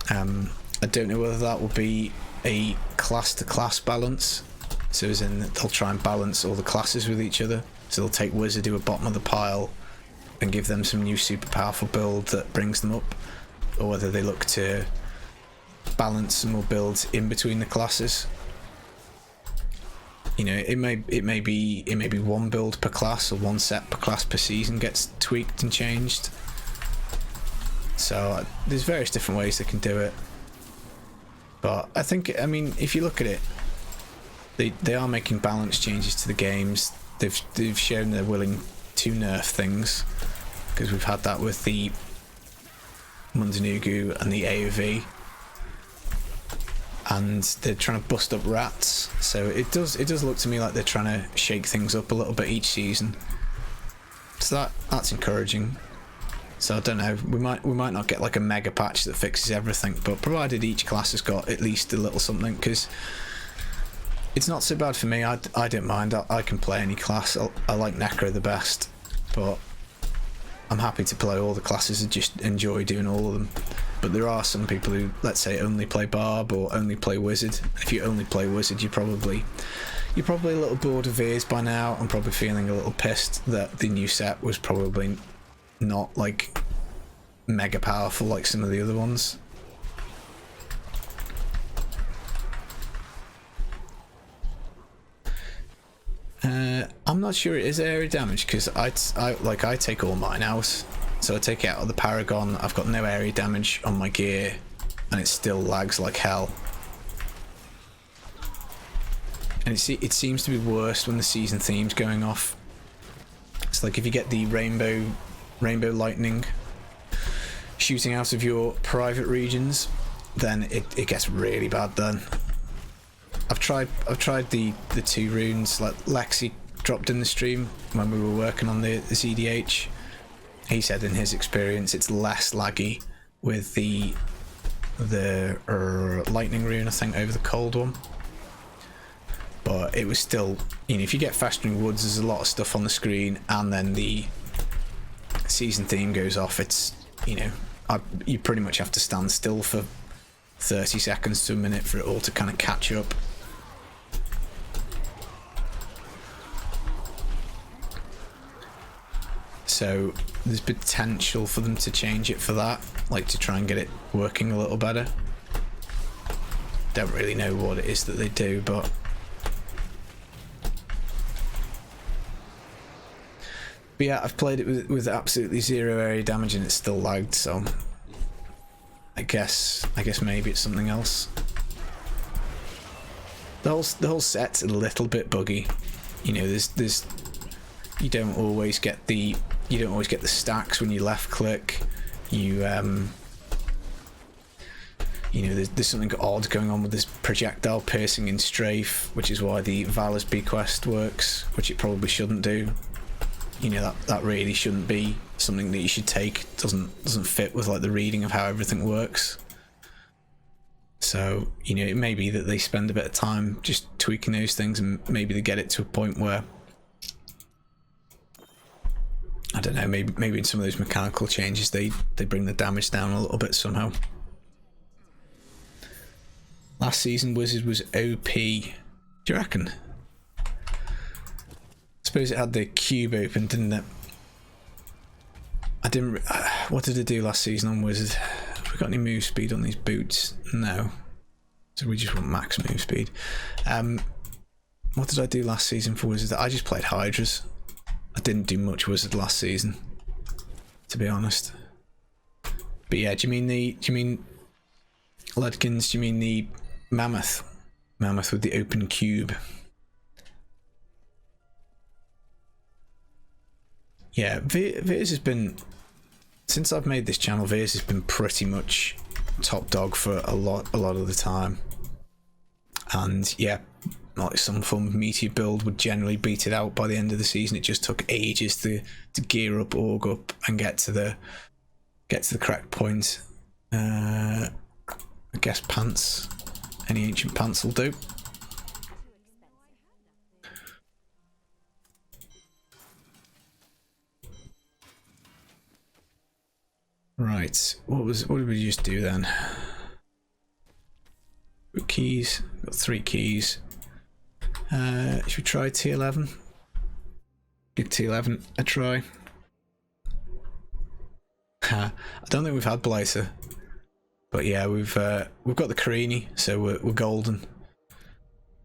I don't know whether that will be a class to class balance, so as in they'll try and balance all the classes with each other. So they'll take Wizard who are bottom of the pile and give them some new super powerful build that brings them up, or whether they look to balance some more builds in between the classes. You know, it may be one build per class or one set per class per season gets tweaked and changed. So there's various different ways they can do it. But I mean, if you look at it, they are making balance changes to the games. They've shown they're willing to nerf things, because we've had that with the Mundanugu and the AOV. And they're trying to bust up rats, so it does look to me like they're trying to shake things up a little bit each season. So that's encouraging. So I don't know, we might not get like a mega patch that fixes everything, but provided each class has got at least a little something, because it's not so bad for me. I don't mind. I can play any class. I like Necro the best, but I'm happy to play all the classes and just enjoy doing all of them. But there are some people who, let's say, only play Barb or only play Wizard. If you only play Wizard, you're probably a little bored of Veers by now, and probably feeling a little pissed that the new set was probably not like mega powerful like some of the other ones. I'm not sure it is area damage, because I take all mine out. So I take it out of the Paragon, I've got no area damage on my gear, and it still lags like hell. And it seems to be worse when the season theme's going off. It's like if you get the rainbow lightning shooting out of your private regions, then it gets really bad then. I've tried the 2 runes, like Lexi dropped in the stream when we were working on the ZDH. He said in his experience it's less laggy with the lightning rune, I think, over the cold one. But it was still, you know, if you get Festering Woods, there's a lot of stuff on the screen, and then the season theme goes off. It's, you know, you pretty much have to stand still for 30 seconds to a minute for it all to kind of catch up. So there's potential for them to change it for that, like to try and get it working a little better. don't really know what it is that they do, but yeah, I've played it with absolutely 0 area damage and it's still lagged, so I guess maybe it's something else. The whole set's a little bit buggy. You know, there's you don't always get the stacks when you left click. You you know, there's something odd going on with this projectile piercing in strafe, which is why the Valor's bequest works, which it probably shouldn't do. You know, that really shouldn't be something that you should take. It doesn't fit with like the reading of how everything works. So, you know, it may be that they spend a bit of time just tweaking those things, and maybe they get it to a point where, I don't know, maybe in some of those mechanical changes they bring the damage down a little bit somehow. Last season Wizard was OP. Do you reckon? I suppose it had the cube open, didn't it? I didn't. What did I do last season on Wizard? Have we got any move speed on these boots? No. So we just want max move speed. What did I do last season for Wizard? I just played Hydras. I didn't do much Wizard last season, to be honest. But yeah, do you mean Ledkins? Do you mean the Mammoth with the open cube? Yeah, Veers has been, since I've made this channel, Veers has been pretty much top dog for a lot of the time. And yeah, like some form of meteor build would generally beat it out by the end of the season. It just took ages to gear up, org up, and get to the correct point. I guess pants. Any ancient pants will do. Right, what did we just do then? Keys, got 3 keys. Should we try T11? Give T11 a try. I don't think we've had Blighter, but yeah, we've got the Carini, so we're golden.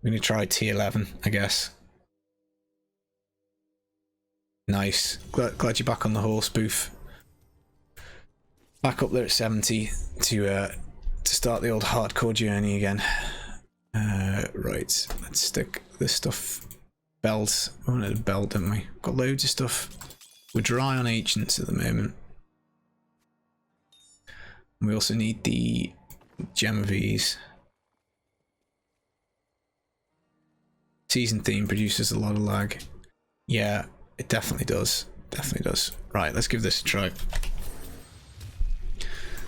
We're gonna try T11, I guess. Nice. Glad you're back on the horse, Booth. Back up there at 70 to start the old hardcore journey again. Right, let's stick this stuff. Belts. We wanted a belt, didn't we? Got loads of stuff. We're dry on ancients at the moment. We also need the gem of ease. Season theme produces a lot of lag. Yeah, it definitely does. Definitely does. Right, let's give this a try.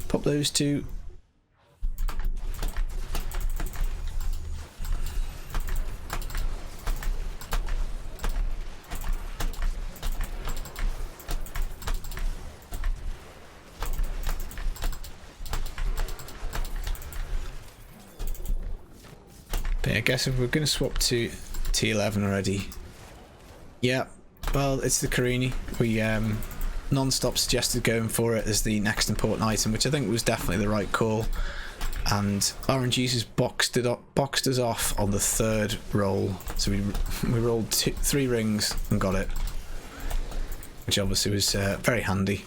Pop those 2. But I guess if we're going to swap to T11 already, yeah, well, it's the Carini. We non-stop suggested going for it as the next important item, which I think was definitely the right call. And RNG's boxed us off on the 3rd roll, so we rolled 3 rings and got it, which obviously was very handy.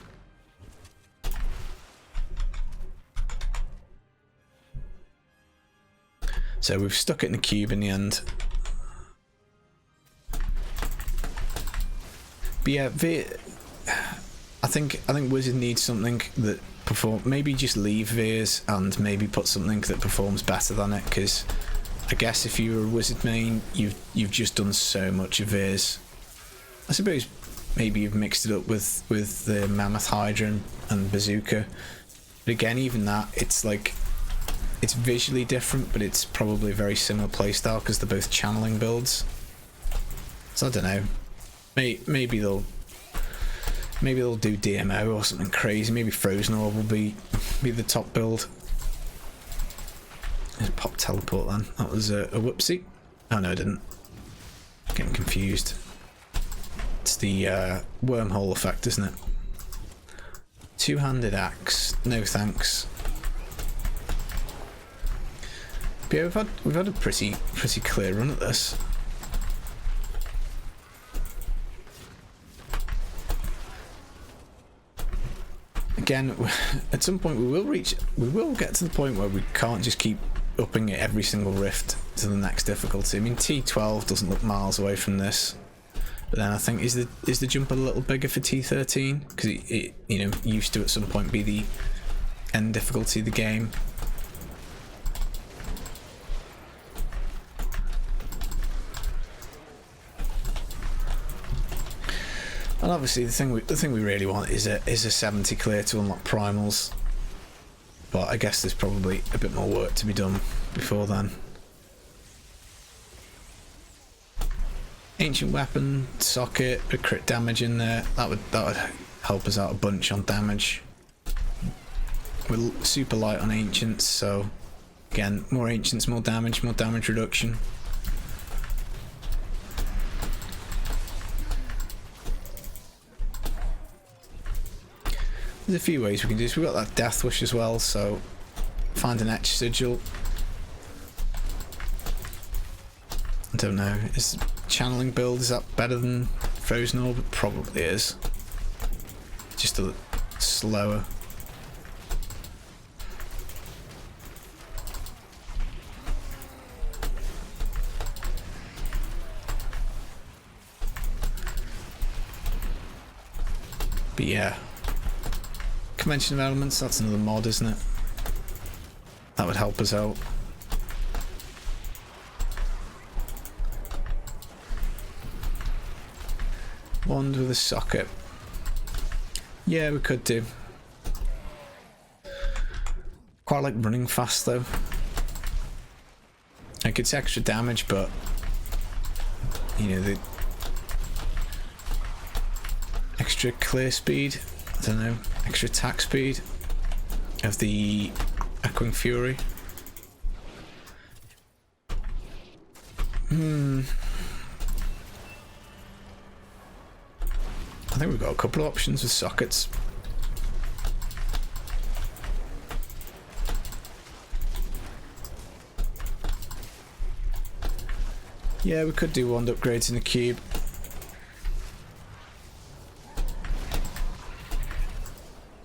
So we've stuck it in the cube in the end. But yeah, I think Wizard needs something that maybe just leave Veers and maybe put something that performs better than it, because I guess if you're a Wizard main, you've just done so much of Veers. I suppose maybe you've mixed it up with the Mammoth Hydra and Bazooka, but again, even that, it's like, it's visually different, but it's probably a very similar playstyle because they're both channeling builds. So I don't know. Maybe they'll do DMO or something crazy. Maybe Frozen Orb will be the top build. Let's pop teleport then. That was a whoopsie. Oh no, I didn't. Getting confused. It's the wormhole effect, isn't it? Two-handed axe. No thanks. But yeah, we've had a pretty clear run at this. Again, at some point we will get to the point where we can't just keep upping it every single rift to the next difficulty. I mean, T12 doesn't look miles away from this, but then I think is the jump a little bigger for T13 because it you know used to at some point be the end difficulty of the game. And obviously the thing we really want is a 70 clear to unlock primals. But I guess there's probably a bit more work to be done before then. Ancient weapon, socket, a crit damage in there. That would help us out a bunch on damage. We're super light on ancients, so again, more ancients, more damage reduction. There's a few ways we can do this. We've got that Death Wish as well, so find an Etch Sigil. I don't know, is channeling build, is that better than Frozen Orb? It probably is. Just a little slower. But yeah. Convention of Elements, that's another mod, isn't it? That would help us out. Wand with a socket. Yeah, we could do. Quite like running fast though. Like it's extra damage, but you know, the extra clear speed, I don't know, extra attack speed of the Echoing Fury. I think we've got a couple of options with sockets. Yeah, we could do wand upgrades in the cube.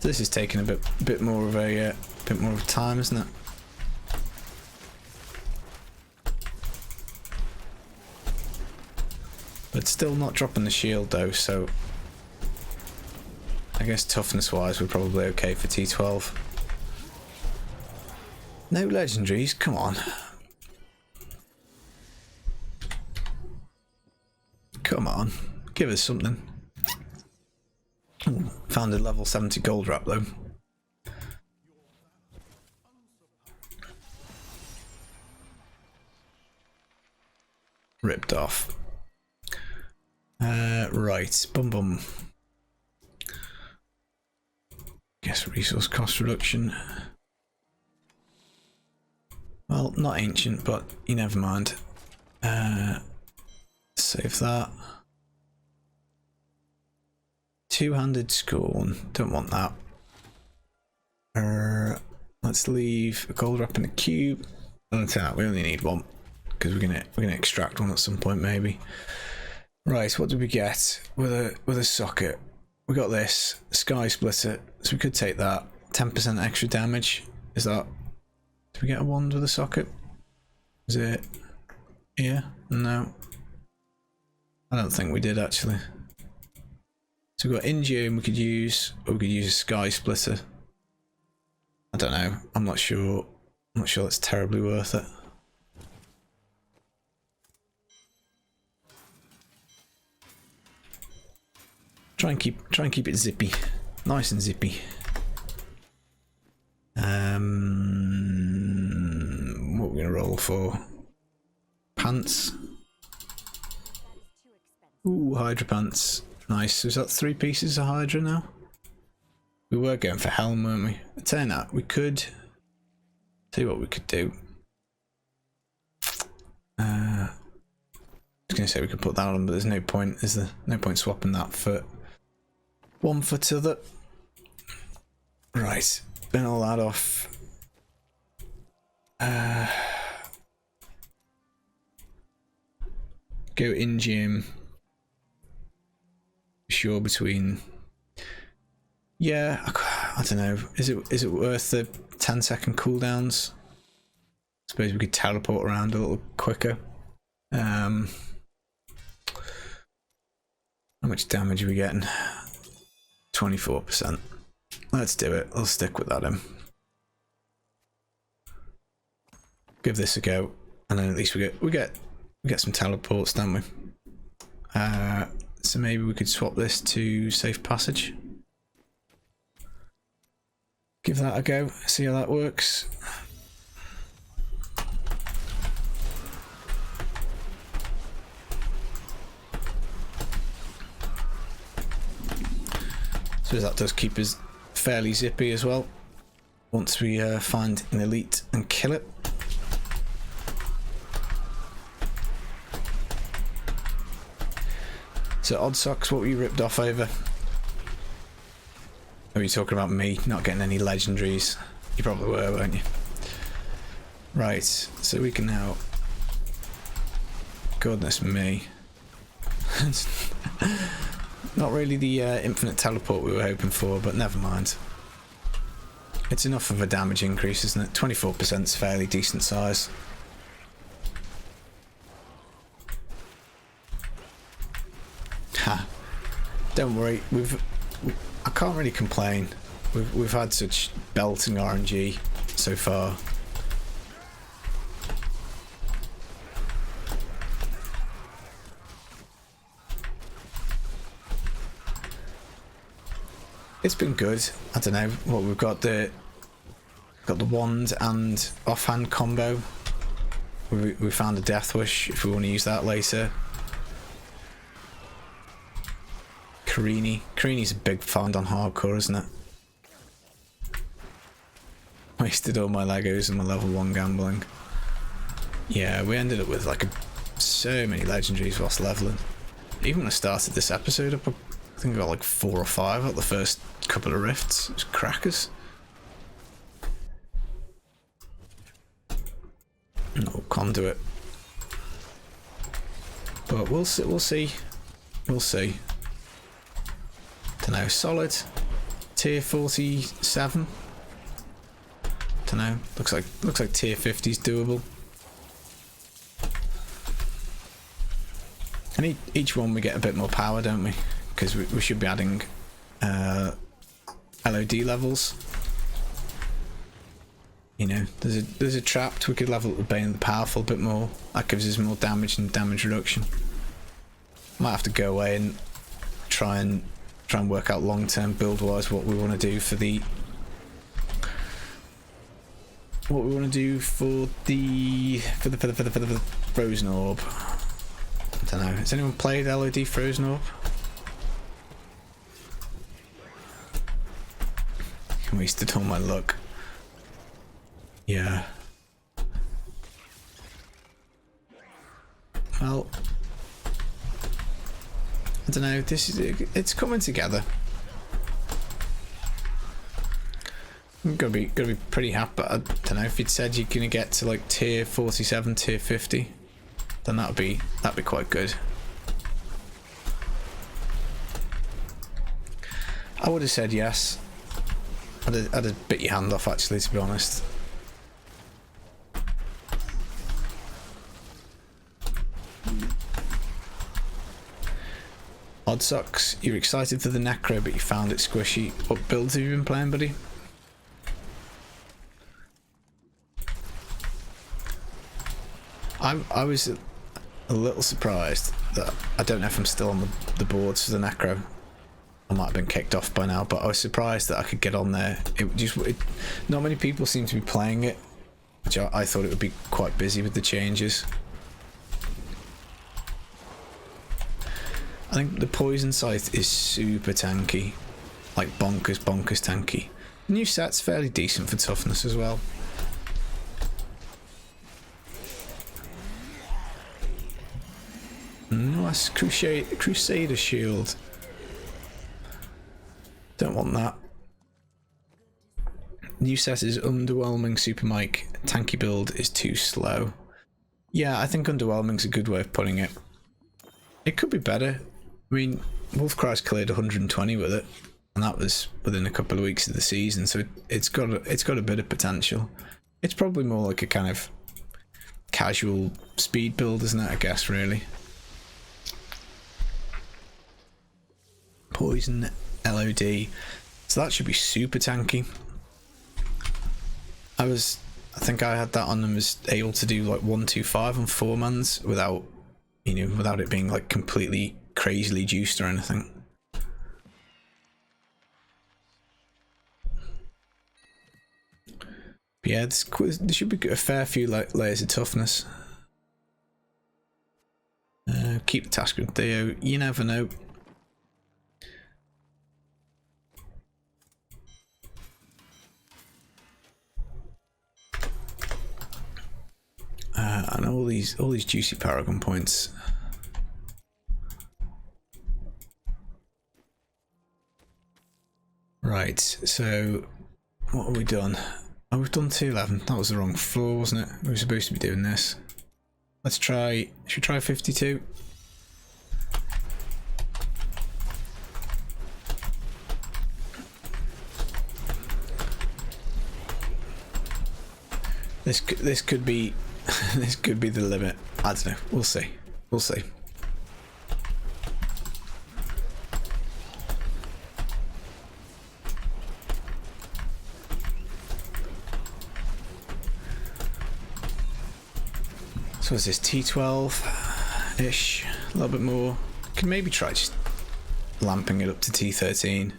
This is taking a bit more of a time, isn't it? But still not dropping the shield though, so I guess toughness wise we're probably okay for T12. No legendaries, come on. Come on, give us something. Ooh, found a level 70 gold wrap though. Ripped off. Right, bum. Guess resource cost reduction. Well, not ancient, but you never mind. Save that. Two-handed scorn. Don't want that. Let's leave a gold wrap in the cube. That's that. We only need one because we're gonna extract one at some point maybe. Right. What did we get with a socket? We got this sky splitter, so we could take that. 10% extra damage. Is that? Did we get a wand with a socket? Is it? Yeah. No. I don't think we did actually. So we've got Endgame we could use, or we could use a sky splitter. I don't know. I'm not sure. I'm not sure that's terribly worth it. Try and keep it zippy, nice and zippy. What are we gonna roll for? Pants. Ooh, Hydra pants. Nice. Is that 3 pieces of Hydra now? We were going for Helm, weren't we? I tell you that, we could see what we could do. I was going to say we could put that on, but there's no point, is there? No point swapping that for one for t'other. Right, bin all that off. go in gym. Sure, between. Yeah, I don't know. Is it worth the 10-second cooldowns? I suppose we could teleport around a little quicker. How much damage are we getting? 24%. Let's do it. I'll stick with that in. Give this a go, and then at least we get some teleports, don't we? So maybe we could swap this to safe passage. Give that a go. See how that works. So that does keep us fairly zippy as well. Once we find an elite and kill it. So Odd Socks, what were you ripped off over? Are you talking about me not getting any legendaries? You probably were, weren't you? Right, so we can now... Goodness me. Not really the infinite teleport we were hoping for, but never mind. It's enough of a damage increase, isn't it? 24% is fairly decent size. Ha! Don't worry, I can't really complain. We've had such belting RNG so far. It's been good. I don't know what we've got. The wand and offhand combo. We found a death wish if we want to use that later. Karini's a big find on hardcore, isn't it? Wasted all my Legos and my level 1 gambling. Yeah, we ended up with like so many legendaries whilst leveling. Even when I started this episode up, I think I got like 4 or 5 at the first couple of rifts. It was crackers. No conduit. But we'll see. Dunno, solid. Tier 47. Dunno. Looks like tier 50's doable. And each one we get a bit more power, don't we? Because we should be adding LOD levels. You know, there's a trapped. We could level up the Bane of the Powerful a bit more. That gives us more damage and damage reduction. Might have to go away and try and work out long-term build-wise what we want to do for the Frozen Orb. I don't know. Has anyone played LOD Frozen Orb? Wasted all my luck. Yeah. Well, I don't know. It's coming together. I'm gotta be pretty happy. I don't know if you'd said you're gonna get to like tier 47, tier 50, then that'd be quite good. I would have said yes. I'd have bit your hand off actually, to be honest. Odd Socks, you're excited for the Necro, but you found it squishy. What builds have you been playing, buddy? I was a little surprised that I don't know if I'm still on the boards for the Necro. I might have been kicked off by now, but I was surprised that I could get on there. Not many people seem to be playing it, which I thought it would be quite busy with the changes. I think the Poison Scythe is super tanky, like bonkers tanky. The new set's fairly decent for toughness as well. Nice Crusader Shield. Don't want that. New set is underwhelming. Super Mike tanky build is too slow. Yeah, I think underwhelming's a good way of putting it. It could be better. I mean, Wolfcry's cleared 120 with it, and that was within a couple of weeks of the season, so it's got a bit of potential. It's probably more like a kind of casual speed build, isn't it? I guess really. Poison LOD, so that should be super tanky. I think I had that on and was able to do like 125 on 4-mans without, without it being like completely crazily juiced or anything. But yeah, there should be a fair few layers of toughness. Keep the task with Theo, you never know. And all these juicy Paragon points. Right, so what have we done? Oh, we've done 211. That was the wrong floor, wasn't it? We were supposed to be doing this. Let's try. Should we try 52? This could be this could be the limit. I don't know. We'll see. We'll see. So is this T12-ish? A little bit more. Could maybe try just lamping it up to T13.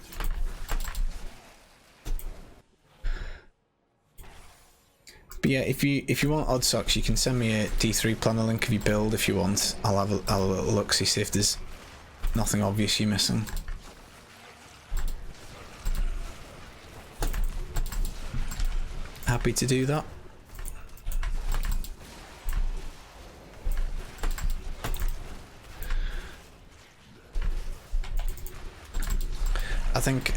But yeah, if you want odd socks, you can send me a D3 planner link of your build if you want. I'll have a little look, see if there's nothing obvious you're missing. Happy to do that. I think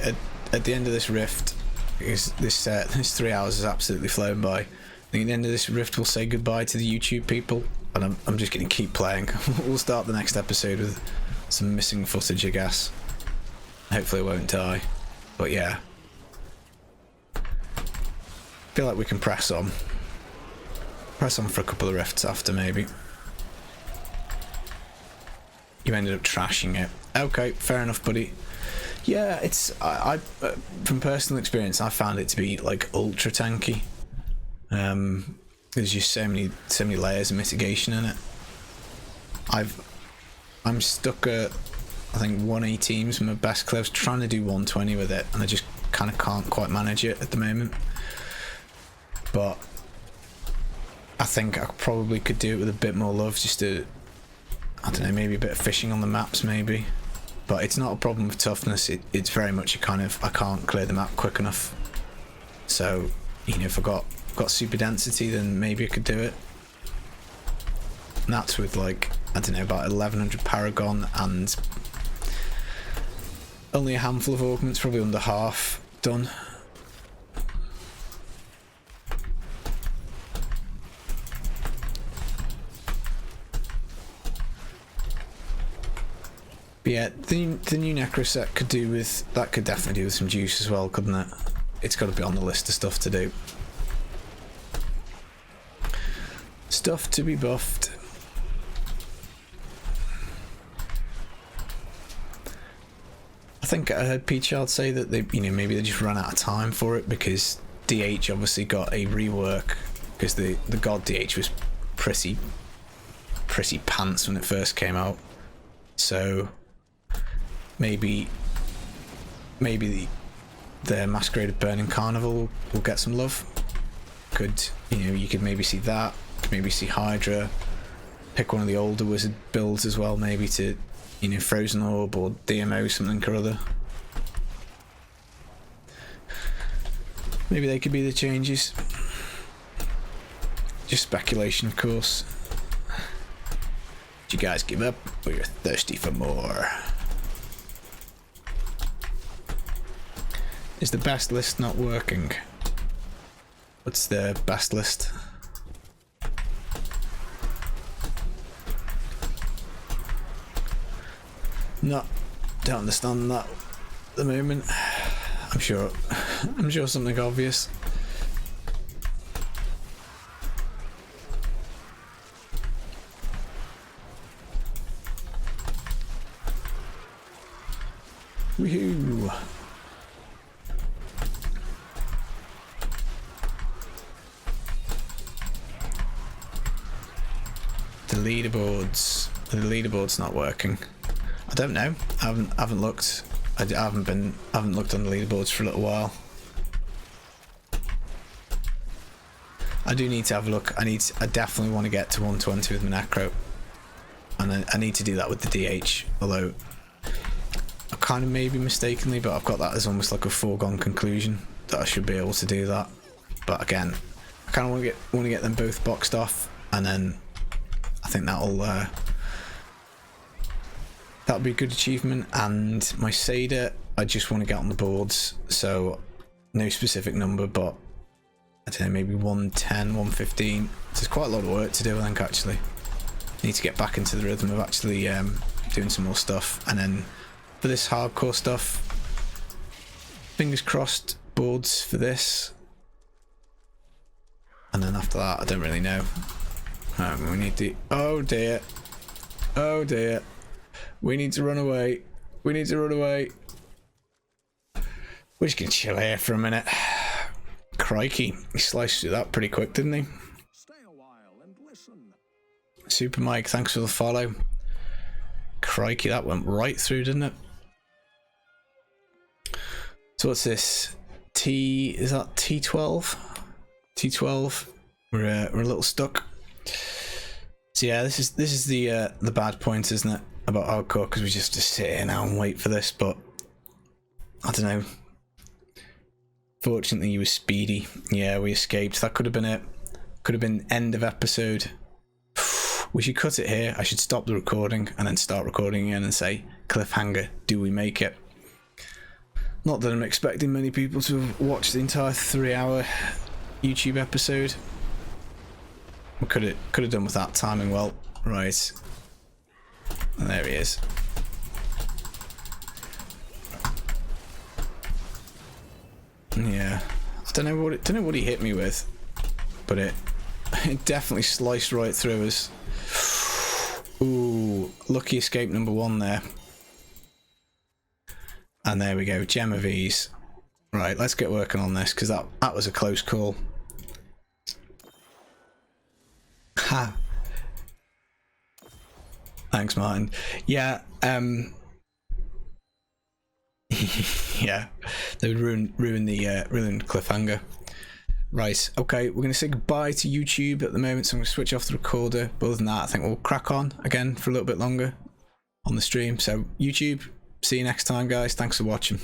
at the end of this rift, because this 3 hours has absolutely flown by, I think at the end of this rift we'll say goodbye to the YouTube people, and I'm just going to keep playing. We'll start the next episode with some missing footage, I guess. Hopefully I won't die, but yeah. Feel like we can press on. Press on for a couple of rifts after, maybe. You ended up trashing it. Okay, fair enough, buddy. Yeah, it's I from personal experience, I found it to be like ultra tanky. There's just so many layers of mitigation in it. I'm stuck at I think 118 is my best clips, trying to do 120 with it, and I just kind of can't quite manage it at the moment. But I think I probably could do it with a bit more love, just to, I don't know, maybe a bit of fishing on the maps maybe. But it's not a problem with toughness, it's very much a kind of, I can't clear the map quick enough. So, if I got super density, then maybe I could do it. And that's with like, I don't know, about 1100 Paragon and only a handful of augments, probably under half done. But yeah, the new Necro set could definitely do with some juice as well, couldn't it? It's got to be on the list of stuff to do. Stuff to be buffed. I think I heard P-Child say that they, maybe they just ran out of time for it because DH obviously got a rework because the God DH was pretty pants when it first came out. So maybe the Masquerade of Burning Carnival will get some love. You could maybe see that, maybe see Hydra, pick one of the older wizard builds as well, maybe to, Frozen Orb or DMO something or other. Maybe they could be the changes. Just speculation, of course. Did you guys give up, or you're thirsty for more? Is the best list not working? What's the best list? Don't understand that at the moment. I'm sure something obvious. Woohoo! The leaderboard's not working. I don't know. I haven't looked. I haven't looked on the leaderboards for a little while. I do need to have a look. I definitely want to get to 120 with my Necro, and I need to do that with the DH. Although I kind of maybe mistakenly, but I've got that as almost like a foregone conclusion that I should be able to do that. But again, I kind of want to get them both boxed off, and then I think that'll be a good achievement. And my Seder, I just want to get on the boards, so no specific number, but I don't know, maybe 110, 115. So there's quite a lot of work to do, I think. Actually, need to get back into the rhythm of actually doing some more stuff, and then for this hardcore stuff, fingers crossed, boards for this, and then after that I don't really know. We need to, oh dear, we need to run away, we're just gonna chill here for a minute. Crikey, he sliced through that pretty quick, didn't he? Stay a while and listen. Super Mike, thanks for the follow. Crikey, that went right through, didn't it? So what's this? Is that T12? T12. We're a little stuck. So yeah, this is the bad point, isn't it, about hardcore? Because we just sit here now and wait for this. But I don't know. Fortunately, you were speedy. Yeah, we escaped. That could have been it. Could have been end of episode. We should cut it here. I should stop the recording and then start recording again and say cliffhanger. Do we make it? Not that I'm expecting many people to have watched the entire 3-hour YouTube episode. We could have done with that timing well. Right. And there he is. Yeah. I don't know what he hit me with, but it definitely sliced right through us. Ooh, lucky escape number 1 there. And there we go, gem of ease. Right, let's get working on this, because that was a close call. Ha. Thanks, Martin. Yeah, yeah, they would ruin the cliffhanger. Right, okay, we're going to say goodbye to YouTube at the moment, so I'm going to switch off the recorder. But other than that, I think we'll crack on again for a little bit longer on the stream. So YouTube, see you next time, guys. Thanks for watching.